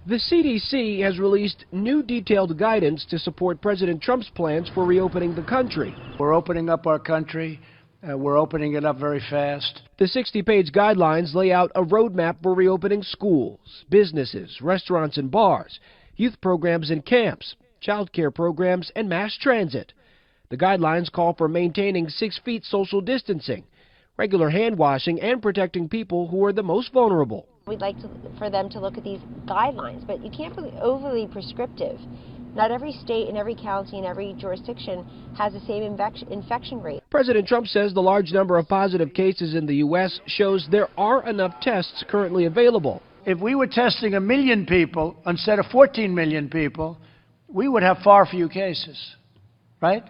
The CDC has released new detailed guidance to support President Trump's plans for reopening the country. We're opening up our country. We're opening it up very fast. The 60-page guidelines lay out a roadmap for reopening schools, businesses, restaurants and bars, youth programs and camps, child care programs, and mass transit. The guidelines call for maintaining 6 feet social distancing, regular hand washing, and protecting people who are the most vulnerable. We'd like for them to look at these guidelines, but you can't be overly prescriptive. Not every state and every county and every jurisdiction has the same infection rate. President Trump says the large number of positive cases in the U.S. shows there are enough tests currently available. If we were testing 1 million people instead of 14 million people, we would have far fewer cases, right?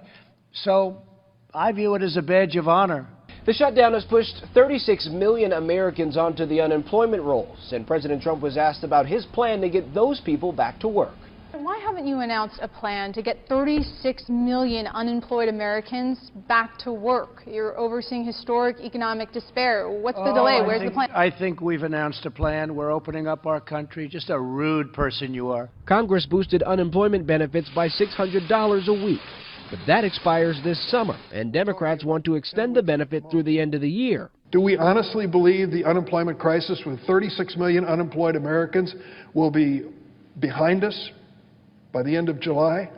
So I view it as a badge of honor. The shutdown has pushed 36 million Americans onto the unemployment rolls, and President Trump was asked about his plan to get those people back to work. Why haven't you announced a plan to get 36 million unemployed Americans back to work? You're overseeing historic economic despair. What's the delay? Where's the plan? I think we've announced a plan. We're opening up our country. Just a rude person you are. Congress boosted unemployment benefits by $600 a week. But that expires this summer, and Democrats want to extend the benefit through the end of the year. Do we honestly believe the unemployment crisis with 36 million unemployed Americans will be behind us by the end of July?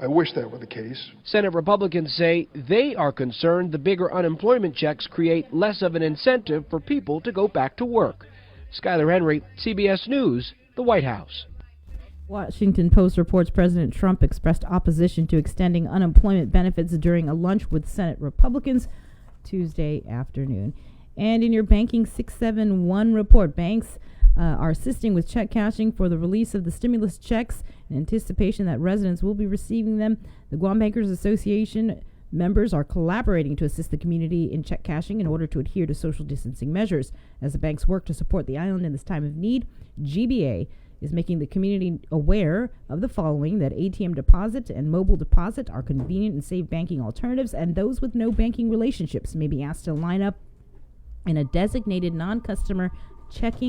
I wish that were the case. Senate Republicans say they are concerned the bigger unemployment checks create less of an incentive for people to go back to work. Skyler Henry, CBS News, the White House. Washington Post reports President Trump expressed opposition to extending unemployment benefits during a lunch with Senate Republicans Tuesday afternoon. And in your Banking 671 report, banks are assisting with check cashing for the release of the stimulus checks in anticipation that residents will be receiving them. The Guam Bankers Association members are collaborating to assist the community in check cashing in order to adhere to social distancing measures. As the banks work to support the island in this time of need, GBA is making the community aware of the following: that ATM deposit and mobile deposit are convenient and safe banking alternatives, and those with no banking relationships may be asked to line up in a designated non-customer check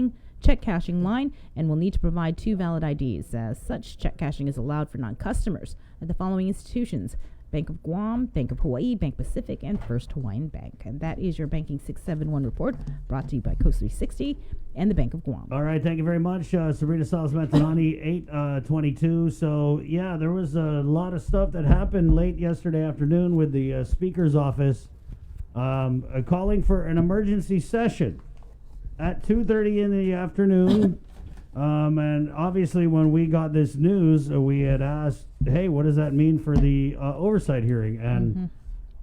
cashing line and will need to provide 2 valid IDs. As such, check cashing is allowed for non-customers at the following institutions: Bank of Guam, Bank of Hawaii, Bank Pacific, and First Hawaiian Bank. And that is your Banking 671 report, brought to you by Coast 360 and the Bank of Guam. All right, thank you very much, Sabrina Salas-Mantanani, 8:22. So, yeah, there was a lot of stuff that happened late yesterday afternoon with the Speaker's office calling for an emergency session at 2:30 in the afternoon. And obviously when we got this news, we had asked, hey, what does that mean for the oversight hearing? And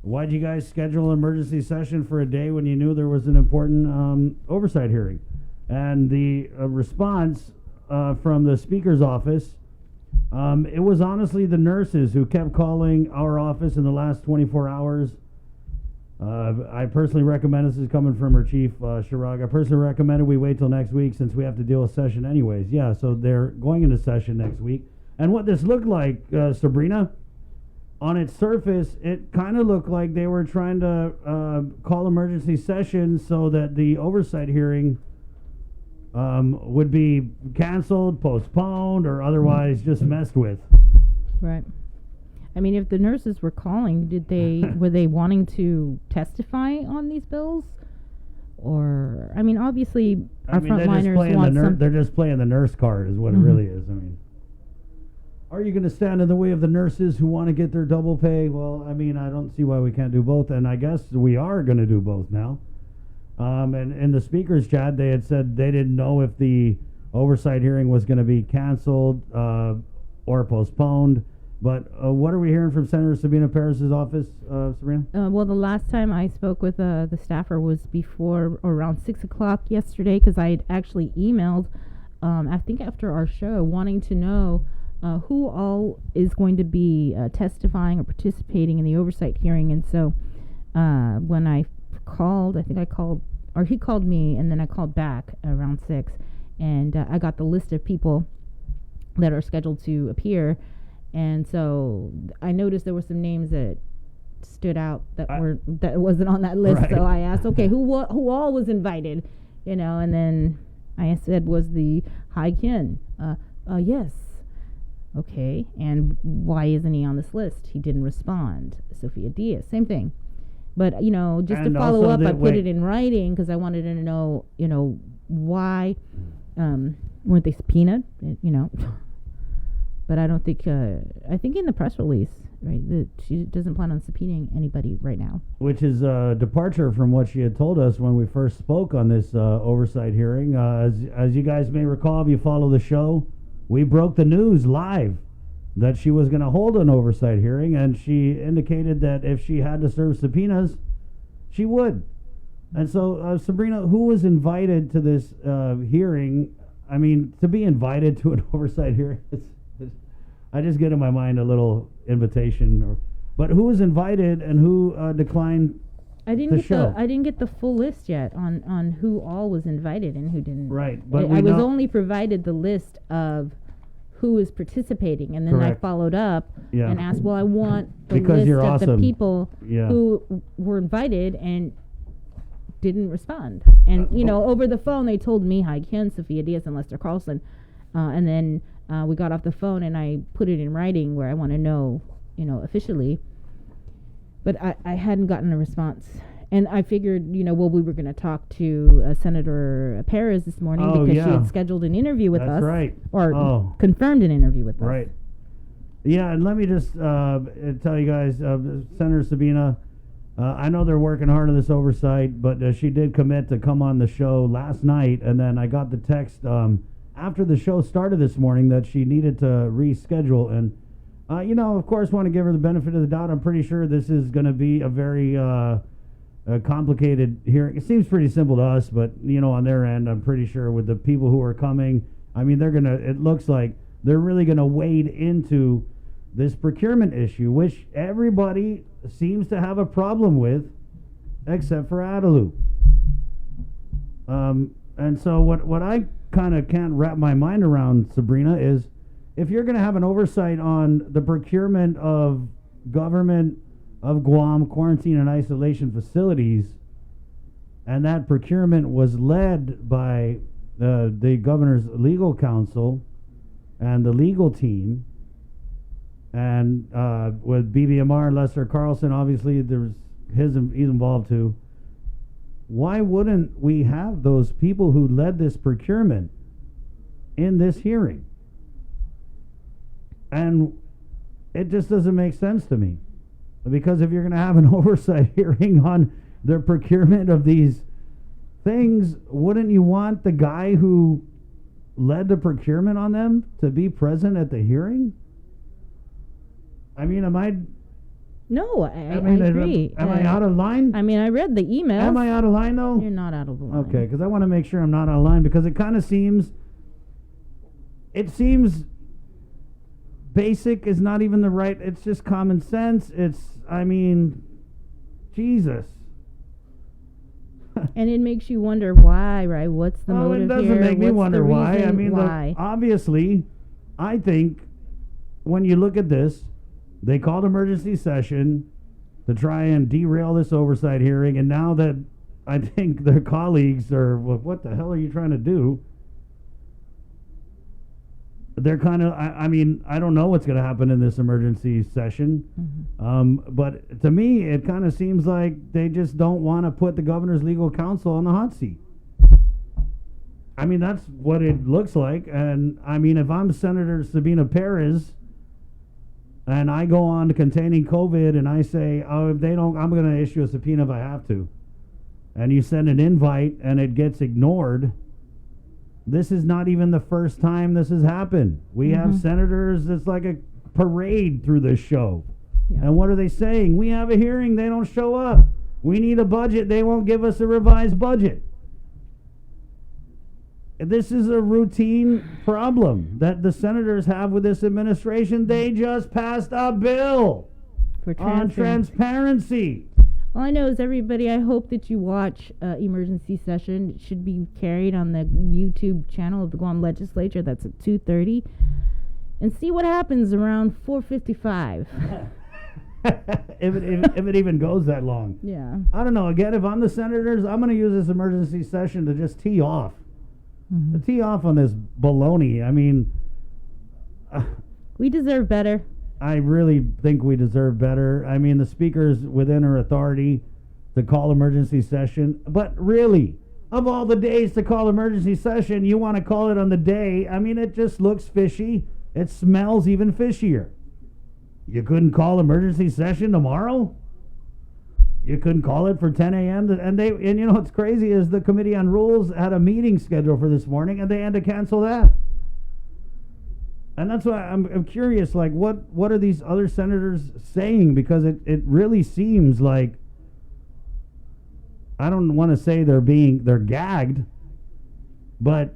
why'd you guys schedule an emergency session for a day when you knew there was an important oversight hearing? And the response from the Speaker's office, it was honestly the nurses who kept calling our office in the last 24 hours. I personally recommend, this is coming from our chief, Shirag, I personally recommended we wait till next week since we have to deal with session anyways. Yeah, so they're going into session next week. And what this looked like, Sabrina, on its surface, it kind of looked like they were trying to call emergency session so that the oversight hearing would be canceled, postponed, or otherwise just messed with. Right. I mean, if the nurses were calling, were they wanting to testify on these bills? Or, I mean, obviously, our frontliners want some... They're just playing the nurse card is what it really is. I mean, are you going to stand in the way of the nurses who want to get their double pay? Well, I mean, I don't see why we can't do both, and I guess we are going to do both now. And in the speakers chat, they had said they didn't know if the oversight hearing was going to be canceled or postponed. But what are we hearing from Senator Sabina Perez's office, Sabrina? Well, the last time I spoke with the staffer was before around 6 o'clock yesterday, because I had actually emailed, I think after our show, wanting to know who all is going to be testifying or participating in the oversight hearing. And so when I called, or he called me, and then I called back around 6, and I got the list of people that are scheduled to appear. And so I noticed there were some names that stood out that wasn't on that list. Right. So I asked, okay, who all was invited, and then I said, was the Hai Kin? Yes. Okay, and why isn't he on this list? He didn't respond. Sophia Diaz, same thing. But just to follow up, I put it in writing because I wanted to know, why weren't they subpoenaed? But I don't think, I think in the press release, right? That she doesn't plan on subpoenaing anybody right now. Which is a departure from what she had told us when we first spoke on this oversight hearing. As you guys may recall, if you follow the show, we broke the news live that she was going to hold an oversight hearing, and she indicated that if she had to serve subpoenas, she would. And so, Sabrina, who was invited to this hearing? I mean, to be invited to an oversight hearing, I just get in my mind a little invitation. But who was invited and who declined I didn't get the full list yet on who all was invited and who didn't. Right, but I was only provided the list of who is participating, and then I followed up and asked, well, I want the list of the people who were invited and didn't respond. And, over the phone, they told me, Ken, Sophia Diaz, and Lester Carlson. And then we got off the phone, and I put it in writing where I want to know, officially. But I hadn't gotten a response. And I figured, we were going to talk to Senator Perez this morning because she had scheduled an interview with us. That's right. Or confirmed an interview with us. Right. Yeah, and let me just tell you guys, Senator Sabina, I know they're working hard on this oversight, but she did commit to come on the show last night, and then I got the text after the show started this morning that she needed to reschedule. And, of course, want to give her the benefit of the doubt. I'm pretty sure this is going to be a very complicated hearing. It seems pretty simple to us, but, on their end, I'm pretty sure with the people who are coming, I mean, it looks like they're really going to wade into this procurement issue, which everybody seems to have a problem with, except for Adelou. And so what I kind of can't wrap my mind around, Sabrina, is if you're going to have an oversight on the procurement of government of Guam quarantine and isolation facilities, and that procurement was led by the governor's legal counsel and the legal team, and with BBMR, Lester Carlson, obviously he's involved too. Why wouldn't we have those people who led this procurement in this hearing? And it just doesn't make sense to me. Because if you're going to have an oversight hearing on the procurement of these things, wouldn't you want the guy who led the procurement on them to be present at the hearing? I mean, No, I agree. Am I out of line? I mean, I read the email. Am I out of line, though? You're not out of line. Okay, because I want to make sure I'm not out of line, because it kind of seems... It seems... Basic is not even the right... It's just common sense. Jesus. And it makes you wonder why, right? What's the motive here? It doesn't make me wonder why. I mean, why? Obviously, I think when you look at this, they called emergency session to try and derail this oversight hearing, and now that I think their colleagues are, well, what the hell are you trying to do? They're kind of, I don't know what's going to happen in this emergency session, but to me, it kind of seems like they just don't want to put the governor's legal counsel on the hot seat. I mean, that's what it looks like, and I mean, if I'm Senator Sabina Perez, and I go on to containing COVID, and I say, oh, if they don't, I'm going to issue a subpoena if I have to. And you send an invite, and it gets ignored. This is not even the first time this has happened. We have senators, it's like a parade through this show. Yeah. And what are they saying? We have a hearing, they don't show up. We need a budget, they won't give us a revised budget. This is a routine problem that the senators have with this administration. They just passed a bill on transparency. All I know is, everybody, I hope that you watch emergency session. It should be carried on the YouTube channel of the Guam Legislature. That's at 2:30. And see what happens around 4:55. if it even goes that long. Yeah. I don't know. Again, if I'm the senators, I'm going to use this emergency session to just tee off. To tee off on this baloney. I mean... we deserve better. I really think we deserve better. I mean, the speaker's within her authority to call emergency session. But really, of all the days to call emergency session, you want to call it on the day. I mean, it just looks fishy. It smells even fishier. You couldn't call emergency session tomorrow? You couldn't call it for 10 a.m. And you know what's crazy is the Committee on Rules had a meeting scheduled for this morning, and they had to cancel that. And that's why I'm curious, like, what are these other senators saying? Because it really seems like, I don't want to say they're gagged, but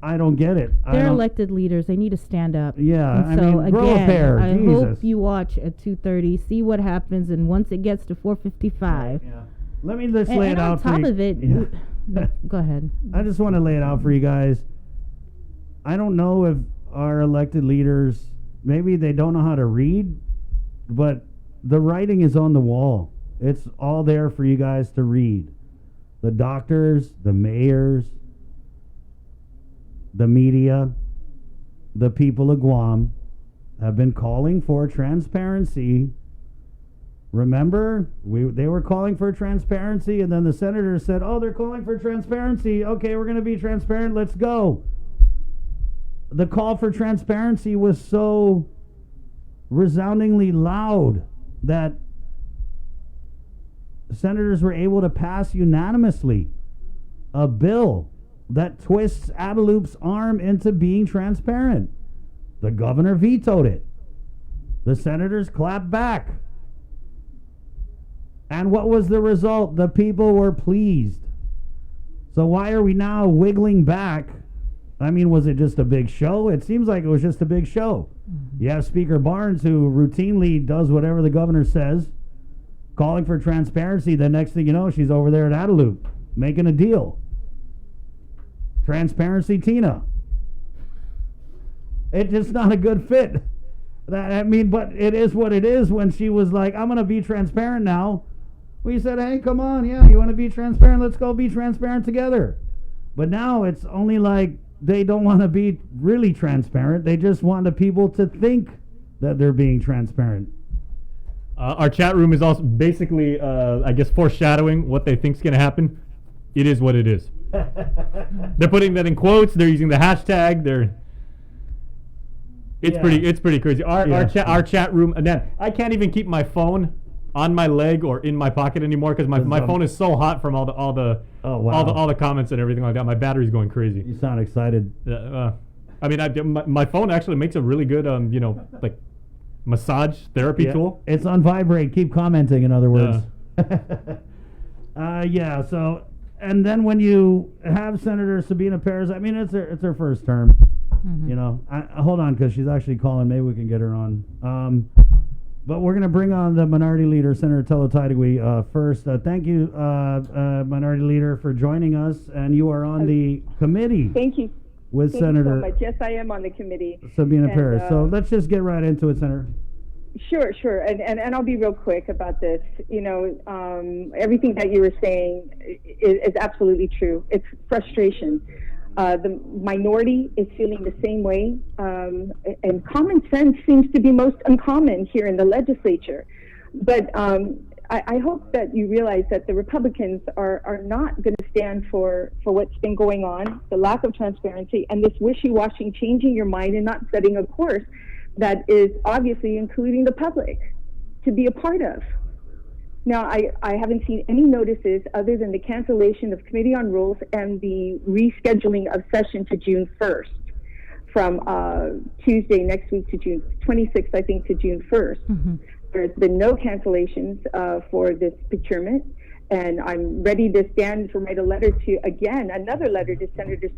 I don't get it. They're elected leaders. They need to stand up. Yeah, and so, grow a pair. I Jesus. hope you watch at 2:30, see what happens, and once it gets to 4:55. Yeah. Let me just lay it out for you. on top of it, no, go ahead. I just want to lay it out for you guys. I don't know if our elected leaders, maybe they don't know how to read, but the writing is on the wall. It's all there for you guys to read. The doctors, the mayors, the media, the people of Guam have been calling for transparency. Remember, they were calling for transparency, and then the senators said, oh, they're calling for transparency. Okay, we're going to be transparent. Let's go. The call for transparency was so resoundingly loud that senators were able to pass unanimously a bill that twists Adeloop's arm into being transparent. The governor vetoed it. The senators clapped back. And what was the result? The people were pleased. So why are we now wiggling back? I mean, was it just a big show? It seems like it was just a big show. You have Speaker Barnes, who routinely does whatever the governor says, calling for transparency. The next thing you know, she's over there at Adeloop making a deal. Transparency Tina. It's just not a good fit. But it is what it is. When she was like, I'm going to be transparent now, we said, hey, come on, yeah, you want to be transparent? Let's go be transparent together. But now it's only like they don't want to be really transparent. They just want the people to think that they're being transparent. Our chat room is also basically, I guess, foreshadowing what they think is going to happen. It is what it is. They're putting that in quotes. They're using the hashtag. It's pretty crazy. Our chat room. And then I can't even keep my phone on my leg or in my pocket anymore because my phone is so hot from all the comments and everything like that. My battery's going crazy. You sound excited. My phone actually makes a really good like massage therapy tool. It's on vibrate. Keep commenting, in other words. So, and then when you have Senator Sabina Perez, I mean, it's her first term. Mm-hmm. You know, hold on, because she's actually calling. Maybe we can get her on. But we're going to bring on the Minority Leader, Senator Tello-Taidagui, first. Thank you, Minority Leader, for joining us. And you are on the committee. Thank you. With Thank Senator. You so much. Yes, I am on the committee. Sabina Perez. So let's just get right into it, Senator. Sure. And I'll be real quick about this. You know, everything that you were saying is absolutely true. It's frustration. The minority is feeling the same way, and common sense seems to be most uncommon here in the legislature. But I hope that you realize that the Republicans are not going to stand for what's been going on, the lack of transparency, and this wishy-washy changing your mind and not setting a course that is obviously including the public to be a part of. Now, I haven't seen any notices other than the cancellation of Committee on Rules and the rescheduling of session to June 1st, from Tuesday next week to June 26th, I think, to June 1st. Mm-hmm. There's been no cancellations for this procurement, and I'm ready to stand to write another letter to Senator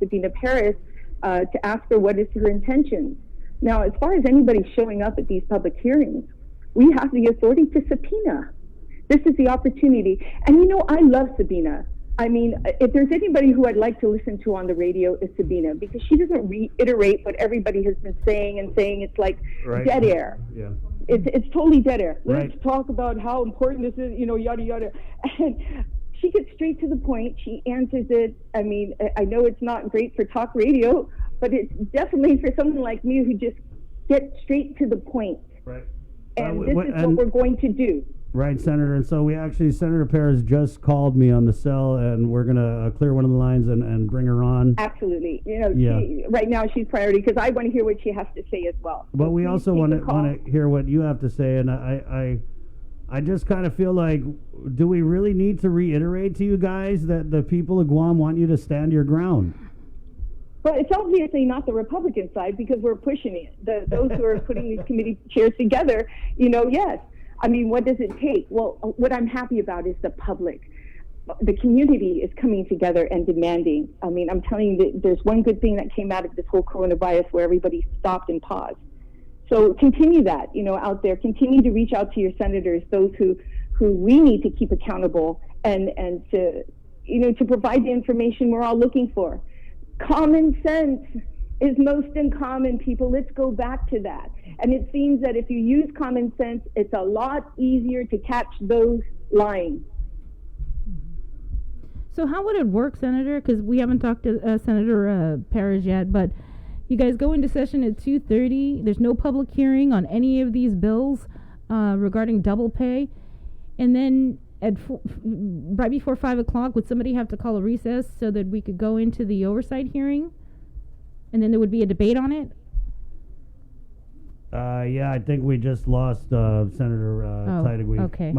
Sabina Perez to ask her what is her intention. Now, as far as anybody showing up at these public hearings, we have the authority to subpoena. This is the opportunity. And you know, I love Sabina. I mean, if there's anybody who I'd like to listen to on the radio, it's Sabina, because she doesn't reiterate what everybody has been saying and saying. It's like dead air. Yeah. It's totally dead air. Let's talk about how important this is, you know, yada, yada. And she gets straight to the point. She answers it. I mean, I know it's not great for talk radio, but it's definitely for someone like me who just gets straight to the point. Right. And this is what we're going to do. Right, Senator. And so Senator Perez just called me on the cell, and we're going to clear one of the lines and bring her on. Absolutely. Right now she's priority because I want to hear what she has to say as well. But we also want to hear what you have to say, and I just kind of feel like, do we really need to reiterate to you guys that the people of Guam want you to stand your ground? Well, it's obviously not the Republican side because we're pushing it. Those who are putting these committee chairs together, yes. I mean, what does it take? Well, what I'm happy about is the public. The community is coming together and demanding. I mean, I'm telling you, there's one good thing that came out of this whole coronavirus where everybody stopped and paused. So continue that, out there. Continue to reach out to your senators, those who we need to keep accountable and to, to provide the information we're all looking for. Common sense is most uncommon, people. Let's go back to that. And it seems that if you use common sense, it's a lot easier to catch those lying. So how would it work, Senator? Because we haven't talked to Senator Perez yet, but you guys go into session at 2:30. There's no public hearing on any of these bills regarding double pay. And then right before 5 o'clock, would somebody have to call a recess so that we could go into the oversight hearing? And then there would be a debate on it? Yeah, I think we just lost Senator Tidegui. Okay.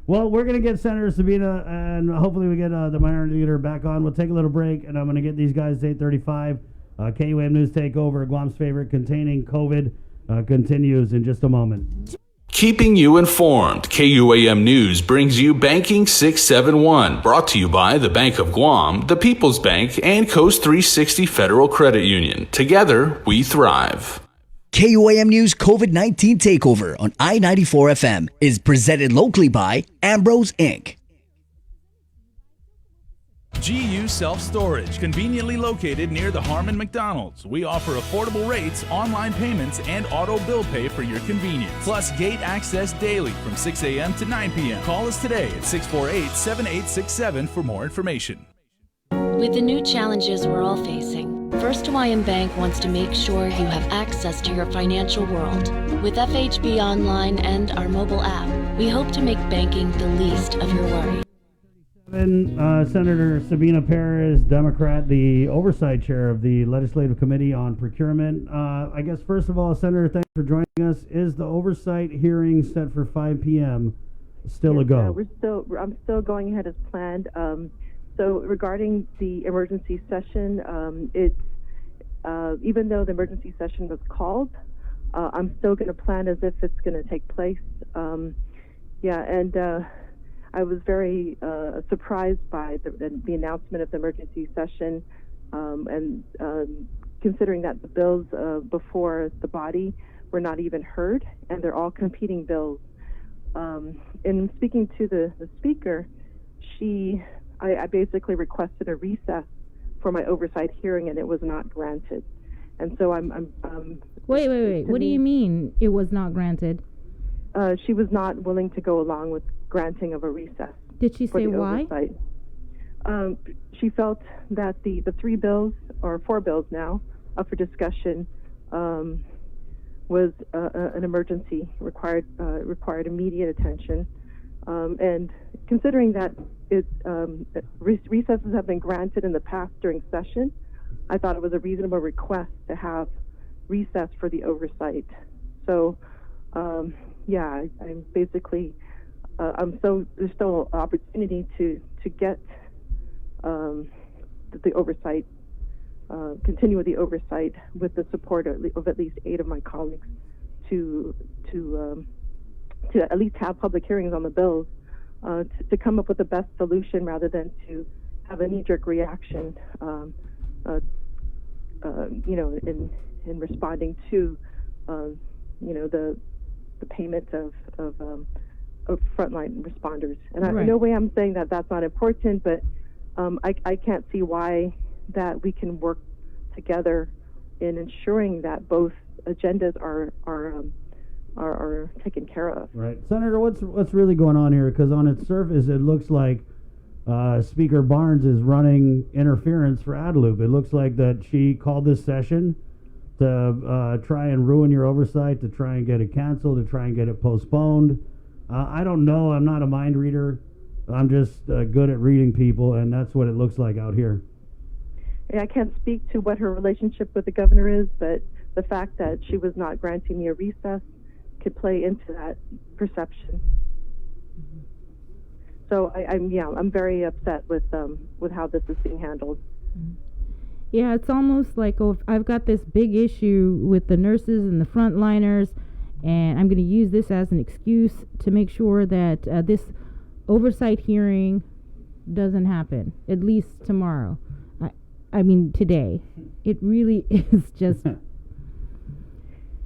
Well, we're going to get Senator Sabina, and hopefully we get the minority leader back on. We'll take a little break, and I'm going to get these guys at 8:35. KUAM News Takeover, Guam's favorite, containing COVID, continues in just a moment. Keeping you informed, KUAM News brings you Banking 671, brought to you by the Bank of Guam, the People's Bank, and Coast 360 Federal Credit Union. Together, we thrive. KUAM News COVID-19 TakeOver on I-94 FM is presented locally by Ambrose Inc. GU Self-Storage, conveniently located near the Harmon McDonald's. We offer affordable rates, online payments, and auto bill pay for your convenience. Plus gate access daily from 6 a.m. to 9 p.m. Call us today at 648-7867 for more information. With the new challenges we're all facing, First Hawaiian Bank wants to make sure you have access to your financial world. With FHB Online and our mobile app, we hope to make banking the least of your worries. Senator Sabina Perez, Democrat, the Oversight Chair of the Legislative Committee on Procurement. I guess, first of all, Senator, thanks for joining us. Is the Oversight hearing set for 5 p.m. still a go? I'm still going ahead as planned. So regarding the emergency session, it's even though the emergency session was called, I'm still going to plan as if it's going to take place. I was very surprised by the announcement of the emergency session, and considering that the bills before the body were not even heard, and they're all competing bills. In speaking to the speaker, I basically requested a recess for my oversight hearing, and it was not granted. And so I'm Wait. What do you mean it was not granted? She was not willing to go along with granting of a recess. Did she say why? Oversight. She felt that the 3 bills, or 4 bills now, up for discussion, was an emergency, required immediate attention. And considering that recesses have been granted in the past during session, I thought it was a reasonable request to have recess for the oversight. So, I'm basically, there's still an opportunity to get the oversight, continue with the oversight with the support of at least 8 of my colleagues to at least have public hearings on the bills, to come up with the best solution rather than to have a knee-jerk reaction, in responding to, the payment of frontline responders. And Right. No way I'm saying that that's not important, but I can't see why that we can work together in ensuring that both agendas are taken care of. Right. Senator, what's really going on here? Because on its surface, it looks like Speaker Barnes is running interference for Adelup. It looks like that she called this session to try and ruin your oversight, to try and get it canceled, to try and get it postponed. I don't know. I'm not a mind reader. I'm just good at reading people, and that's what it looks like out here. Yeah, I can't speak to what her relationship with the governor is, but the fact that she was not granting me a recess could play into that perception. So I'm very upset with how this is being handled. Yeah, it's almost like, oh, I've got this big issue with the nurses and the frontliners, and I'm going to use this as an excuse to make sure that this oversight hearing doesn't happen, at least tomorrow. I mean, today. It really is just...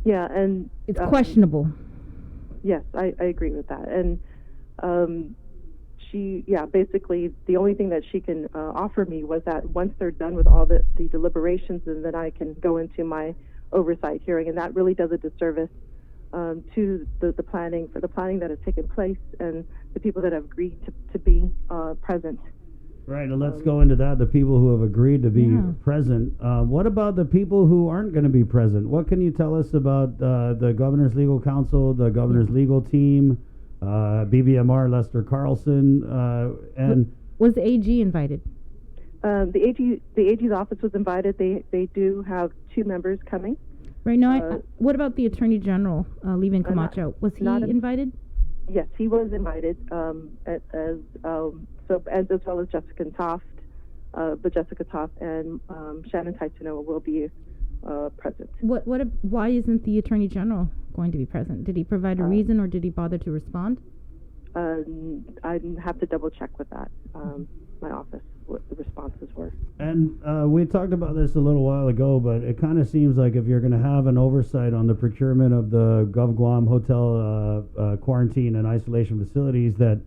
Yeah, and... It's questionable. Yes, I agree with that. And basically, the only thing that she can offer me was that once they're done with all the deliberations, and then I can go into my oversight hearing, and that really does a disservice to the planning that has taken place and the people that have agreed to be present. Right, and let's go into that, the people who have agreed to be present. What about the people who aren't going to be present? What can you tell us about the Governor's Legal Counsel, the Governor's Legal Team, BBMR, Lester Carlson, and... Was the AG invited? The AG's office was invited. They do have 2 members coming. Right now, what about the Attorney General, Levin Camacho? Was he invited? Yes, he was invited, as well as Jessica Toft, but Jessica Toft and Shannon Taitunoa will be present. Why isn't the Attorney General going to be present? Did he provide a reason, or did he bother to respond? I'd have to double check with that, my office, what the responses were. And we talked about this a little while ago, but it kind of seems like if you're going to have an oversight on the procurement of the GovGuam hotel quarantine and isolation facilities, that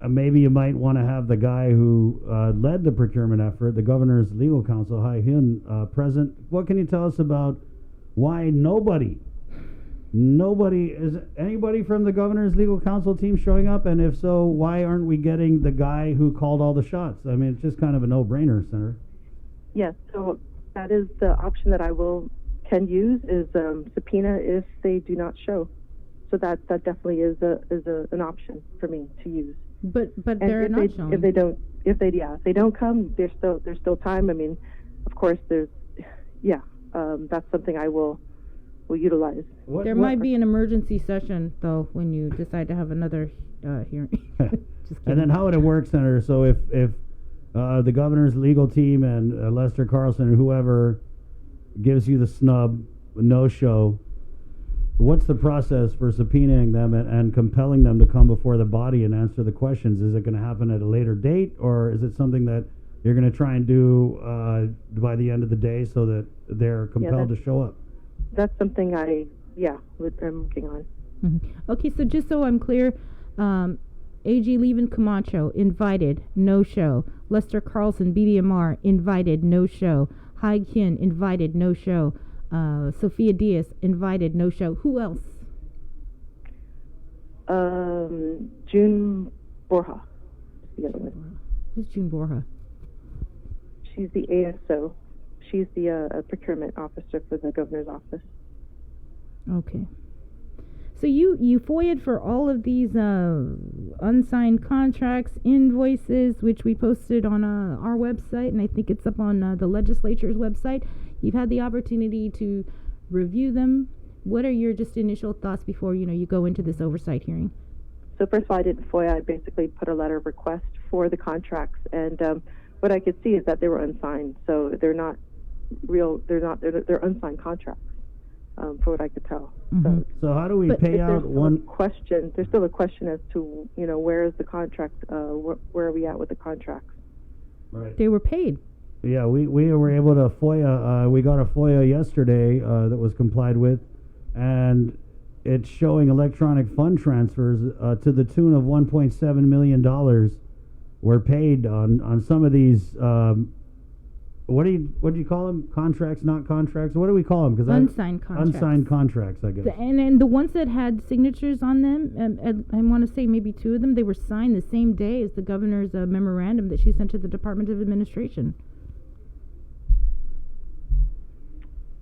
maybe you might want to have the guy who led the procurement effort, the Governor's Legal Counsel, Hai Hyun, present. What can you tell us about why nobody is anybody from the Governor's Legal Counsel team showing up? And if so, why aren't we getting the guy who called all the shots? I mean, it's just kind of a no-brainer, Senator. Yes, so that is the option that I can use, is subpoena if they do not show. So that definitely is an option for me to use. But they're not showing. If they don't come, there's still time. I mean, of course, that's something I will utilize. There might be an emergency session, though, when you decide to have another hearing. And then how would it work, Senator? So if the Governor's legal team and Lester Carlson or whoever gives you the snub, no show, what's the process for subpoenaing them and compelling them to come before the body and answer the questions? Is it going to happen at a later date, or is it something that you're going to try and do by the end of the day so that they're compelled to show up? That's something I'm working on. Mm-hmm. Okay, so just so I'm clear, AG Levin Camacho, invited, no show. Lester Carlson, BBMR, invited, no show. Hai Hyun, invited, no show. Sophia Diaz, invited, no show. Who else? June Borja. The other one. Who's June Borja? She's the ASO. She's the procurement officer for the governor's office. Okay. So you FOIA'd for all of these unsigned contracts, invoices, which we posted on our website, and I think it's up on the legislature's website. You've had the opportunity to review them. What are your just initial thoughts before you go into this oversight hearing? So first of all, I didn't FOIA. I basically put a letter of request for the contracts, and what I could see is that they were unsigned. So they're not real. They're unsigned contracts. For what I could tell. Mm-hmm. So how do we pay out one question? There's still a question as to where is the contract? Where are we at with the contracts? Right. They were paid. Yeah, we were able to FOIA. We got a FOIA yesterday that was complied with, and it's showing electronic fund transfers to the tune of $1.7 million were paid on some of these. What do you call them? Contracts, not contracts? What do we call them? Unsigned contracts. Unsigned contracts, I guess. And the ones that had signatures on them, I want to say maybe 2 of them, they were signed the same day as the governor's memorandum that she sent to the Department of Administration.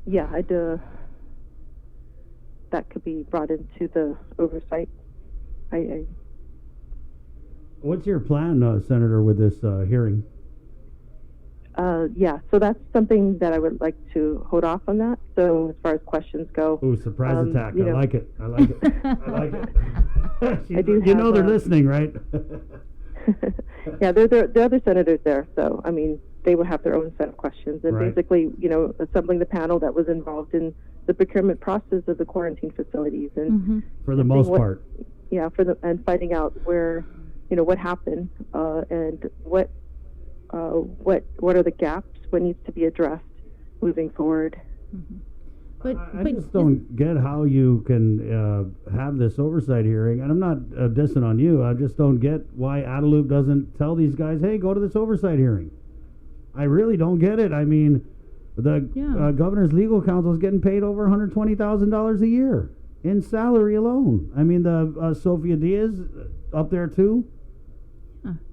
Yeah, that could be brought into the oversight. What's your plan, Senator, with this hearing? Yeah, so that's something that I would like to hold off on that. So as far as questions go. Ooh, surprise attack. You know, I like it. I like it. I like it. You know they're listening, right? Yeah, there are other senators there. So, I mean, they will have their own set of questions. And Right. basically, assembling the panel that was involved in the procurement process of the quarantine facilities. And For the most part. Yeah, and finding out where, what happened and what are the gaps, what needs to be addressed moving forward. I just don't get how you can have this oversight hearing, and I'm not dissing on you. I just don't get why Adelup doesn't tell these guys, hey, go to this oversight hearing. I really don't get it. I mean, the governor's legal counsel is getting paid over $120,000 a year in salary alone. I mean, the Sophia Diaz up there too.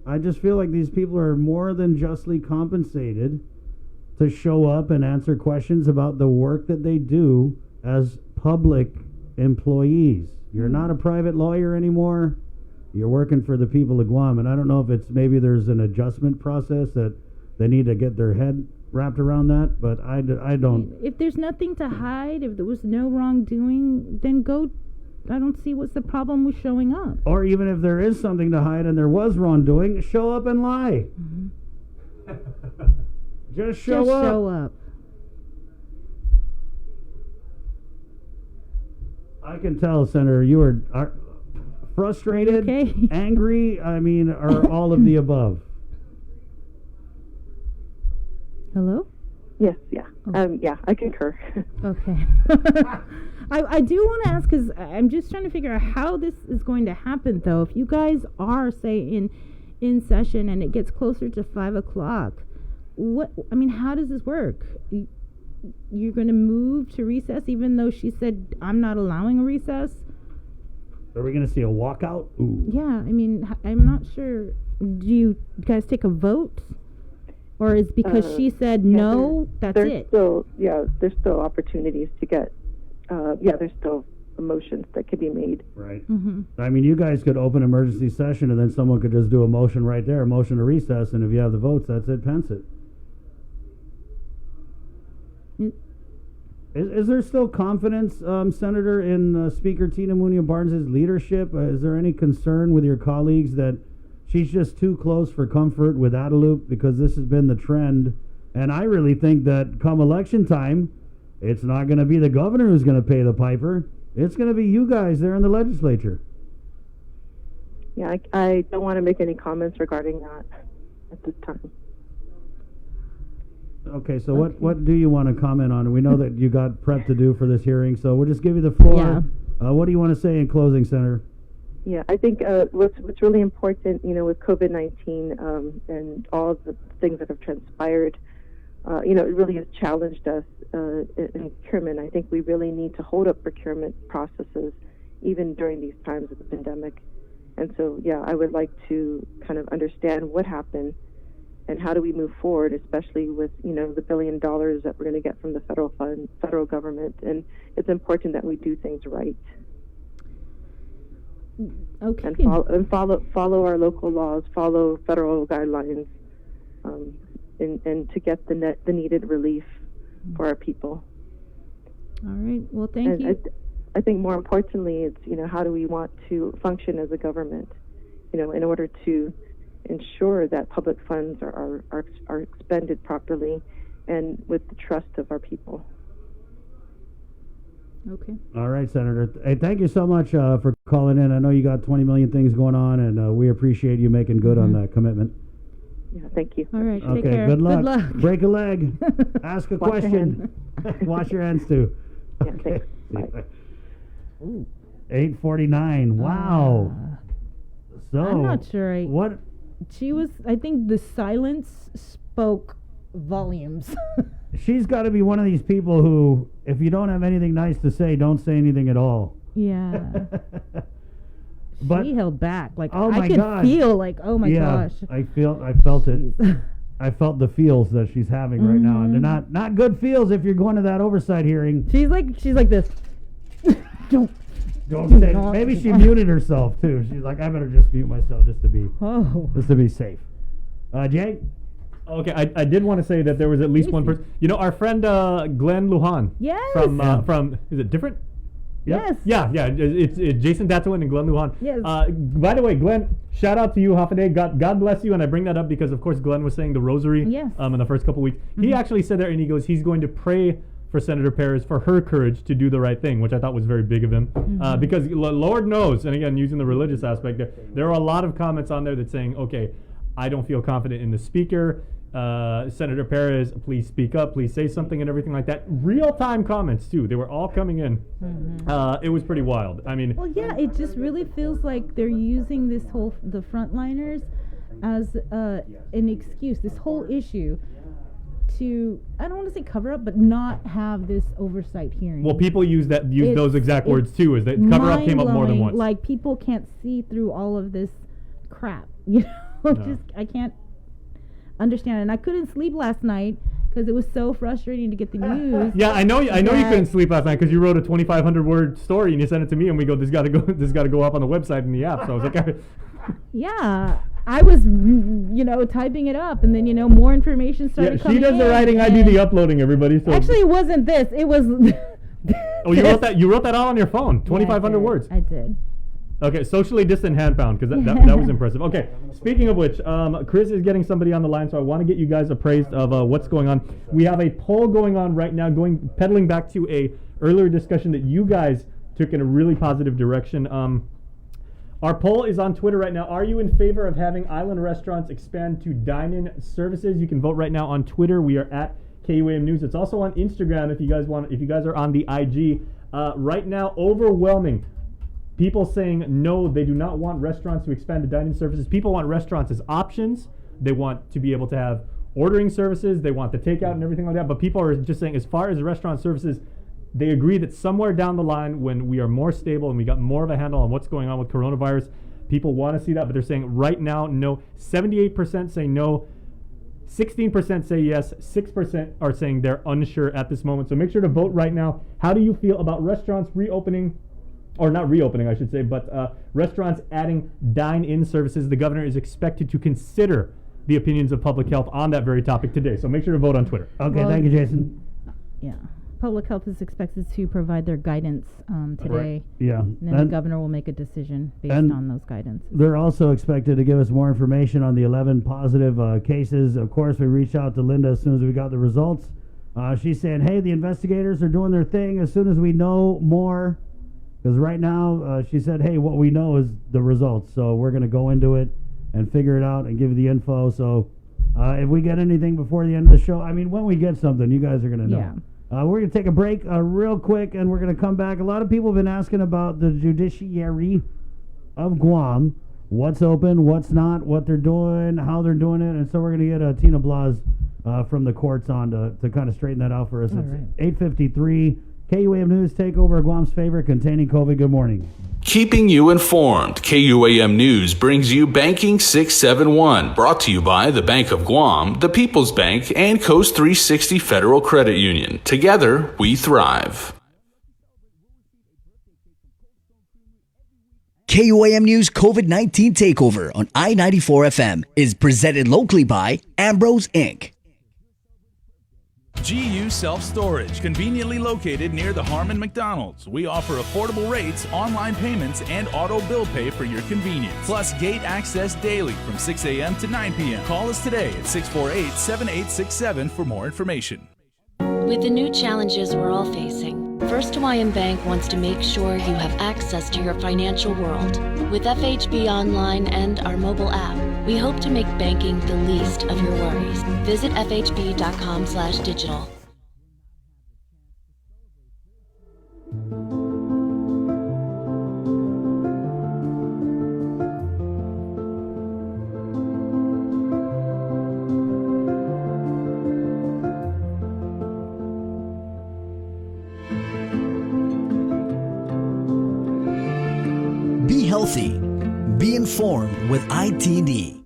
I just feel like these people are more than justly compensated to show up and answer questions about the work that they do as public employees. You're not a private lawyer anymore. You're working for the people of Guam. And I don't know if it's maybe there's an adjustment process that they need to get their head wrapped around that, but I don't. If there's nothing to hide, if there was no wrongdoing, then go. I don't see what's the problem with showing up. Or even if there is something to hide and there was wrongdoing, show up and lie. Just show up. I can tell, Senator, you are frustrated, angry, I mean, or all of the above. Hello? Yes, yeah. Yeah, I concur. Okay. I do want to ask, because I'm just trying to figure out how this is going to happen, though. If you guys are, say, in session and it gets closer to 5 o'clock, how does this work? You're going to move to recess, even though she said, I'm not allowing a recess? Are we going to see a walkout? Ooh. Yeah, I mean, I'm not sure. Do you guys take a vote? Or is because she said no, that's it? There's still opportunities to get, there's still motions that could be made. Right. I mean, you guys could open emergency session and then someone could just do a motion right there, a motion to recess, and if you have the votes, that's it, pence it. Is there still confidence, Senator, in Speaker Tina Munoz-Barnes' leadership? Is there any concern with your colleagues that she's just too close for comfort with Adelup, because this has been the trend? And I really think that come election time, it's not going to be the governor who's going to pay the piper. It's going to be you guys there in the legislature. Yeah, I don't want to make any comments regarding that at this time. Okay, so what do you want to comment on? We know that you got prep to do for this hearing, so we'll just give you the floor. Yeah. What do you want to say in closing, Senator? Yeah, I think what's really important, with COVID-19 and all of the things that have transpired, it really has challenged us in procurement. I think we really need to hold up procurement processes even during these times of the pandemic. And so, I would like to kind of understand what happened and how do we move forward, especially with, the $1 billion that we're going to get from the federal government. And it's important that we do things right. Okay. And follow our local laws, follow federal guidelines, and to get the needed relief for our people. All right. Well, thank you. I think more importantly, it's how do we want to function as a government, in order to ensure that public funds are expended properly and with the trust of our people. Okay. All right, Senator. Hey, thank you so much for calling in. I know you got 20 million things going on, and we appreciate you making good on that commitment. Yeah, thank you. All right, okay, take care. Good luck. Good luck. Break a leg. Ask a question. Wash your hands, too. Yeah, thanks. Bye. 8:49. Wow. So I'm not sure. What? I think the silence spoke volumes. She's got to be one of these people who, if you don't have anything nice to say, don't say anything at all. Yeah. But she held back. Like, oh I my could God. feel like, oh my gosh. I felt it. I felt the feels that she's having right now, and they're not good feels if you're going to that oversight hearing. She's like this. Don't say. Maybe she muted herself too. She's like, I better just mute myself just to be safe. Jake. Okay, I did want to say that there was at least one person. You know, our friend Glenn Lujan. Yes. From is it different? Yes. Yeah. It's Jason Datowin and Glenn Lujan. Yes. By the way, Glenn, shout out to you, Hafaday. God bless you. And I bring that up because, of course, Glenn was saying the rosary in the first couple weeks. He actually said there, and he goes, he's going to pray for Senator Perez for her courage to do the right thing, which I thought was very big of him. Because Lord knows, and again, using the religious aspect, there are a lot of comments on there that saying, okay, I don't feel confident in the speaker. Senator Perez, please speak up, please say something, and everything like that. Real-time comments too. They were all coming in. It was pretty wild. I mean, well, yeah, it just really feels like they're using the frontliners as an excuse. This whole issue to, I don't want to say cover up, but not have this oversight hearing. Well, people use those exact words too. Is that cover up came up more than once? Like people can't see through all of this crap. You know, just I can't understand. And I couldn't sleep last night because it was so frustrating to get the news. Yeah, I know you couldn't sleep last night because you wrote a 2,500 word story and you sent it to me, and we go, this got to go up on the website and the app. So I was like, yeah, I was typing it up, and then more information started coming in. She does the writing, I do the uploading. Everybody. So actually, it wasn't this. It was. Oh, you wrote that. You wrote that all on your phone. 2,500 words. I did. Okay, socially distant hand pound, because that was impressive. Okay, speaking of which, Chris is getting somebody on the line, so I want to get you guys appraised of what's going on. We have a poll going on right now, pedaling back to a earlier discussion that you guys took in a really positive direction. Our poll is on Twitter right now. Are you in favor of having island restaurants expand to dine-in services? You can vote right now on Twitter. We are at KUAM News. It's also on Instagram if you guys are on the IG. Right now, overwhelming. People saying no, they do not want restaurants to expand to dining services. People want restaurants as options. They want to be able to have ordering services. They want the takeout and everything like that. But people are just saying, as far as restaurant services, they agree that somewhere down the line, when we are more stable and we got more of a handle on what's going on with coronavirus, people want to see that. But they're saying right now, no. 78% say no. 16% say yes. 6% are saying they're unsure at this moment. So make sure to vote right now. How do you feel about restaurants reopening? Or not reopening, I should say, but restaurants adding dine-in services. The governor is expected to consider the opinions of public health on that very topic today. So make sure to vote on Twitter. Okay, thank you, Jason. Yeah. Public health is expected to provide their guidance today. Right. Yeah. And then the governor will make a decision based on those guidance. They're also expected to give us more information on the 11 positive cases. Of course, we reached out to Linda as soon as we got the results. She's saying, hey, the investigators are doing their thing. As soon as we know more, because right now, she said, hey, what we know is the results. So we're going to go into it and figure it out and give you the info. So if we get anything before the end of the show, I mean, when we get something, you guys are going to know. Yeah. We're going to take a break real quick, and we're going to come back. A lot of people have been asking about the judiciary of Guam, what's open, what's not, what they're doing, how they're doing it. And so we're going to get Tina Blas from the courts on to kind of straighten that out for us. All It's right. 8:53. KUAM News TakeOver, Guam's favorite containing COVID. Good morning. Keeping you informed, KUAM News brings you Banking 671, brought to you by the Bank of Guam, the People's Bank, and Coast 360 Federal Credit Union. Together, we thrive. KUAM News COVID-19 TakeOver on I-94 FM is presented locally by Ambrose Inc. GU Self-Storage, conveniently located near the Harmon McDonald's. We offer affordable rates, online payments, and auto bill pay for your convenience. Plus gate access daily from 6 a.m. to 9 p.m. Call us today at 648-7867 for more information. With the new challenges we're all facing, First Hawaiian Bank wants to make sure you have access to your financial world. With FHB Online and our mobile app, we hope to make banking the least of your worries. Visit fhb.com/digital. Be healthy. Be informed with ITD.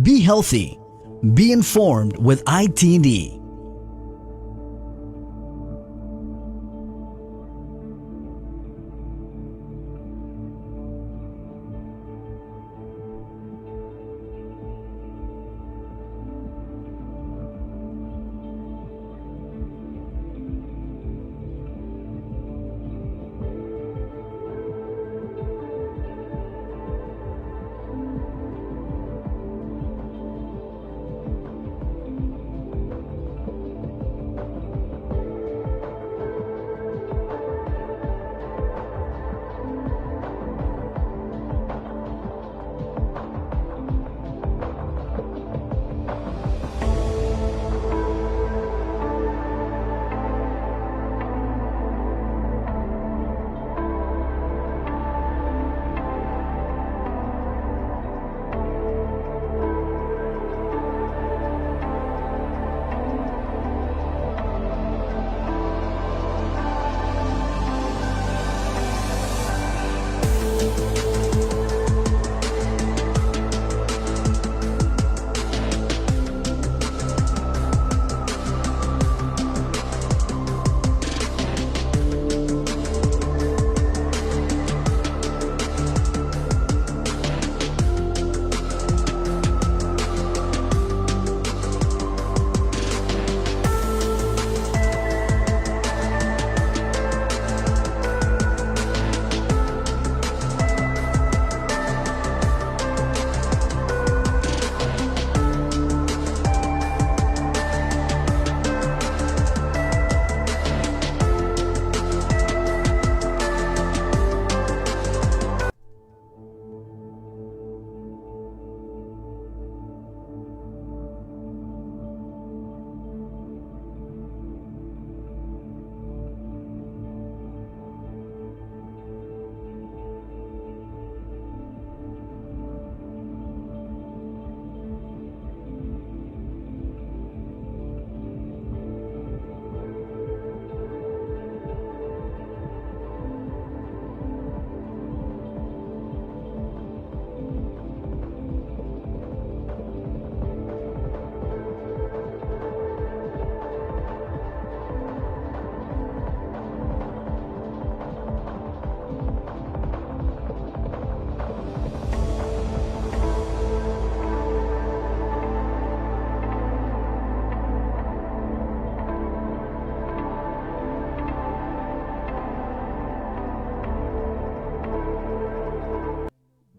Be healthy. Be informed with ITD.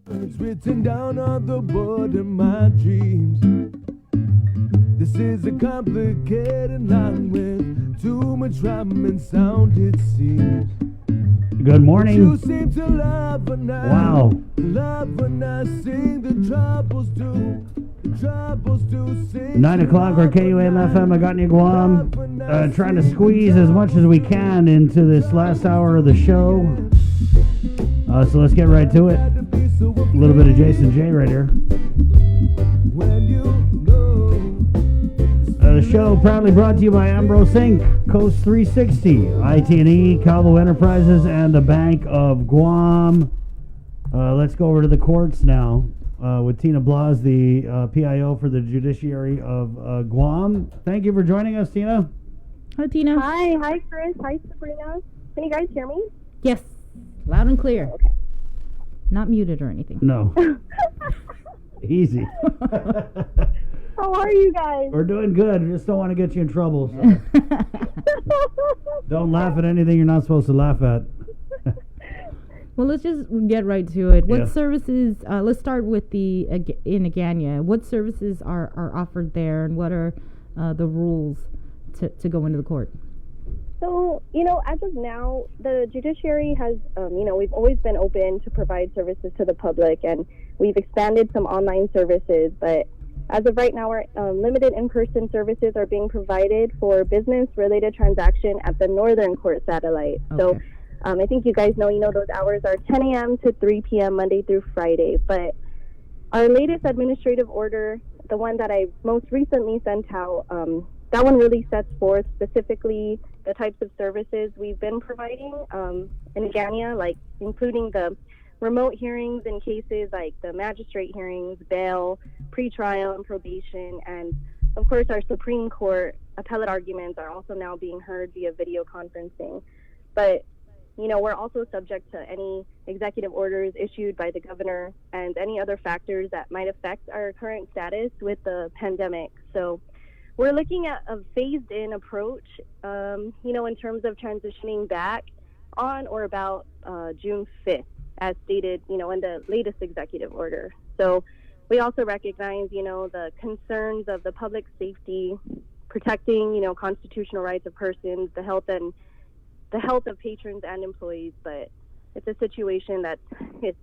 It's written down on the board of my dreams. This is a complicated line with too much rhyme and sound, it seems. Good morning. You seem to love when I, wow. Love when I sing, the troubles do. The troubles do sing. 9 o'clock, or KUAM FM, Agania Guam. Trying to squeeze as much as we can into this last hour of the show. So let's get right to it. A little bit of Jason J right here. The show proudly brought to you by Ambrose Inc., Coast 360, IT&E, Calvo Enterprises, and the Bank of Guam. Let's go over to the courts now with Tina Blas, the PIO for the Judiciary of Guam. Thank you for joining us, Tina. Hi, Tina. Hi, Chris. Hi, Sabrina. Can you guys hear me? Yes, loud and clear. Okay. Not muted or anything. No. Easy. How are you guys? We're doing good. We just don't want to get you in trouble. So. Don't laugh at anything you're not supposed to laugh at. Well, let's just get right to it. What Yeah. services, let's start with the in Agania. What services are offered there, and what are the rules to go into the court? So, as of now, the judiciary has, we've always been open to provide services to the public, and we've expanded some online services, but as of right now, our limited in-person services are being provided for business-related transaction at the Northern Court Satellite. Okay. So, I think you guys know, those hours are 10 a.m. to 3 p.m. Monday through Friday, but our latest administrative order, the one that I most recently sent out, that one really sets forth specifically the types of services we've been providing in Agania, like including the remote hearings in cases like the magistrate hearings, bail, pretrial, and probation. And of course, our Supreme Court appellate arguments are also now being heard via video conferencing. But, you know, we're also subject to any executive orders issued by the governor and any other factors that might affect our current status with the pandemic. So we're looking at a phased-in approach, you know, in terms of transitioning back on or about June 5th, as stated, you know, in the latest executive order. So we also recognize, you know, the concerns of the public safety, protecting, you know, constitutional rights of persons, the health of patrons and employees, but it's a situation that is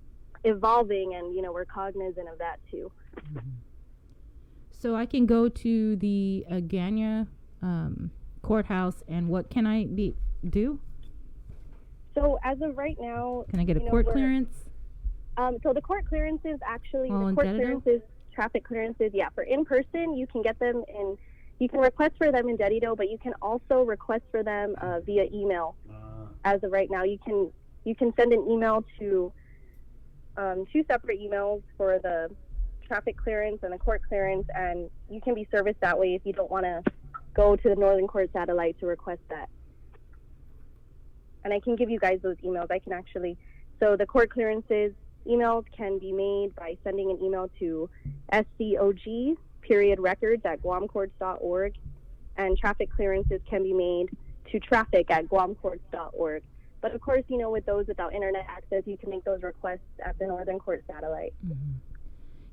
evolving, and, you know, we're cognizant of that too. So I can go to the Ganya courthouse, and what can I do? So as of right now, can I get a court clearance? So the court clearances, actually, Oh, the court in Dedido? clearances, traffic clearances, yeah, for in person, you can get them in. You can request for them in Dedido, but you can also request for them via email. As of right now, you can send an email to 2 separate emails for the traffic clearance and the court clearance, and you can be serviced that way if you don't want to go to the Northern Court satellite to request that. And I can give you guys those emails. So the court clearances emails can be made by sending an email to scog.records@guamcourts.org, and traffic clearances can be made to traffic@guamcourts.org. But of course, you know, with those without internet access, you can make those requests at the Northern Court satellite.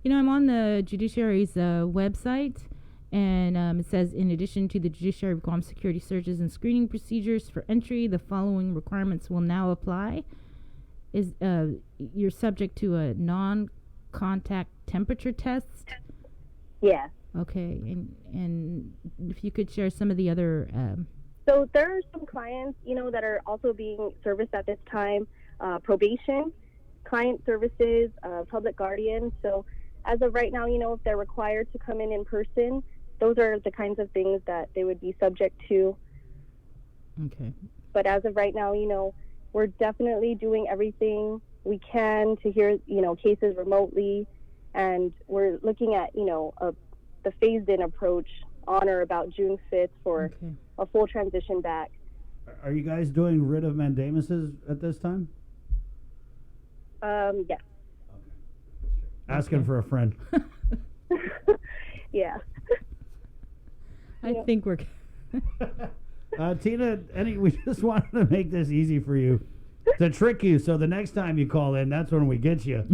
You know, I'm on the judiciary's website, and it says, in addition to the Judiciary of Guam security searches and screening procedures for entry, the following requirements will now apply. Is you're subject to a non-contact temperature test? Yeah. Okay, and if you could share some of the other... So there are some clients, you know, that are also being serviced at this time, probation, client services, public guardian. So as of right now, you know, if they're required to come in person, those are the kinds of things that they would be subject to. Okay. But as of right now, you know, we're definitely doing everything we can to hear, you know, cases remotely, and we're looking at, you know, the phased-in approach on or about June 5th for a full transition back. Are you guys doing writ of mandamuses at this time? Yeah. Asking for a friend. Yeah. I think we're... Tina, we just wanted to make this easy for you, to trick you, so the next time you call in, that's when we get you.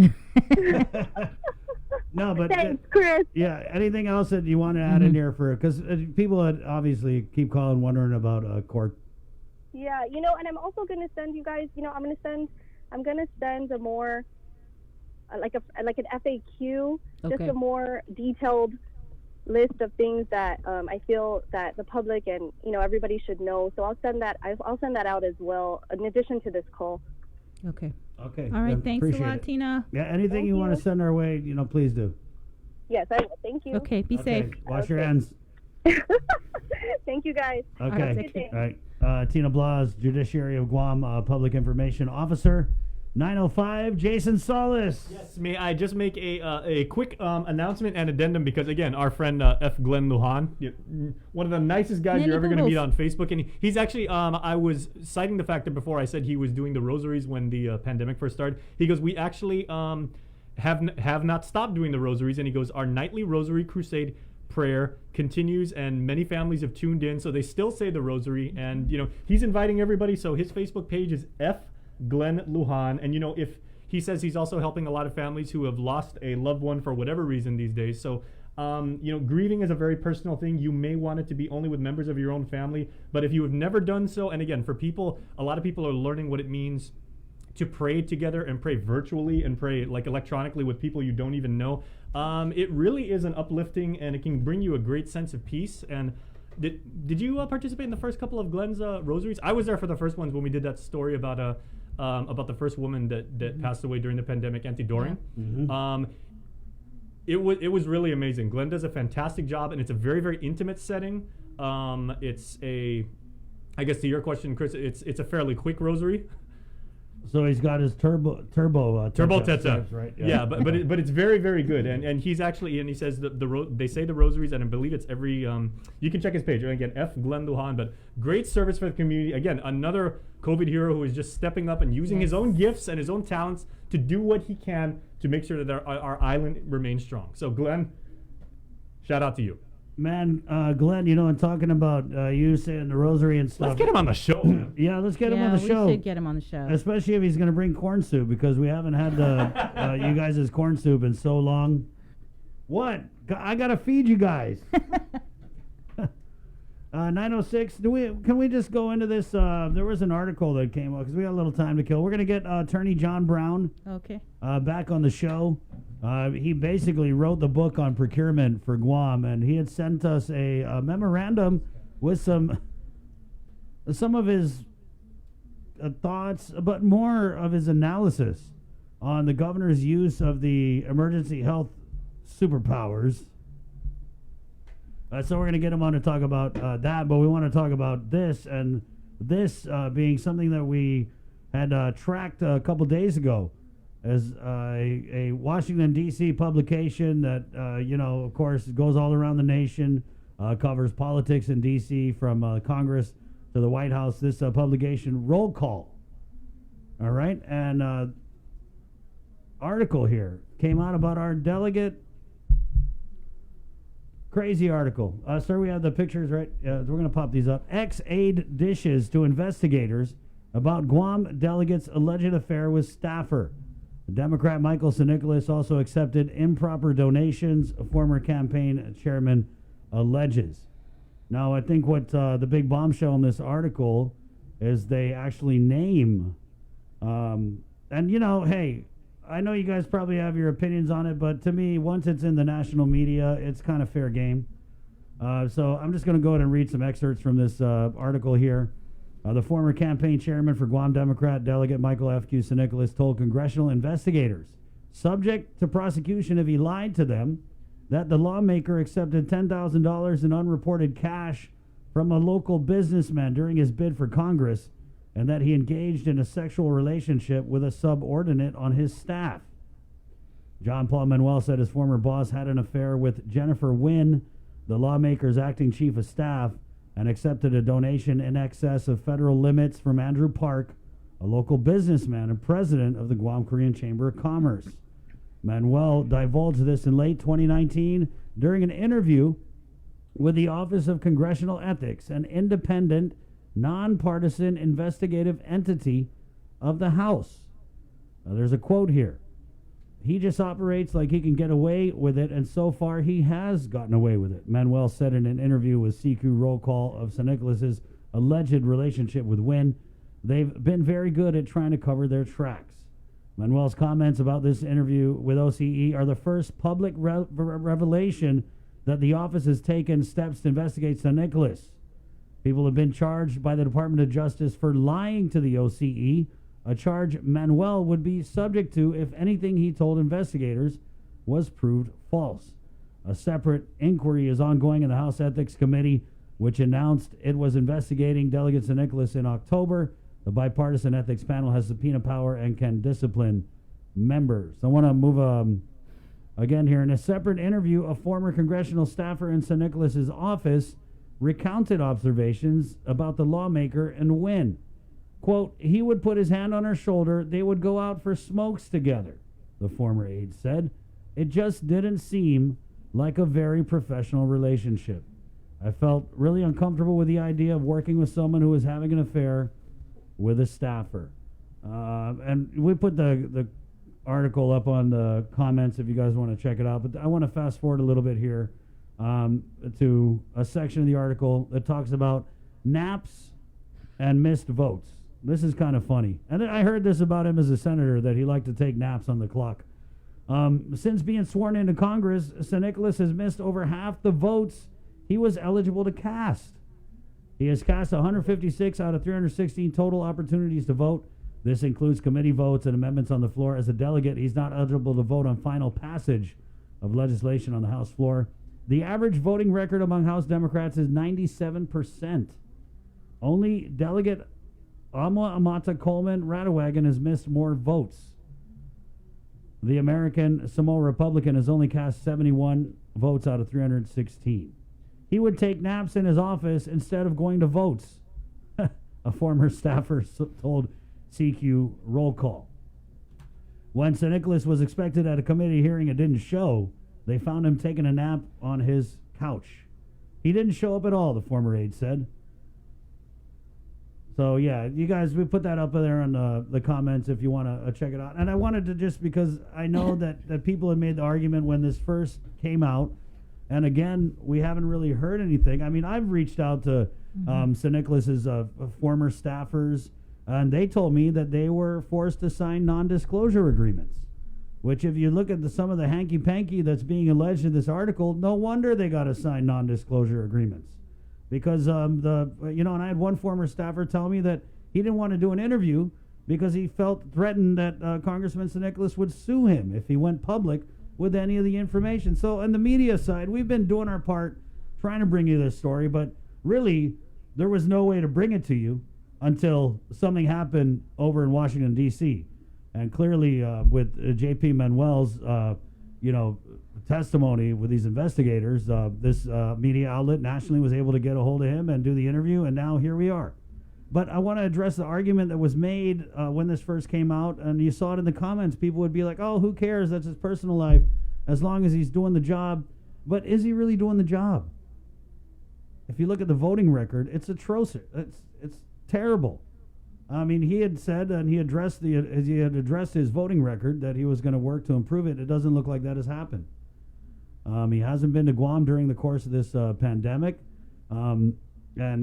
No, but thanks, Chris. Yeah, anything else that you want to add in here because people obviously keep calling wondering about court. Yeah, you know, and I'm also going to send you guys, you know, I'm going to send a more like an FAQ, just a more detailed list of things that I feel that the public and, you know, everybody should know. So I'll send that out as well, in addition to this call. Okay. Okay. All right. Thanks a lot, Tina. Yeah. Anything you want to send our way, you know, please do. Yes, I will. Thank you. Okay. Be safe. Wash your hands. Thank you, guys. Okay. All right. Tina Blas, Judiciary of Guam Public Information Officer. 905, Jason Solis. Yes, may I just make a quick announcement and addendum, because again, our friend F. Glenn Lujan, one of the nicest guys you're ever going to meet on Facebook, and he's actually, I was citing the fact that before I said he was doing the rosaries when the pandemic first started. He goes, we actually have not stopped doing the rosaries, and he goes, our nightly rosary crusade prayer continues, and many families have tuned in, so they still say the rosary, and you know, he's inviting everybody. So his Facebook page is F. Glenn Lujan, and you know, if he says he's also helping a lot of families who have lost a loved one for whatever reason these days. So you know, grieving is a very personal thing. You may want it to be only with members of your own family, but if you have never done so, and again, for people, a lot of people are learning what it means to pray together and pray virtually and pray like electronically with people you don't even know. It really is an uplifting, and it can bring you a great sense of peace. And did you participate in the first couple of Glenn's rosaries? I was there for the first ones when we did that story about the first woman that passed away during the pandemic, Auntie Doring. Mm-hmm. It was really amazing. Glenn does a fantastic job, and it's a very, very intimate setting. I guess to your question, Chris, it's a fairly quick rosary. So he's got his turbo Tetep, right? Yeah, but it's very, very good, and he's actually, and he says they say the rosaries, and I believe it's every you can check his page, and again, F. Glenn Lujan, but great service for the community. Again, another COVID hero who is just stepping up and using his own gifts and his own talents to do what he can to make sure that our island remains strong. So Glenn, shout out to you. Man, Glenn, and talking about you saying the rosary and stuff. Let's get him on the show, man. Yeah, let's get him on the show. We should get him on the show. Especially if he's going to bring corn soup, because we haven't had you guys' corn soup in so long. What? I got to feed you guys. 906, can we just go into this? There was an article that came up, because we got a little time to kill. We're going to get Attorney John Brown back on the show. He basically wrote the book on procurement for Guam, and he had sent us a memorandum with some of his thoughts, but more of his analysis on the governor's use of the emergency health superpowers. So we're going to get him on to talk about that, but we want to talk about this, and this being something that we had tracked a couple days ago as a Washington, D.C. publication that, of course, goes all around the nation, covers politics in D.C. from Congress to the White House. This publication, Roll Call. All right, and article here came out about our delegate. Crazy article. Sir, we have the pictures, right? We're going to pop these up. Ex-aide dishes to investigators about Guam delegate's alleged affair with staffer. Democrat Michael St. also accepted improper donations, a former campaign chairman alleges. Now, I think what the big bombshell in this article is they actually name, and hey, I know you guys probably have your opinions on it, but to me, once it's in the national media, it's kind of fair game. So I'm just going to go ahead and read some excerpts from this article here. The former campaign chairman for Guam Democrat delegate Michael F.Q. St. told congressional investigators, subject to prosecution if he lied to them, that the lawmaker accepted $10,000 in unreported cash from a local businessman during his bid for Congress, and that he engaged in a sexual relationship with a subordinate on his staff. John Paul Manuel said his former boss had an affair with Jennifer Wynn, the lawmaker's acting chief of staff, and accepted a donation in excess of federal limits from Andrew Park, a local businessman and president of the Guam Korean Chamber of Commerce. Manuel divulged this in late 2019 during an interview with the Office of Congressional Ethics, an independent, nonpartisan investigative entity of the House. Now, there's a quote here. He just operates like he can get away with it, and so far he has gotten away with it, Manuel said in an interview with CQ Roll Call of St. Nicholas's alleged relationship with Wynn. They've been very good at trying to cover their tracks. Manuel's comments about this interview with OCE are the first public revelation that the office has taken steps to investigate St. Nicholas. People have been charged by the Department of Justice for lying to the OCE, a charge Manuel would be subject to if anything he told investigators was proved false. A separate inquiry is ongoing in the House Ethics Committee, which announced it was investigating Delegate St. Nicholas in October. The bipartisan ethics panel has subpoena power and can discipline members. I want to move again here. In a separate interview, a former congressional staffer in St. Nicholas's office recounted observations about the lawmaker and Wynn. Quote, he would put his hand on her shoulder. They would go out for smokes together, the former aide said. It just didn't seem like a very professional relationship. I felt really uncomfortable with the idea of working with someone who was having an affair with a staffer. And we put the article up on the comments if you guys want to check it out. But I want to fast forward a little bit here to a section of the article that talks about naps and missed votes. This is kind of funny. And I heard this about him as a senator, that he liked to take naps on the clock. Since being sworn into Congress, St. Nicholas has missed over half the votes he was eligible to cast. He has cast 156 out of 316 total opportunities to vote. This includes committee votes and amendments on the floor. As a delegate, he's not eligible to vote on final passage of legislation on the House floor. The average voting record among House Democrats is 97%. Only Delegate Amata Coleman Radewagen has missed more votes. The American Samoa Republican has only cast 71 votes out of 316. He would take naps in his office instead of going to votes, a former staffer told CQ Roll Call. When St. Nicholas was expected at a committee hearing and didn't show, they found him taking a nap on his couch. He didn't show up at all, the former aide said. So, yeah, you guys, we put that up there in the comments if you want to check it out. And I wanted to just, because I know that people had made the argument when this first came out. And, again, we haven't really heard anything. I mean, I've reached out to St. Nicholas's former staffers, and they told me that they were forced to sign non-disclosure agreements, which if you look at some of the hanky-panky that's being alleged in this article, no wonder they got to sign non-disclosure agreements. Because, and I had one former staffer tell me that he didn't want to do an interview because he felt threatened that Congressman St. Nicholas would sue him if he went public with any of the information. So on the media side, we've been doing our part trying to bring you this story, but really there was no way to bring it to you until something happened over in Washington, D.C. And clearly with J.P. Manuel's, testimony with these investigators, this media outlet nationally was able to get a hold of him and do the interview, and now here we are. But I want to address the argument that was made when this first came out, and you saw it in the comments. People would be like, oh, who cares? That's his personal life, as long as he's doing the job. But is he really doing the job? If you look at the voting record, it's atrocious. It's terrible. I mean, he had said, and he had addressed his voting record, that he was going to work to improve it. It doesn't look like that has happened. He hasn't been to Guam during the course of this pandemic. And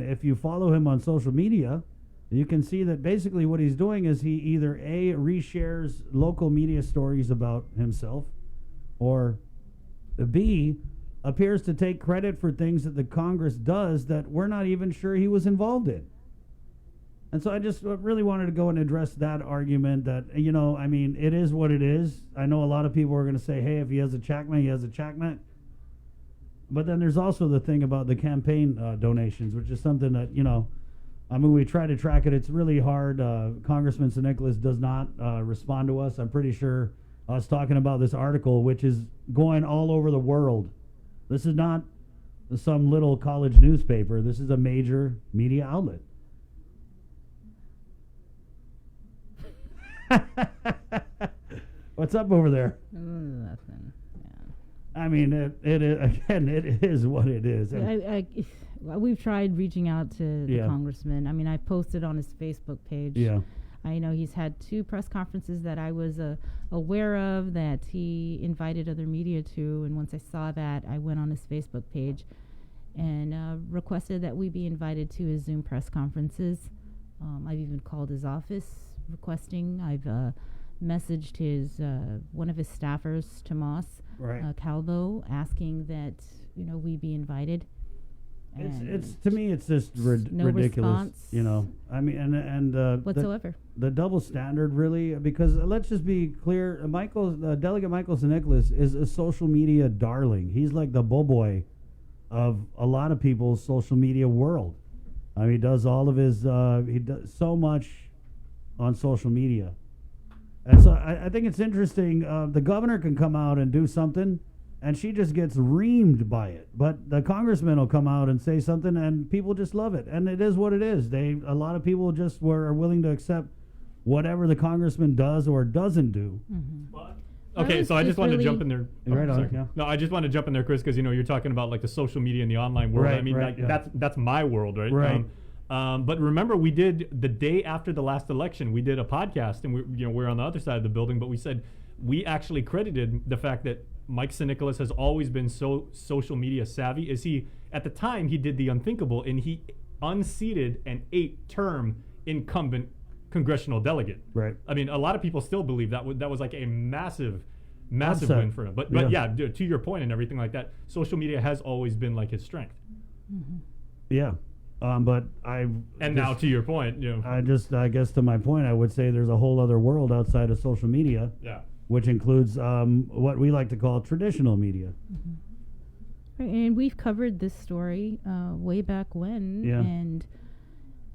if you follow him on social media, you can see that basically what he's doing is he either A, reshares local media stories about himself, or B, appears to take credit for things that the Congress does that we're not even sure he was involved in. And so I just really wanted to go and address that argument that, it is what it is. I know a lot of people are going to say, hey, if he has a checkmate, he has a checkmate. But then there's also the thing about the campaign donations, which is something that, we try to track it. It's really hard. Congressman St. Nicholas does not respond to us. I'm pretty sure us talking about this article, which is going all over the world. This is not some little college newspaper. This is a major media outlet. What's up over there? Nothing. Yeah. I mean, it is what it is. We've tried reaching out to the congressman. I mean, I posted on his Facebook page. Yeah. I know he's had 2 press conferences that I was aware of that he invited other media to, and once I saw that, I went on his Facebook page and requested that we be invited to his Zoom press conferences. I've even called his office requesting. I've messaged his one of his staffers, Tomas Calvo, asking that we be invited. It's to me, it's just no ridiculous. Response, I mean, and whatsoever. The double standard, really, because let's just be clear. Delegate Michael St. Nicholas is a social media darling. He's like the boy of a lot of people's social media world. I mean, he does all of his. He does so much on social media. And so I think it's interesting. The governor can come out and do something, and she just gets reamed by it. But the congressman will come out and say something, and people just love it. And it is what it is. A lot of people just are willing to accept whatever the congressman does or doesn't do. Mm-hmm. Okay, so I just wanted to jump in there. Right on, yeah. No, I just want to jump in there, Chris, because you're talking about like the social media and the online world. Right, I mean, right, that's my world, right? Right. But remember, we did the day after the last election, we did a podcast, and we're on the other side of the building, but we said we actually credited the fact that Mike St. Nicholas has always been so social media savvy. At the time, he did the unthinkable, and he unseated an 8-term incumbent congressional delegate. Right. I mean, a lot of people still believe that was like a massive Upset. win for him. But yeah, to your point and everything like that, social media has always been like his strength. Mm-hmm. Yeah. But now to your point, I guess to my point, I would say there's a whole other world outside of social media. Yeah. Which includes what we like to call traditional media. Mm-hmm. And we've covered this story way back when. Yeah. And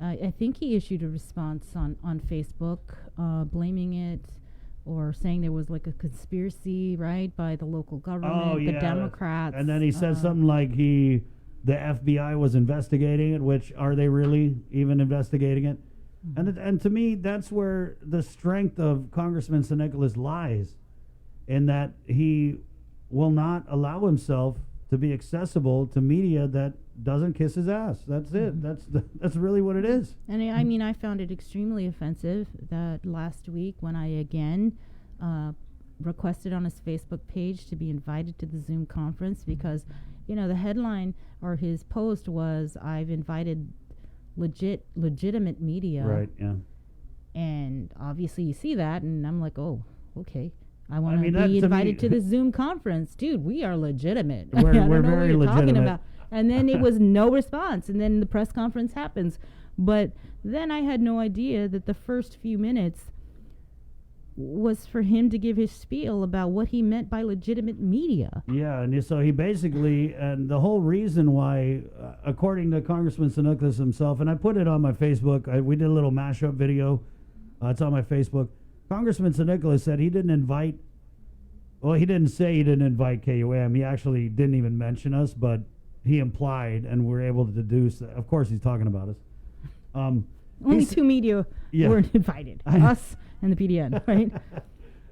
I think he issued a response on Facebook, blaming it or saying there was like a conspiracy, right, by the local government, the Democrats. And then he said something like the FBI was investigating it, which are they really even investigating it? Mm-hmm. And to me, that's where the strength of Congressman St. Nicholas lies, in that he will not allow himself to be accessible to media that doesn't kiss his ass. That's it. That's really what it is. And I mean, I found it extremely offensive that last week when I again requested on his Facebook page to be invited to the Zoom conference, because, you know, the headline or his post was, "I've invited legitimate media." Right, yeah. And obviously you see that, and I'm like, oh, okay. I want to be invited to the Zoom conference. Dude, we are legitimate. We're I don't know very what you're talking legitimate. about. And then it was no response. And then the press conference happens. But then I had no idea that the first few minutes was for him to give his spiel about what he meant by legitimate media. Yeah, and so he basically, and the whole reason why, according to Congressman St. Nicholas himself, and I put it on my Facebook, we did a little mashup video. It's on my Facebook. Congressman St. Nicholas said he didn't invite, well, he didn't say he didn't invite KUAM. He actually didn't even mention us, but he implied, and we're able to deduce that. Of course, he's talking about us. Only two media weren't invited, us and the PDN, right?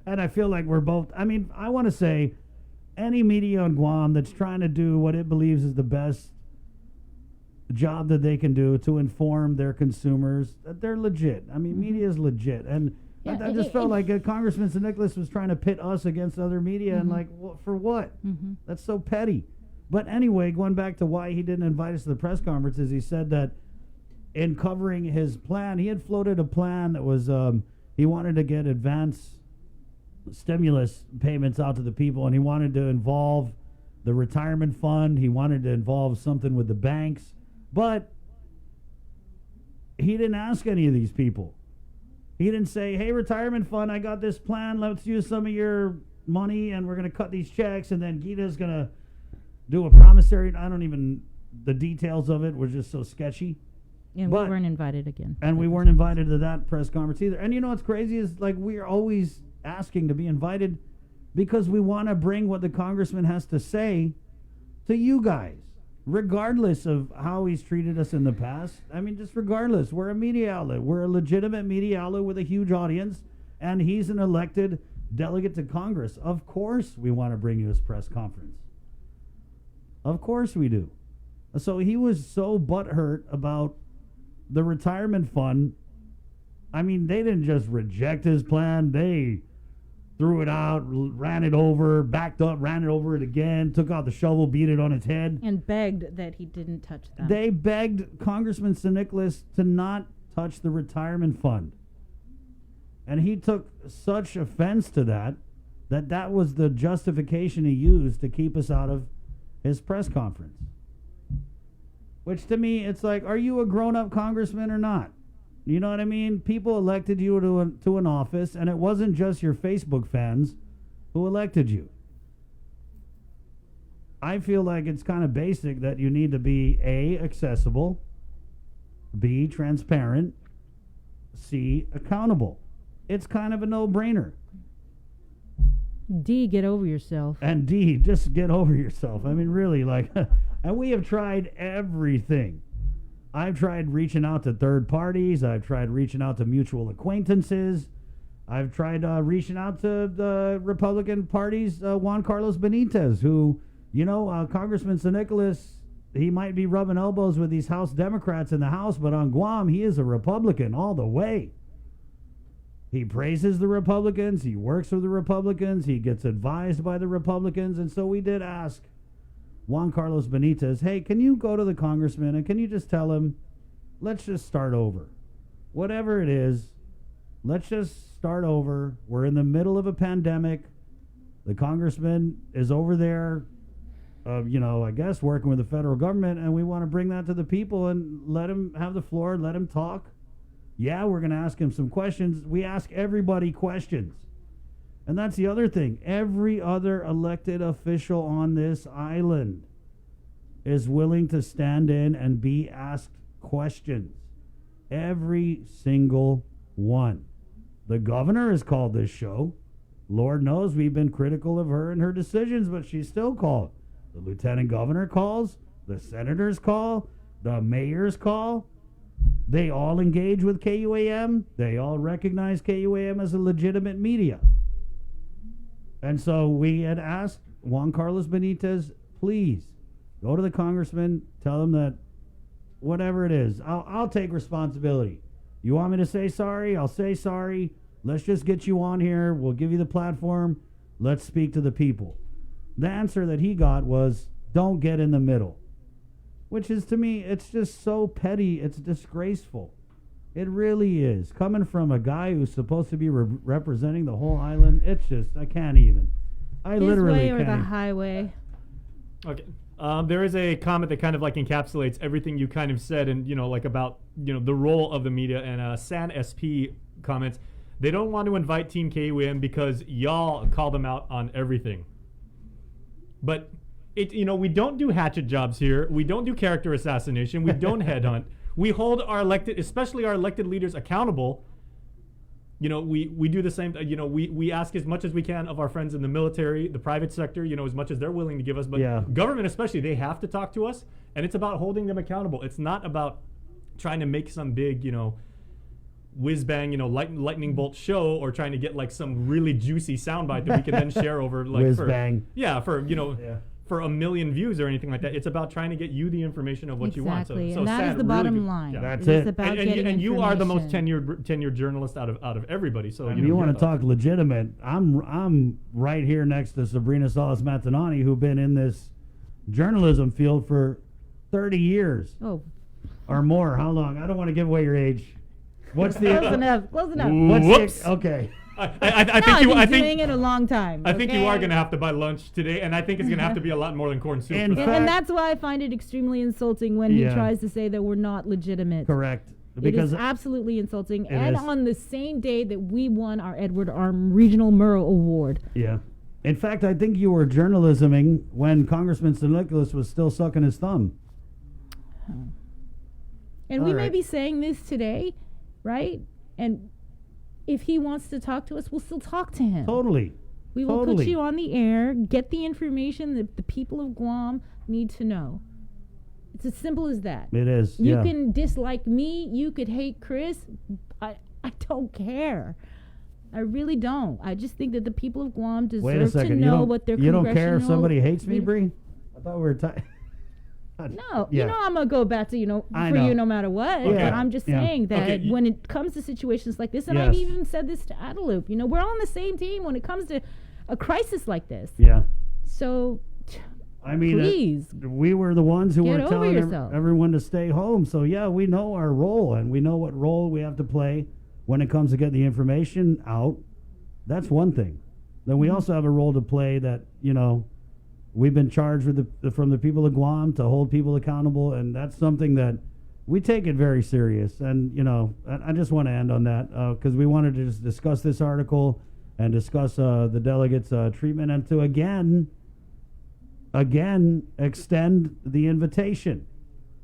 And I feel like we're both, I mean, I want to say any media on Guam that's trying to do what it believes is the best job that they can do to inform their consumers, that they're legit. I mean, media is legit. And I just felt like Congressman St. Nicholas was trying to pit us against other media, and like, for what? That's so petty. But anyway, going back to why he didn't invite us to the press conferences, he said that in covering his plan, he had floated a plan that was, he wanted to get advance stimulus payments out to the people, and he wanted to involve the retirement fund. He wanted to involve something with the banks, but he didn't ask any of these people. He didn't say, hey, retirement fund, I got this plan. Let's use some of your money, and we're going to cut these checks, and then Gita's going to do a promissory. I don't even, the details of it were just so sketchy. And we weren't invited again. And we weren't invited to that press conference either. And you know what's crazy is, like, we're always asking to be invited because we want to bring what the congressman has to say to you guys, regardless of how he's treated us in the past. I mean, just regardless. We're a media outlet. We're a legitimate media outlet with a huge audience, and he's an elected delegate to Congress. Of course we want to bring you his press conference. Of course we do. So he was so butthurt about the retirement fund. I mean, they didn't just reject his plan. They threw it out, ran it over, backed up, ran it over it again, took out the shovel, beat it on its head. And begged that he didn't touch that. They begged Congressman St. Nicholas to not touch the retirement fund. And he took such offense to that was the justification he used to keep us out of his press conference. Which to me, it's like, are you a grown-up congressman or not? You know what I mean? People elected you to an office, and it wasn't just your Facebook fans who elected you. I feel like it's kind of basic that you need to be A, accessible, B, transparent, C, accountable. It's kind of a no-brainer. D, get over yourself. And D, just get over yourself. I mean, really, like, and we have tried everything. I've tried reaching out to third parties. I've tried reaching out to mutual acquaintances. I've tried reaching out to the Republican Party's Juan Carlos Benitez, who, you know, Congressman St. Nicholas, he might be rubbing elbows with these House Democrats in the House, but on Guam, he is a Republican all the way. He praises the Republicans. He works with the Republicans. He gets advised by the Republicans. And so we did ask Juan Carlos Benitez, hey, can you go to the congressman and can you just tell him, let's just start over. Whatever it is, let's just start over. We're in the middle of a pandemic. The congressman is over there, you know, I guess working with the federal government, and we want to bring that to the people and let him have the floor, let him talk. Yeah, we're going to ask him some questions. We ask everybody questions. And that's the other thing. Every other elected official on this island is willing to stand in and be asked questions. Every single one. The governor has called this show. Lord knows we've been critical of her and her decisions, but she's still called. The lieutenant governor calls. The senators call. The mayors call. They all engage with KUAM. They all recognize KUAM as a legitimate media. And so we had asked Juan Carlos Benitez, please go to the congressman, tell him that whatever it is, I'll take responsibility. You want me to say sorry? I'll say sorry. Let's just get you on here. We'll give you the platform. Let's speak to the people. The answer that he got was, don't get in the middle. Which is, to me, it's just so petty. It's disgraceful. It really is. Coming from a guy who's supposed to be representing the whole island, it's just, I can't even. His literally way or can't the even. highway. Okay. There is a comment that kind of like encapsulates everything you kind of said, and like about the role of the media. And San SP comments, they don't want to invite Team KUM because y'all call them out on everything. But we don't do hatchet jobs here. We don't do character assassination. We don't headhunt. We hold our elected, especially our elected leaders, accountable. We do the same. We ask as much as we can of our friends in the military, the private sector, as much as they're willing to give us. But government, especially, they have to talk to us, and it's about holding them accountable. It's not about trying to make some big, whiz bang, lightning bolt show, or trying to get like some really juicy soundbite that we can then share over like whiz bang. Yeah, for a million views or anything like that. It's about trying to get you the information of what you want. So and that is the bottom line. Yeah. That's it. it. About And you are the most tenured journalist out of everybody. So you want to talk legitimate? I'm right here next to Sabrina Salas Matanani, who've been in this journalism field for 30 years. Oh. Or more. How long? I don't want to give away your age. What's the close enough? Close enough. What's the, okay. I think I've been doing it a long time. I think you are going to have to buy lunch today, and I think it's going to have to be a lot more than corn soup. And that's why I find it extremely insulting when he tries to say that we're not legitimate. Correct. Because it is absolutely insulting. And on the same day that we won our Edward R. Regional Murrow Award. Yeah. In fact, I think you were journalisming when Congressman St. Nicholas was still sucking his thumb. And we may be saying this today, right? And if he wants to talk to us, we'll still talk to him. Totally. We will put you on the air, get the information that the people of Guam need to know. It's as simple as that. It is. You can dislike me. You could hate Chris. I don't care. I really don't. I just think that the people of Guam deserve to know what their You don't care if somebody hates me, Bree? I thought we were No, I'm gonna go back to you no matter what. Okay. But I'm just saying that when it comes to situations like this, and I've even said this to Adelope, we're on the same team when it comes to a crisis like this. Yeah. So, I mean, please, we were the ones who were telling everyone to stay home. So we know our role, and we know what role we have to play when it comes to getting the information out. That's one thing. Then we also have a role to play that we've been charged with from the people of Guam to hold people accountable, and that's something that we take it very serious. And I just want to end on that because we wanted to just discuss this article and discuss the delegates' treatment, and to again extend the invitation.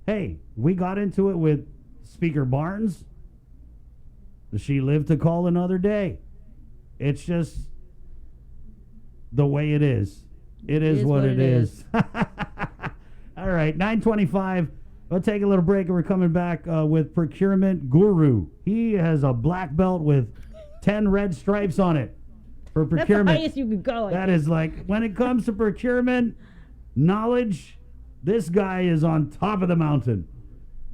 Hey, we got into it with Speaker Barnes. She lived to call another day. It's just the way it is. It is what it is. All right, 9:25. We'll take a little break, and we're coming back with Procurement Guru. He has a black belt with 10 red stripes on it for procurement. That's the highest you could go. That is like, when it comes to procurement knowledge, this guy is on top of the mountain.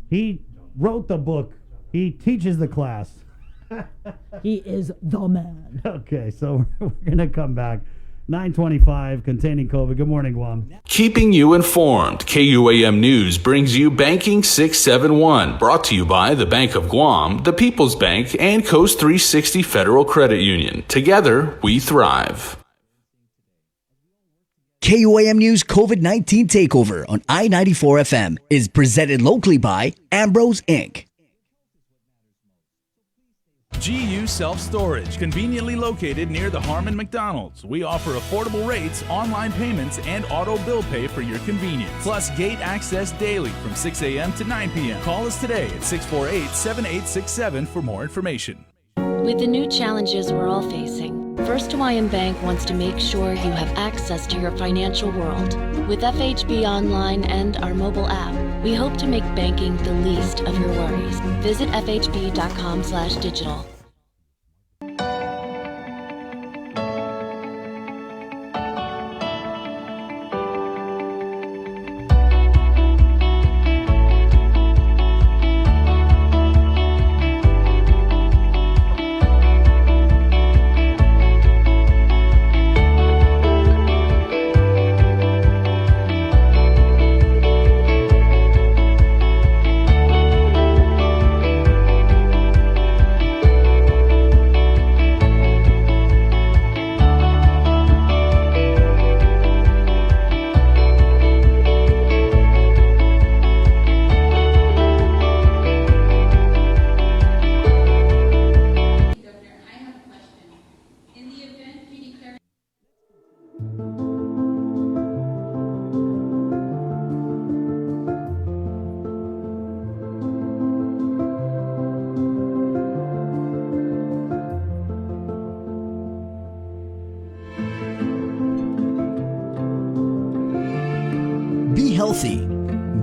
He wrote the book. He teaches the class. He is the man. Okay, so we're going to come back. 9:25, containing COVID. Good morning, Guam. Keeping you informed, KUAM News brings you Banking 671, brought to you by the Bank of Guam, the People's Bank, and Coast 360 Federal Credit Union. Together, we thrive. KUAM News COVID-19 TakeOver on I-94 FM is presented locally by Ambrose Inc. GU Self Storage, conveniently located near the Harmon McDonald's. We offer affordable rates, online payments, and auto bill pay for your convenience. Plus gate access daily from 6 a.m. to 9 p.m. Call us today at 648-7867 for more information. With the new challenges we're all facing, First Hawaiian Bank wants to make sure you have access to your financial world. With FHB Online and our mobile app, we hope to make banking the least of your worries. Visit fhb.com/digital. Be healthy.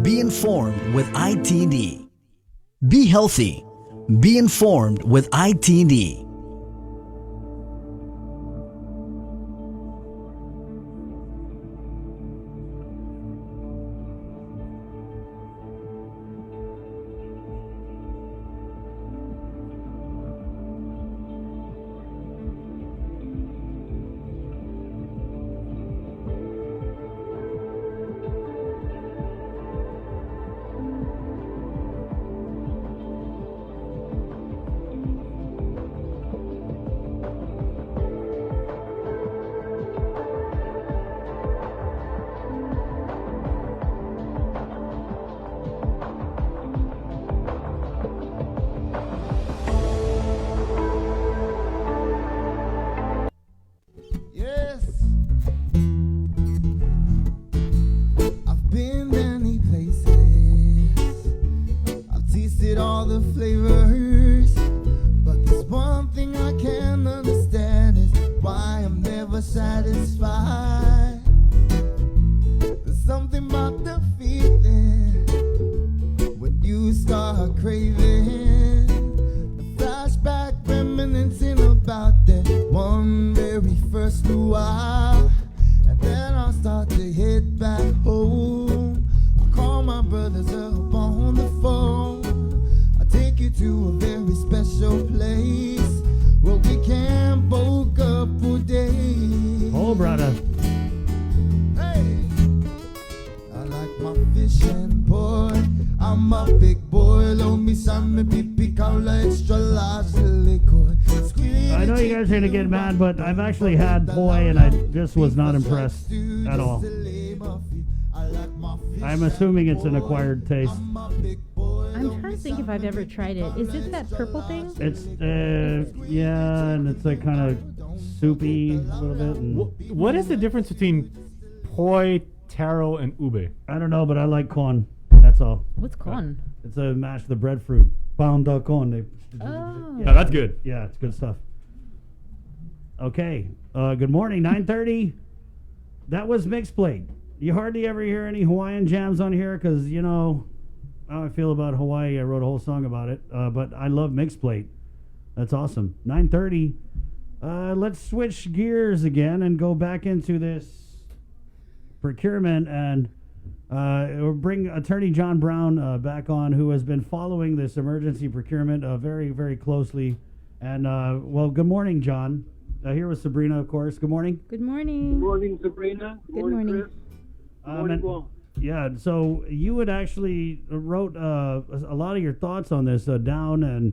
Be informed with ITD. Be healthy. Be informed with ITD. But I've actually had poi and I just was not impressed at all. I'm assuming it's an acquired taste. I'm trying to think if I've ever tried it. Is it that purple thing? It's yeah, and it's like kind of soupy a little bit. And what is the difference between poi, taro, and ube? I don't know, but I like corn. That's all. What's corn? It's a mash of the breadfruit. Pound of corn. Oh. Yeah, that's good. Yeah, it's good stuff. Okay, good morning, 9:30. That was Mixed Plate. You hardly ever hear any Hawaiian jams on here because, you know, how I feel about Hawaii. I wrote a whole song about it, but I love Mixed Plate. That's awesome. 9:30. Let's switch gears again and go back into this procurement and we'll bring Attorney John Brown back on, who has been following this emergency procurement very, very closely. And, well, good morning, John. Here with Sabrina, of course. Good morning. Good morning. Good morning, Sabrina. Good morning. Chris. Good morning, Guam. Yeah, so you had actually wrote a lot of your thoughts on this down, and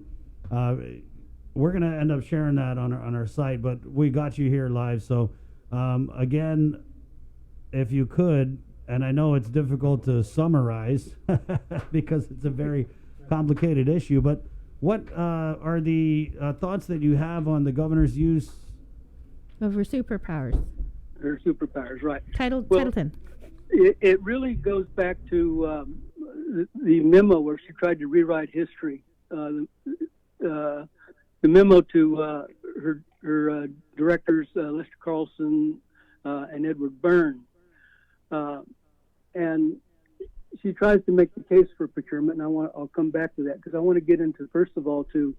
we're going to end up sharing that on our site, but we got you here live. So, again, if you could, and I know it's difficult to summarize because it's a very complicated issue, but What are the thoughts that you have on the governor's use of her superpowers? Her superpowers, right. Title 10. It really goes back to the memo where she tried to rewrite history. The memo to her directors, Lester Carlson and Edward Byrne. And she tries to make the case for procurement, and I'll come back to that because I want to get into, first of all, to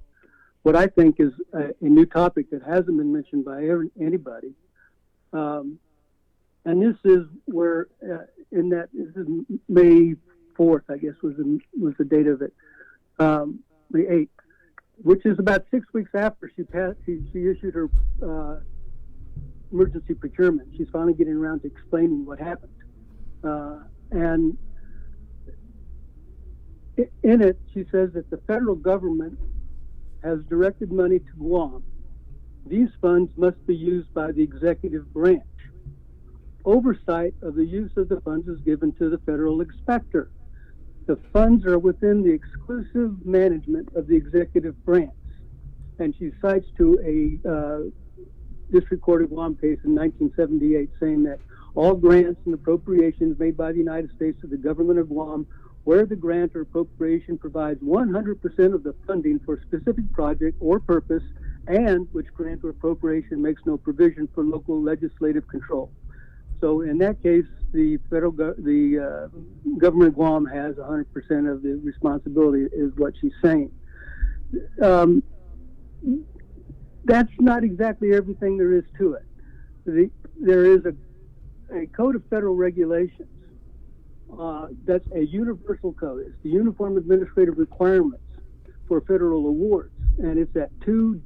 what I think is a new topic that hasn't been mentioned by anybody. And this is where, this is May 4th, I guess, was the date of it, the 8th, which is about 6 weeks after she issued her emergency procurement. She's finally getting around to explaining what happened. And in it, she says that the federal government has directed money to Guam. These funds must be used by the executive branch. Oversight of the use of the funds is given to the federal inspector. The funds are within the exclusive management of the executive branch. And she cites to a District Court of Guam case in 1978 saying that all grants and appropriations made by the United States to the government of Guam, where the grant or appropriation provides 100% of the funding for a specific project or purpose, and which grant or appropriation makes no provision for local legislative control. So in that case, the government of Guam has 100% of the responsibility, is what she's saying. That's not exactly everything there is to it. There is a code of federal regulations. That's a universal code. It's the Uniform Administrative Requirements for Federal Awards, and it's at 2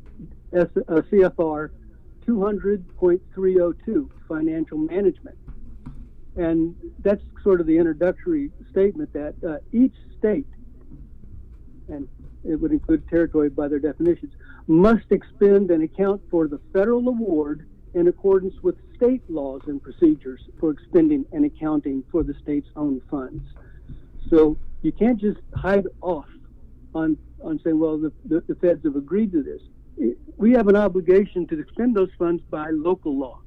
CFR 200.302, Financial Management. And that's sort of the introductory statement that each state, and it would include territory by their definitions, must expend and account for the federal award in accordance with state laws and procedures for expending and accounting for the state's own funds. So you can't just hide off on saying, well, the feds have agreed to this. We have an obligation to expend those funds by local law.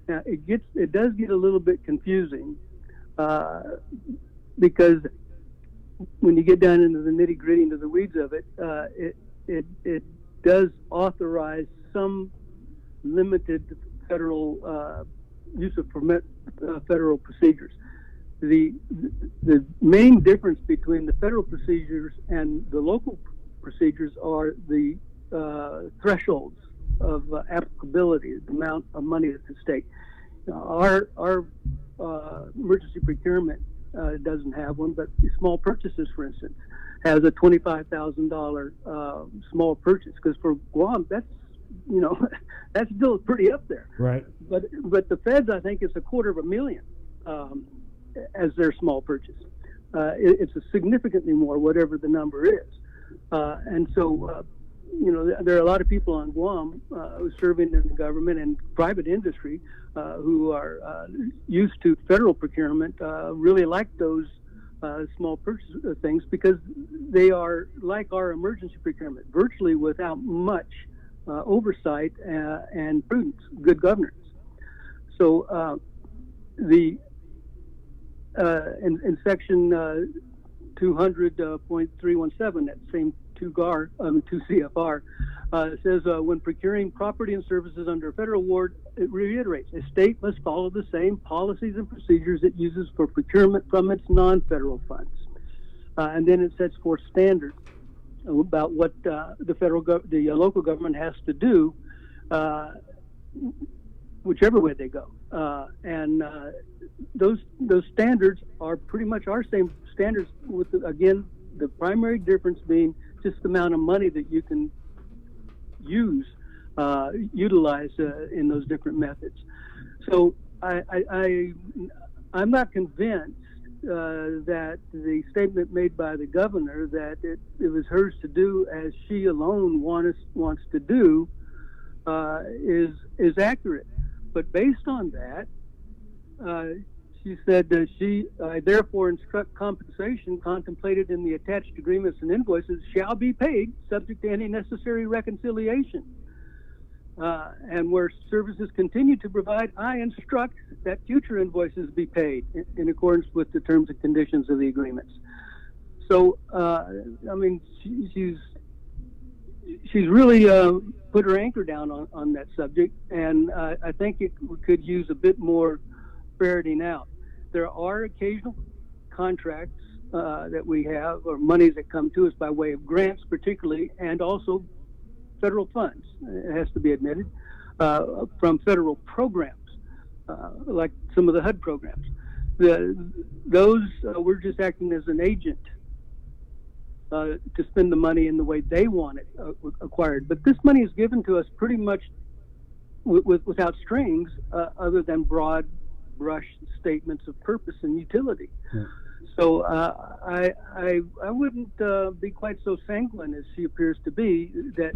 Now, it does get a little bit confusing because when you get down into the nitty-gritty, into the weeds of it, it does authorize some limited federal use of federal procedures. The main difference between the federal procedures and the local procedures are the thresholds of applicability, the amount of money that's at stake. Our emergency procurement doesn't have one, but small purchases, for instance, has a $25,000 small purchase, because for Guam, that's still pretty up there. Right. But the feds, I think, it's $250,000 as their small purchase. It's a significantly more, whatever the number is. And so, there are a lot of people on Guam serving in the government and private industry who are used to federal procurement, really like those small purchase things, because they are like our emergency procurement, virtually without much oversight and prudence, good governance. So in section 200.317, that same 2 CFR, it says when procuring property and services under a federal award, it reiterates a state must follow the same policies and procedures it uses for procurement from its non-federal funds. And then it sets forth standards about what the local government has to do, whichever way they go. And those standards are pretty much our same standards, with again the primary difference being just the amount of money that you can utilize in those different methods. So I'm not convinced that the statement made by the governor that it was hers to do as she alone wants to do is accurate. But based on that, She said I therefore instruct compensation contemplated in the attached agreements and invoices shall be paid subject to any necessary reconciliation. And where services continue to provide, I instruct that future invoices be paid in accordance with the terms and conditions of the agreements. So, I mean, she's really put her anchor down on that subject, and I think it could use a bit more ferreting out. There are occasional contracts that we have, or monies that come to us by way of grants particularly, and also federal funds, it has to be admitted, from federal programs, like some of the HUD programs. Those, we're just acting as an agent to spend the money in the way they want it acquired. But this money is given to us pretty much without strings, other than broad brush statements of purpose and utility. Yeah. So I wouldn't be quite so sanguine as she appears to be that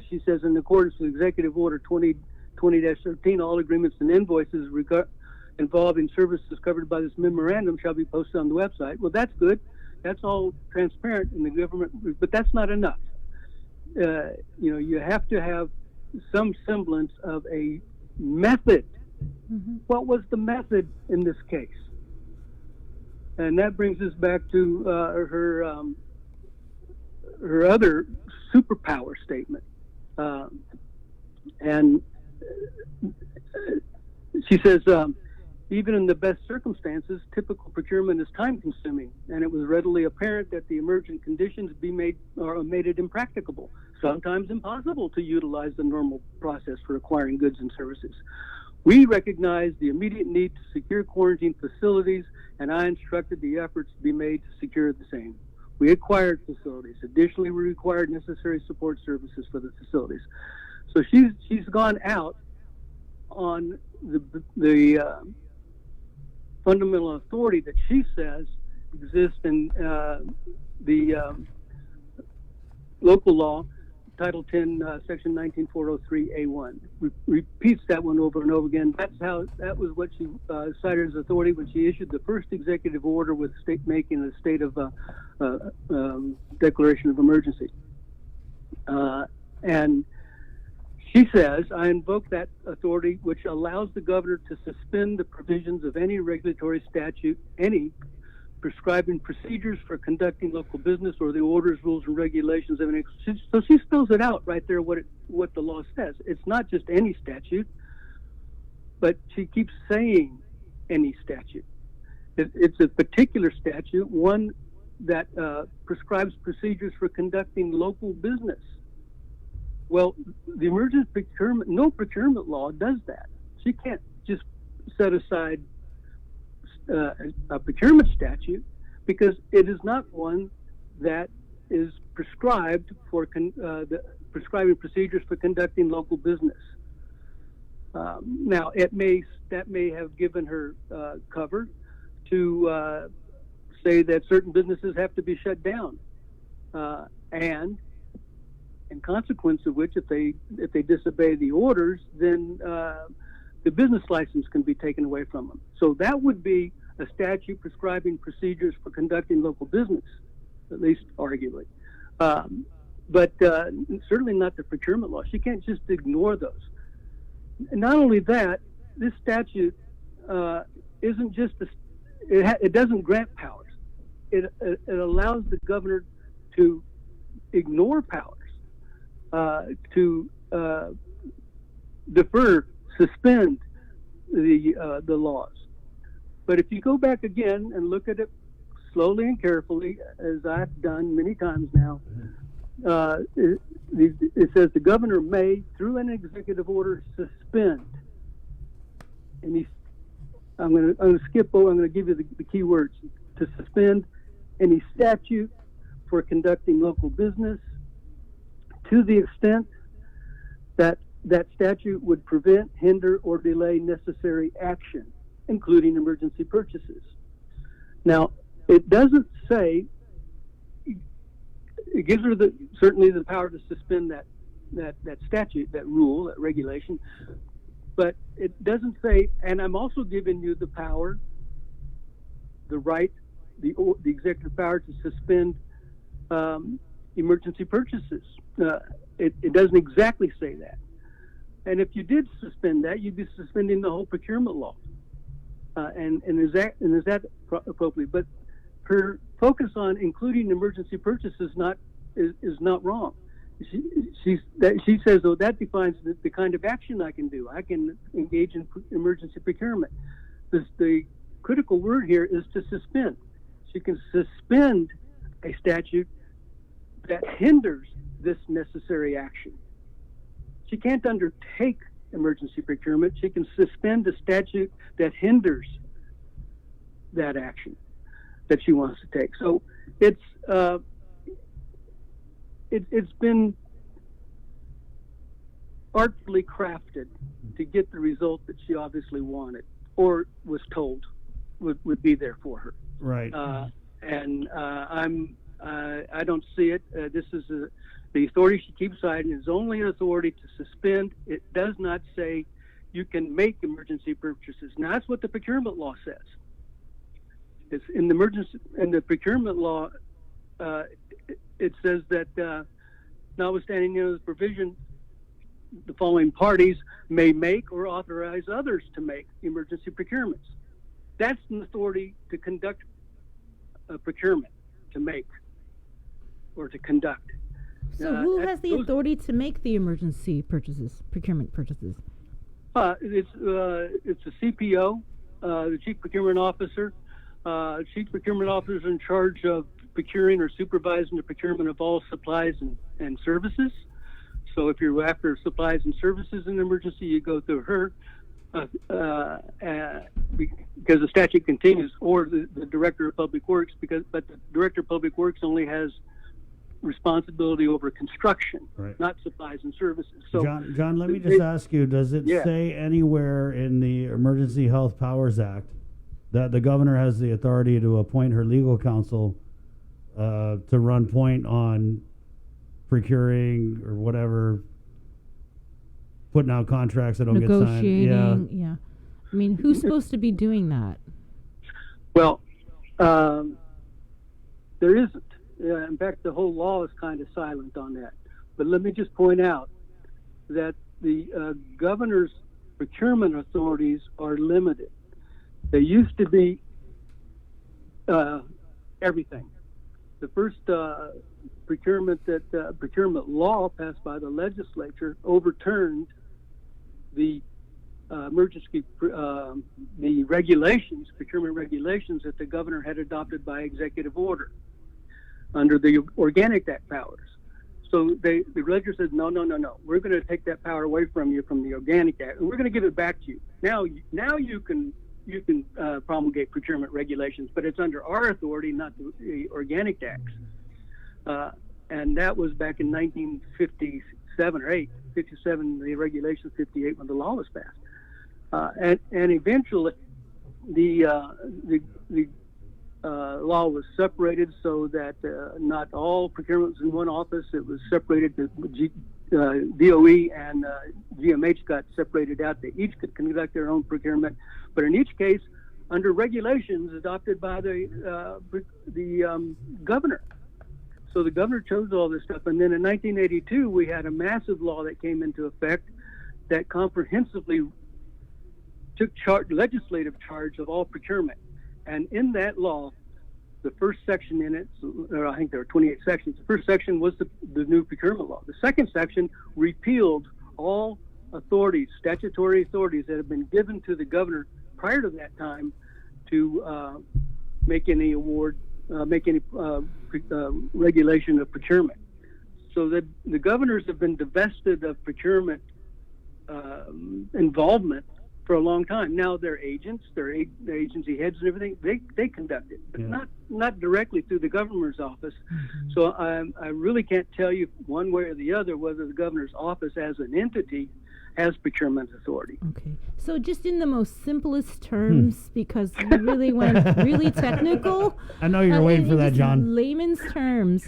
she says, in accordance with Executive Order 2020-13, all agreements and invoices involving services covered by this memorandum shall be posted on the website. Well, that's good. That's all transparent in the government, but that's not enough. You have to have some semblance of a method. Mm-hmm. What was the method in this case? And that brings us back to her other superpower statement. And she says, even in the best circumstances, typical procurement is time-consuming, and it was readily apparent that the emergent conditions made it impracticable, sometimes impossible, to utilize the normal process for acquiring goods and services. We recognized the immediate need to secure quarantine facilities, and I instructed the efforts to be made to secure the same. We acquired facilities. Additionally, we required necessary support services for the facilities. So she's gone out on the fundamental authority that she says exists in the local law, Title 10, Section 19403A1. Repeats that one over and over again. That was what she cited as authority when she issued the first executive order with making a state of declaration of emergency. And she says, I invoke that authority which allows the governor to suspend the provisions of any regulatory statute, prescribing procedures for conducting local business, or the orders, rules, and regulations of any. So she spells it out right there what the law says. It's not just any statute, but she keeps saying any statute. It's a particular statute, one that prescribes procedures for conducting local business. Well, the emergency procurement, no procurement law does that. She can't just set aside a procurement statute, because it is not one that is prescribed for prescribing procedures for conducting local business. Now, that may have given her cover to say that certain businesses have to be shut down, and in consequence of which, if they disobey the orders, then the business license can be taken away from them. So that would be a statute prescribing procedures for conducting local business, at least arguably. But certainly not the procurement law. She can't just ignore those. And not only that, this statute isn't just it doesn't grant powers. It allows the governor to ignore powers, to defer, suspend the laws. But if you go back again and look at it slowly and carefully, as I've done many times now, it says the governor may, through an executive order, suspend. And I'm going to skip over. I'm going to give you the key words: to suspend any statute for conducting local business, to the extent that that statute would prevent, hinder, or delay necessary action, including emergency purchases. Now, it doesn't say, it gives her certainly the power to suspend that statute, that rule, that regulation, But it doesn't say, and I'm also giving you the power, the right, the executive power to suspend emergency purchases. It doesn't exactly say that. And if you did suspend that, you'd be suspending the whole procurement law. And is that appropriate? But her focus on including emergency purchases is not wrong. She says, though, that defines the kind of action I can do. I can engage in emergency procurement. The critical word here is to suspend. She can suspend a statute that hinders this necessary action. She can't undertake emergency procurement. She can suspend a statute that hinders that action that she wants to take. So it's been artfully crafted to get the result that she obviously wanted or was told would be there for her. Right. I don't see it. This is the authority she keeps citing is only an authority to suspend. It does not say you can make emergency purchases. Now that's what the procurement law says. It's in the procurement law. It says that notwithstanding this provision, the following parties may make or authorize others to make emergency procurements. That's an authority to conduct a procurement, to make or to conduct. So who has the authority to make the emergency purchases, procurement purchases? It's the CPO, the Chief Procurement Officer. Chief Procurement Officer is in charge of procuring or supervising the procurement of all supplies and services. So if you're after supplies and services in an emergency, you go through her because the statute continues, or the Director of Public Works, but the Director of Public Works only has responsibility over construction, not supplies and services. So, John, let me just ask you, does it say anywhere in the Emergency Health Powers Act that the governor has the authority to appoint her legal counsel to run point on procuring or whatever, putting out contracts that don't get signed? Yeah. I mean, who's supposed to be doing that? Well, there isn't. In fact, the whole law is kind of silent on that. But let me just point out that the governor's procurement authorities are limited. They used to be everything. The first procurement law passed by the legislature overturned the the regulations, procurement regulations that the governor had adopted by executive order under the Organic Act powers. So the legislature said, no, we're going to take that power away from you from the Organic Act, and we're going to give it back to you. Now you can promulgate procurement regulations, but it's under our authority, not the Organic Acts. And that was back in 1957 or 57, the regulations 58 when the law was passed. And eventually the law was separated so that not all procurement was in one office. It was separated. DOE and GMH got separated out. They each could conduct their own procurement, but in each case, under regulations adopted by the governor. So the governor chose all this stuff, and then in 1982 we had a massive law that came into effect that comprehensively took legislative charge of all procurement. And in that law, the first section in it, I think there were 28 sections. The first section was the new procurement law. The second section repealed all authorities, statutory authorities that had been given to the governor prior to that time to make any regulation of procurement. So that the governors have been divested of procurement involvement for a long time. Now their agents, their agency heads and everything, they conduct it, but not directly through the governor's office. So I really can't tell you one way or the other whether the governor's office as an entity has procurement authority. Okay. So just in the most simplest terms, because we really went really technical. I know you're waiting for that, John. Layman's terms.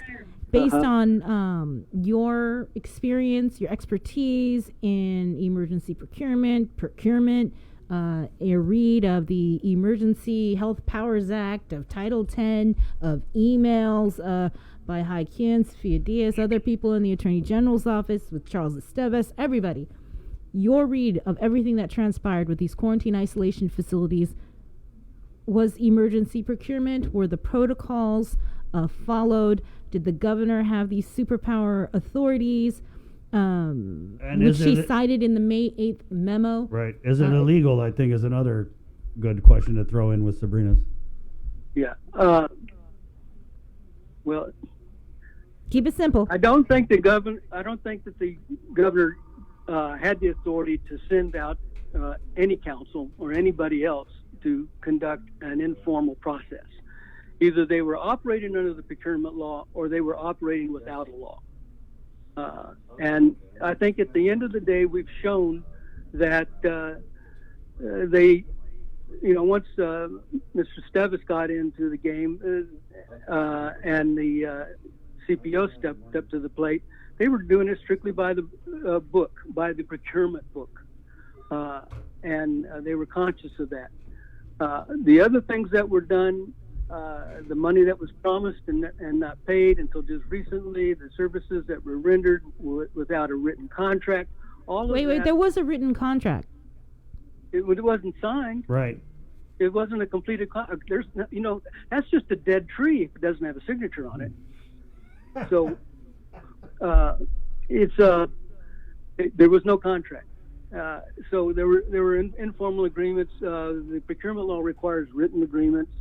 based on your experience, your expertise in emergency procurement, a read of the Emergency Health Powers Act, of Title 10, of emails by Hakeem Fiadias, other people in the Attorney General's office with Charles Esteves, everybody. Your read of everything that transpired with these quarantine isolation facilities. Was emergency procurement? Were the protocols followed? Did the governor have these superpower authorities? Which she cited in the May 8th memo. Right. Is it illegal, I think, is another good question to throw in with Sabrina's. Yeah. Well, keep it simple. I don't think that the governor had the authority to send out any council or anybody else to conduct an informal process. Either they were operating under the procurement law or they were operating without a law. And I think at the end of the day, we've shown that they, once Mr. Stevis got into the game and the CPO stepped up to the plate, they were doing it strictly by the book, by the procurement book. And they were conscious of that. The other things that were done, the money that was promised and not paid until just recently, the services that were rendered without a written contract, Wait, there was a written contract. It wasn't signed. Right. It wasn't a completed contract. There's, that's just a dead tree if it doesn't have a signature on it. So, there was no contract. So there were informal agreements. The procurement law requires written agreements.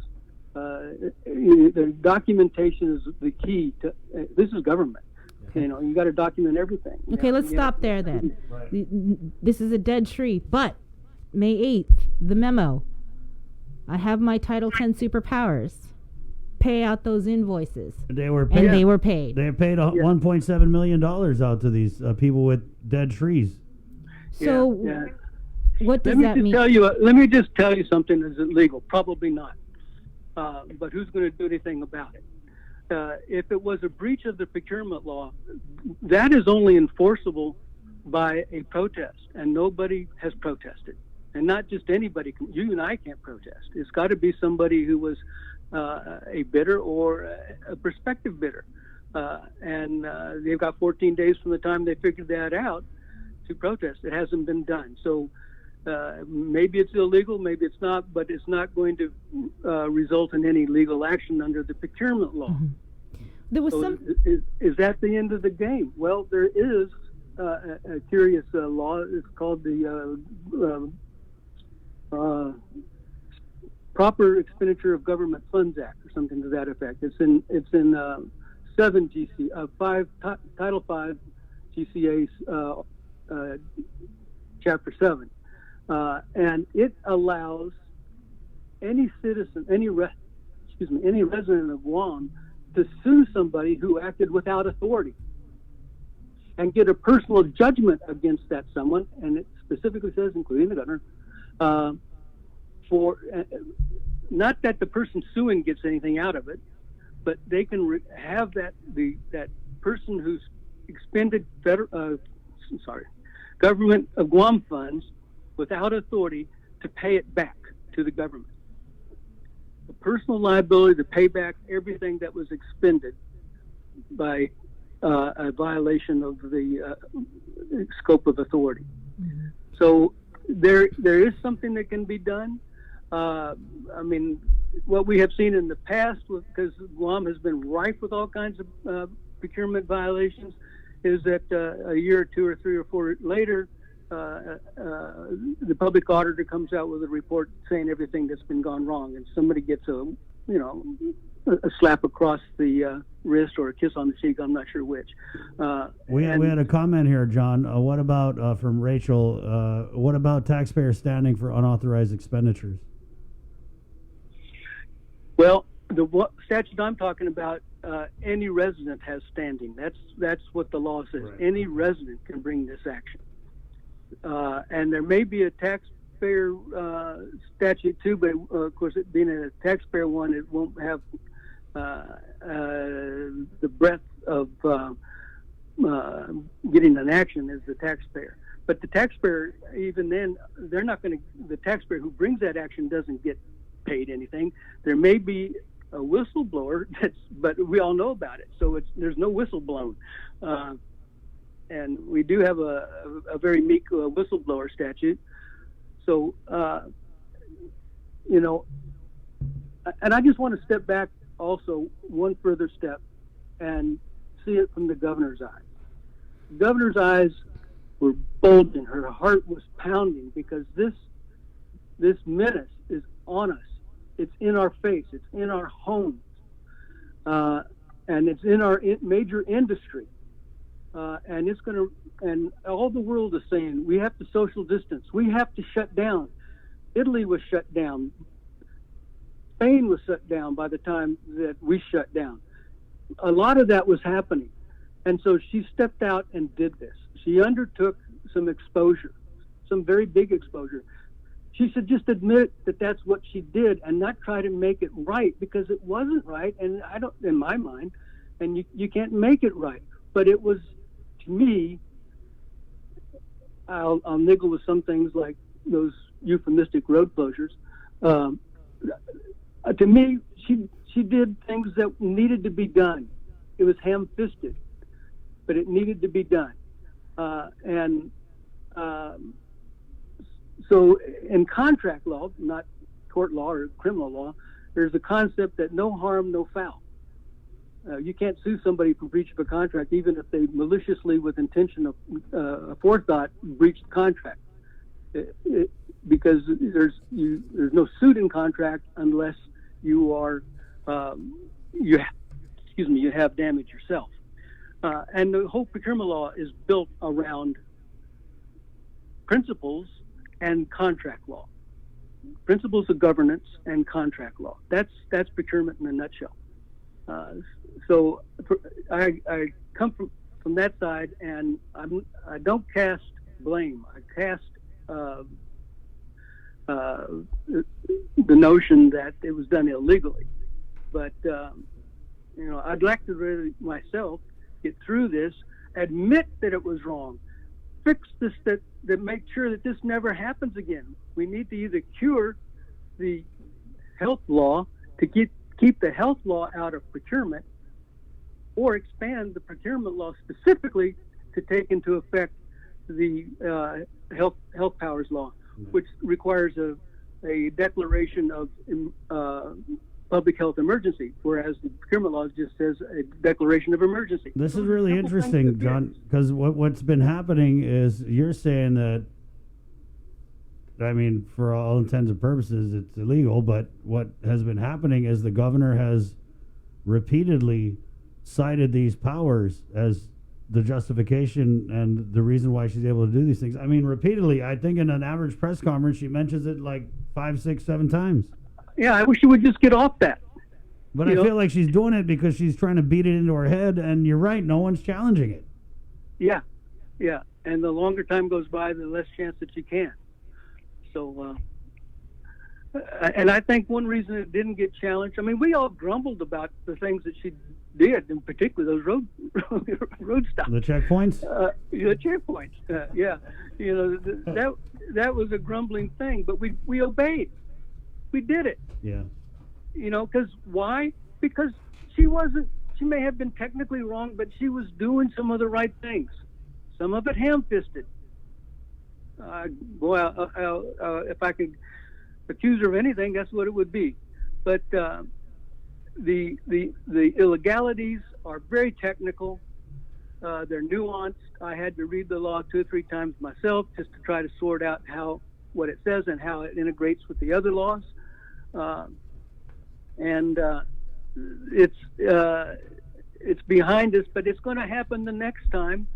The documentation is the key to this is government. You got to document everything. Okay, let's stop there then. Right. This is a dead tree. But May 8th, the memo. I have my Title 10 superpowers. Pay out those invoices. They were paid. And they were paid. They paid $1.7 million out to these people with dead trees. So, what does that mean? Let me just tell you something that's illegal. Probably not. But who's going to do anything about it? If it was a breach of the procurement law, that is only enforceable by a protest, and nobody has protested. And not just anybody. You and I can't protest. It's got to be somebody who was a bidder or a prospective bidder. And they've got 14 days from the time they figured that out to protest. It hasn't been done. So maybe it's illegal, maybe it's not, but it's not going to result in any legal action under the procurement law. Mm-hmm. There was is that the end of the game? Well, there is a curious law. It's called the Proper Expenditure of Government Funds Act, or something to that effect. It's in 5 Title 5 GCA's Chapter 7, and it allows any citizen, any resident of Guam to sue somebody who acted without authority and get a personal judgment against that someone, and it specifically says, including the governor, for not that the person suing gets anything out of it, but they can have that person who's expended government of Guam funds without authority to pay it back to the government. The personal liability to pay back everything that was expended by a violation of the scope of authority. Mm-hmm. So there is something that can be done. I mean, what we have seen in the past, because Guam has been rife with all kinds of procurement violations, is that a year or two or 3 or 4 later, the public auditor comes out with a report saying everything that's been gone wrong, and somebody gets a slap across the wrist or a kiss on the cheek. I'm not sure which. We had a comment here, John. What about from Rachel? What about taxpayer standing for unauthorized expenditures? Well, the statute I'm talking about, any resident has standing. That's what the law says. Right. Any resident can bring this action. And there may be a taxpayer statute too, but of course, it being a taxpayer one, it won't have the breadth of getting an action is the taxpayer. But the taxpayer, even then, they're not going to. The taxpayer who brings that action doesn't get paid anything. There may be a whistleblower, but we all know about it. So there's no whistle blown, and we do have a very meek whistleblower statute. So and I just want to step back also one further step and see it from the governor's eyes. The governor's eyes were bulging. Her heart was pounding because this menace is on us. It's in our face. It's in our homes, and it's in our major industry. And it's going to. And all the world is saying we have to social distance. We have to shut down. Italy was shut down. Spain was shut down by the time that we shut down. A lot of that was happening, and so she stepped out and did this. She undertook some exposure, some very big exposure. She should just admit that that's what she did and not try to make it right, because it wasn't right, and I don't, in my mind, and you can't make it right. But it was, to me, I'll niggle with some things like those euphemistic road closures. To me, she did things that needed to be done. It was ham-fisted, but it needed to be done. So in contract law, not tort law or criminal law, there's a concept that no harm, no foul. You can't sue somebody for breach of a contract, even if they maliciously, with intention of forethought, breached the contract, because there's no suit in contract unless you are you have damage yourself. And the whole procurement law is built around principles and contract law, principles of governance and contract law. That's procurement in a nutshell. So I come from that side, and I don't cast blame. I cast the notion that it was done illegally. But I'd like to really myself get through this, admit that it was wrong, fix this, that make sure that this never happens again. We need to either cure the health law to keep the health law out of procurement, or expand the procurement law specifically to take into effect the health powers law, which requires a declaration of public health emergency, whereas the procurement law just says a declaration of emergency. This is really interesting, John, because what's been happening is you're saying that, I mean, for all intents and purposes, it's illegal, but what has been happening is the governor has repeatedly cited these powers as the justification and the reason why she's able to do these things. I mean, repeatedly. I think in an average press conference, she mentions it like 5, 6, 7 times. Yeah, I wish she would just get off that. But I feel like she's doing it because she's trying to beat it into her head, and you're right, no one's challenging it. Yeah. And the longer time goes by, the less chance that you can. So, and I think one reason it didn't get challenged, I mean, we all grumbled about the things that she did, in particular those road stops. The checkpoints? The checkpoints, yeah. That was a grumbling thing, but we obeyed. We did it. Yeah. Because why? Because she may have been technically wrong, but she was doing some of the right things. Some of it ham-fisted. If I could accuse her of anything, that's what it would be. But the illegalities are very technical. They're nuanced. I had to read the law 2 or 3 times myself just to try to sort out what it says and how it integrates with the other laws. It's behind us, but it's going to happen the next time.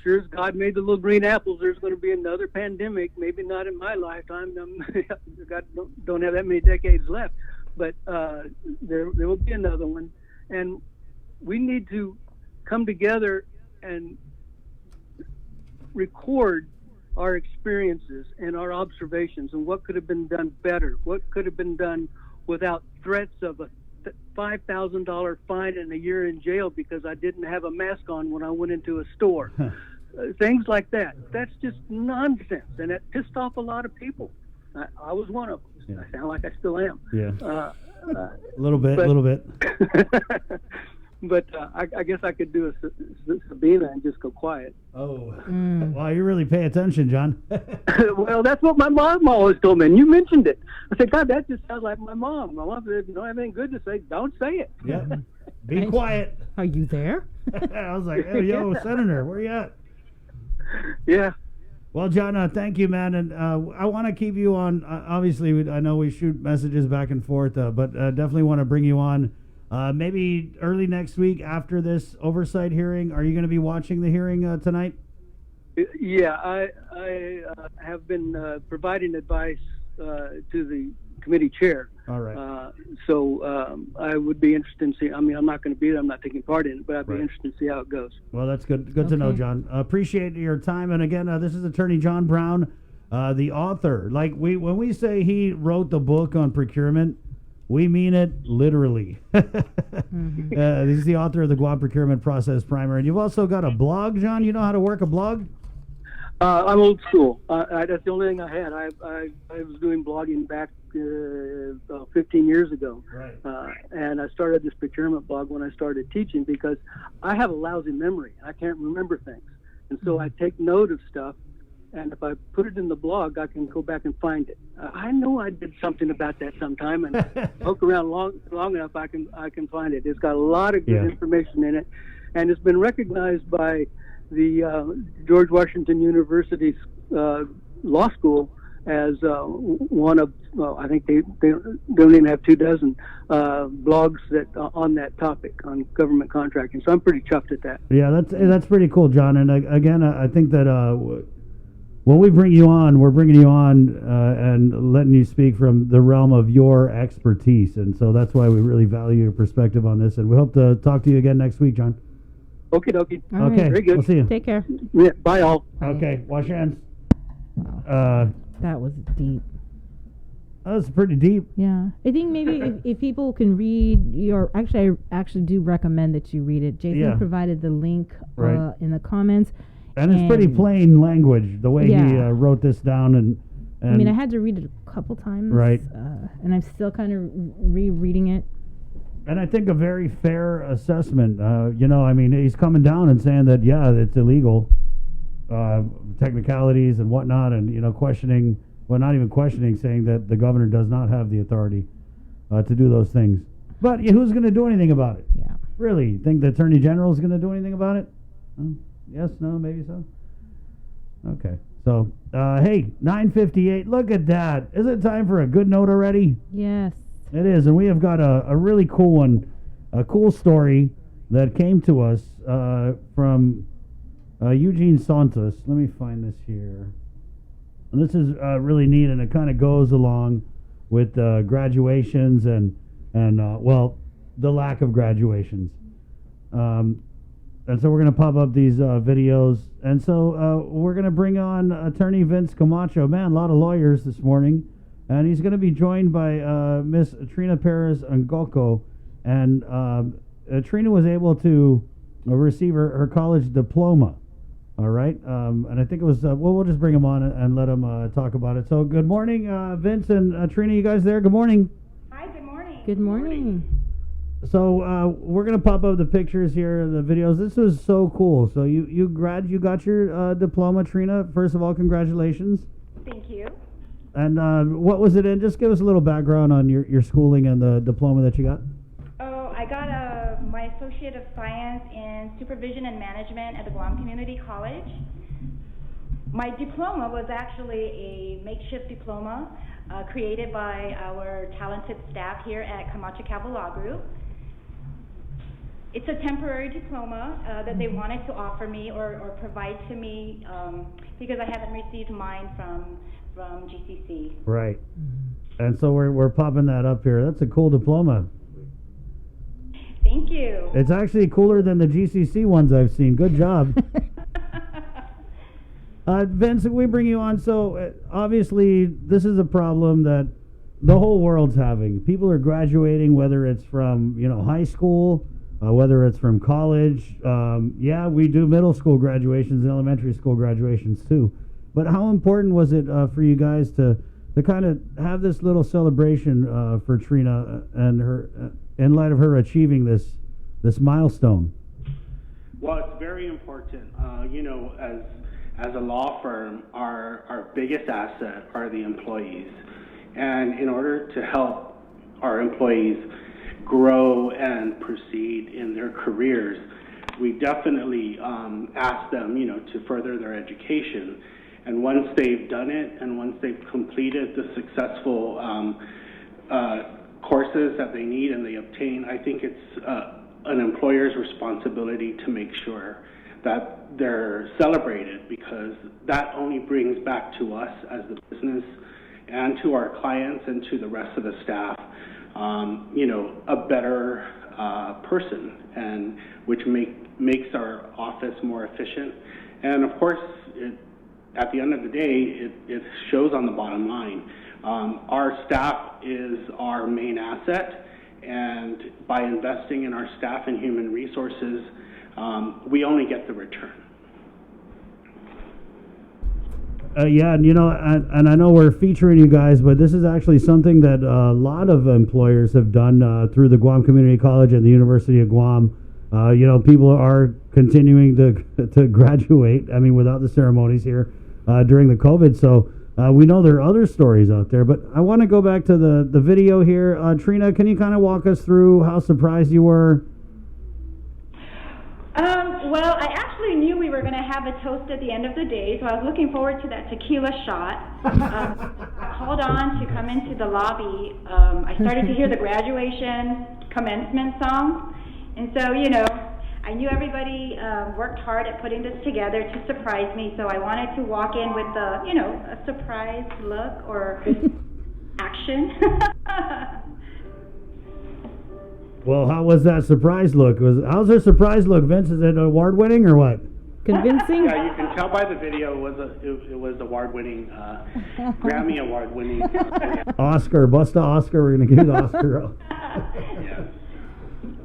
Sure as God made the little green apples, there's going to be another pandemic. Maybe not in my lifetime. Don't have that many decades left, but there will be another one, and we need to come together and record our experiences and our observations and what could have been done better, what could have been done without threats of $5,000 fine and a year in jail because I didn't have a mask on when I went into a store. Things like that. That's just nonsense, and it pissed off a lot of people. I was one of them. Yeah. I sound like I still am. Yeah. A little bit. But I guess I could do a Sabina and just go quiet. Oh. Wow, you really pay attention, John. Well, that's what my mom always told me, and you mentioned it. I said, God, that just sounds like my mom. My mom said, if you don't have anything good to say, don't say it. Yeah. Be quiet. Are you there? I was like, hey, yo, Senator, where you at? Yeah. Well, John, thank you, man. And I want to keep you on. Obviously, I know we shoot messages back and forth, but definitely want to bring you on. Maybe early next week after this oversight hearing. Are you going to be watching the hearing tonight? Yeah, I have been providing advice to the committee chair. All right. So I would be interested in seeing. I mean, I'm not going to be there. I'm not taking part in it, but I'd be interested to see how it goes. Well, that's good. Good to know, John. Appreciate your time. And again, this is Attorney John Brown, the author. Like when we say he wrote the book on procurement, we mean it literally. He's the author of the Guam Procurement Process Primer. And you've also got a blog, John. You know how to work a blog? I'm old school. That's the only thing I had. I was doing blogging back 15 years ago. Right. And I started this procurement blog when I started teaching because I have a lousy memory. I can't remember things. And so I take note of stuff. And if I put it in the blog, I can go back and find it. I know I did something about that sometime, and poke around long enough, I can find it. It's got a lot of good information in it, and it's been recognized by the George Washington University's law school as one of, I think they don't even have 24 blogs that on that topic on government contracting. So I'm pretty chuffed at that. Yeah, that's pretty cool, John. And again, I think that. When we bring you on, we're bringing you on and letting you speak from the realm of your expertise. And so that's why we really value your perspective on this. And we hope to talk to you again next week, John. Okie dokie. Okay, very good. We'll see you. Take care. Yeah, bye all. Okay, wash your hands. That was deep. That was pretty deep. Yeah. I think maybe if people can read your... Actually, I actually do recommend that you read it. Jason provided the link in the comments. And it's pretty plain language, the way he wrote this down. And I mean, I had to read it a couple times. Right. And I'm still kind of rereading it. And I think a very fair assessment. I mean, he's coming down and saying that, it's illegal, technicalities and whatnot, and, questioning, well, not even questioning, saying that the governor does not have the authority to do those things. But who's going to do anything about it? Yeah. Really? You think the Attorney General is going to do anything about it? Yes, no, maybe so. Okay. So, hey, 9:58. Look at that. Is it time for a good note already? Yes. It is. And we have got a really cool one, a cool story that came to us from Eugene Santos. Let me find this here. And this is really neat, and it kind of goes along with graduations and the lack of graduations. And so we're going to pop up these videos. And so we're going to bring on Attorney Vince Camacho. Man, a lot of lawyers this morning. And he's going to be joined by Miss Trina Perez Ngoko. And Trina was able to receive her college diploma. All right. And I think it was, we'll just bring him on and let him talk about it. So good morning, Vince and Trina. You guys there? Good morning. Hi, good morning. Good morning. So we're gonna pop up the pictures here, the videos. This was so cool. So you got your diploma, Trina. First of all, congratulations. Thank you. And what was it in? Just give us a little background on your schooling and the diploma that you got. Oh, I got my Associate of Science in Supervision and Management at the Guam Community College. My diploma was actually a makeshift diploma created by our talented staff here at Camacho Capital Law Group. It's a temporary diploma that they wanted to offer me or provide to me because I haven't received mine from GCC. Right. And so we're popping that up here. That's a cool diploma. Thank you. It's actually cooler than the GCC ones I've seen. Good job. Vince, we bring you on. So obviously this is a problem that the whole world's having. People are graduating, whether it's from high school, whether it's from college. Yeah, we do middle school graduations and elementary school graduations too. But how important was it for you guys to kind of have this little celebration for Trina and her in light of her achieving this milestone? Well, it's very important. As a law firm, our biggest asset are the employees. And in order to help our employees grow and proceed in their careers, we definitely ask them, to further their education. And once they've done it, and once they've completed the successful courses that they need and they obtain, I think it's an employer's responsibility to make sure that they're celebrated, because that only brings back to us as the business and to our clients and to the rest of the staff, a better person, and which makes our office more efficient. And of course, at the end of the day, it shows on the bottom line. Our staff is our main asset, and by investing in our staff and human resources, we only get the return. Yeah, and I know we're featuring you guys, but this is actually something that a lot of employers have done through the Guam Community College and the University of Guam. People are continuing to graduate, without the ceremonies here during the COVID. So we know there are other stories out there, but I want to go back to the video here. Trina, can you kind of walk us through how surprised you were? Well, I actually knew we were going to have a toast at the end of the day, so I was looking forward to that tequila shot. I called on to come into the lobby. I started to hear the graduation commencement song, and so, I knew everybody worked hard at putting this together to surprise me, so I wanted to walk in with a surprise look or action. Well, how was that surprise look? How's her surprise look, Vince? Is it award-winning or what? Convincing? Yeah, you can tell by the video it was award-winning, Grammy award-winning. Oscar, bust a Oscar. We're going to give you the Oscar. Yes.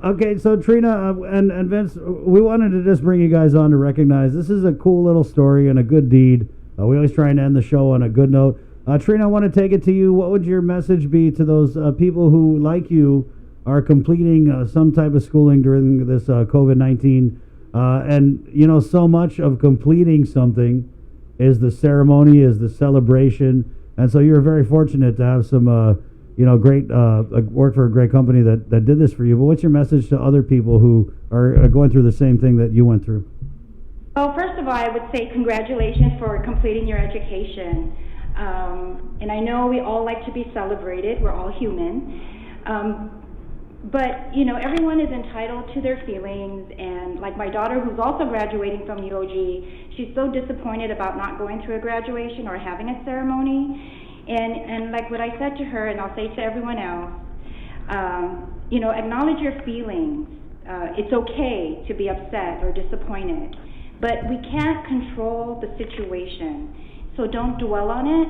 Okay, so Trina and Vince, we wanted to just bring you guys on to recognize this is a cool little story and a good deed. We always try and end the show on a good note. Trina, I want to take it to you. What would your message be to those people who, like you, are completing some type of schooling during this COVID-19? And, so much of completing something is the ceremony, is the celebration. And so you're very fortunate to have some, great work for a great company that did this for you. But what's your message to other people who are going through the same thing that you went through? Well, first of all, I would say congratulations for completing your education. And I know we all like to be celebrated. We're all human. But, everyone is entitled to their feelings, and like my daughter, who's also graduating from UOG, she's so disappointed about not going to a graduation or having a ceremony. And like what I said to her, and I'll say to everyone else, acknowledge your feelings. It's okay to be upset or disappointed, but we can't control the situation. So don't dwell on it.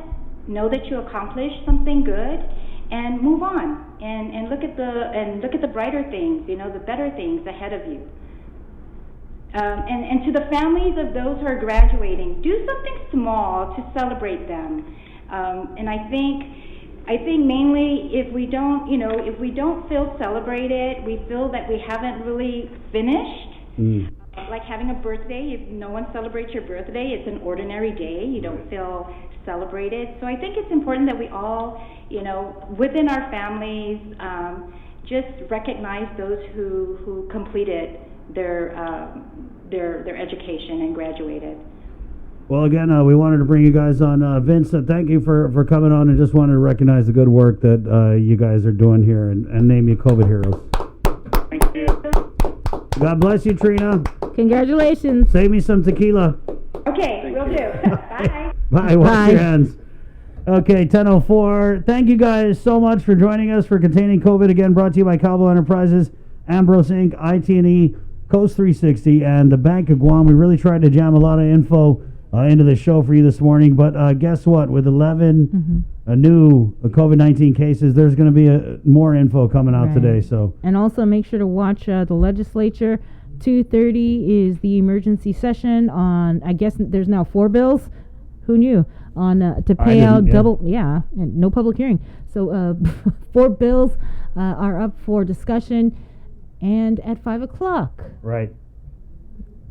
Know that you accomplished something good, and move on, and look at the brighter things, the better things ahead of you. And to the families of those who are graduating, do something small to celebrate them. And I think mainly if we don't feel celebrated, we feel that we haven't really finished. Like having a birthday, if no one celebrates your birthday, it's an ordinary day. You don't feel celebrated. So I think it's important that we all, within our families, just recognize those who completed their education and graduated. Well, again, we wanted to bring you guys on. Vince, thank you for coming on, and just wanted to recognize the good work that you guys are doing here and name you COVID heroes. Thank you. God bless you, Trina. Congratulations. Save me some tequila. Okay, will do. Bye. Bye. Wash your hands. Okay, 10:04. Thank you guys so much for joining us for Containing COVID. Again, brought to you by Cowboy Enterprises, Ambrose Inc., IT&E, Coast 360, and the Bank of Guam. We really tried to jam a lot of info into the show for you this morning. But guess what? With 11 new COVID-19 cases, there's going to be more info coming out today. So, and also make sure to watch the legislature. 2:30 is the emergency session on. I guess there's now 4 bills. Who knew? On to pay out double. Yeah, and no public hearing. So 4 bills are up for discussion, and at 5 o'clock. Right.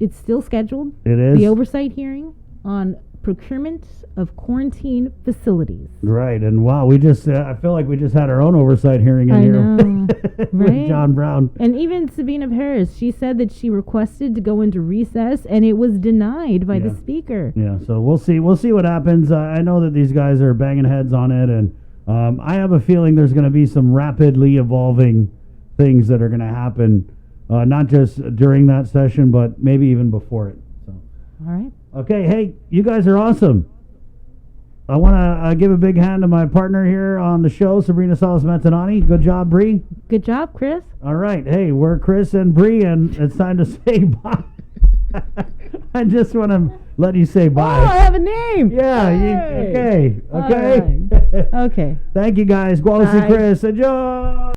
It's still scheduled. It is. The oversight hearing on procurement of quarantine facilities. Right, and wow, we just I feel like we just had our own oversight hearing in here with John Brown. And even Sabina Harris, she said that she requested to go into recess, and it was denied by the speaker. Yeah, so we'll see what happens. I know that these guys are banging heads on it, and I have a feeling there's going to be some rapidly evolving things that are going to happen, not just during that session, but maybe even before it. So, all right. Okay, hey, you guys are awesome. I want to give a big hand to my partner here on the show, Sabrina Salas-Matanani. Good job, Bree. Good job, Chris. All right, hey, we're Chris and Bree, and it's time to say bye. I just want to let you say bye. Oh, I have a name. Yeah, hey. Okay. Right. Okay. Thank you, guys. Gualas and Chris. Enjoy.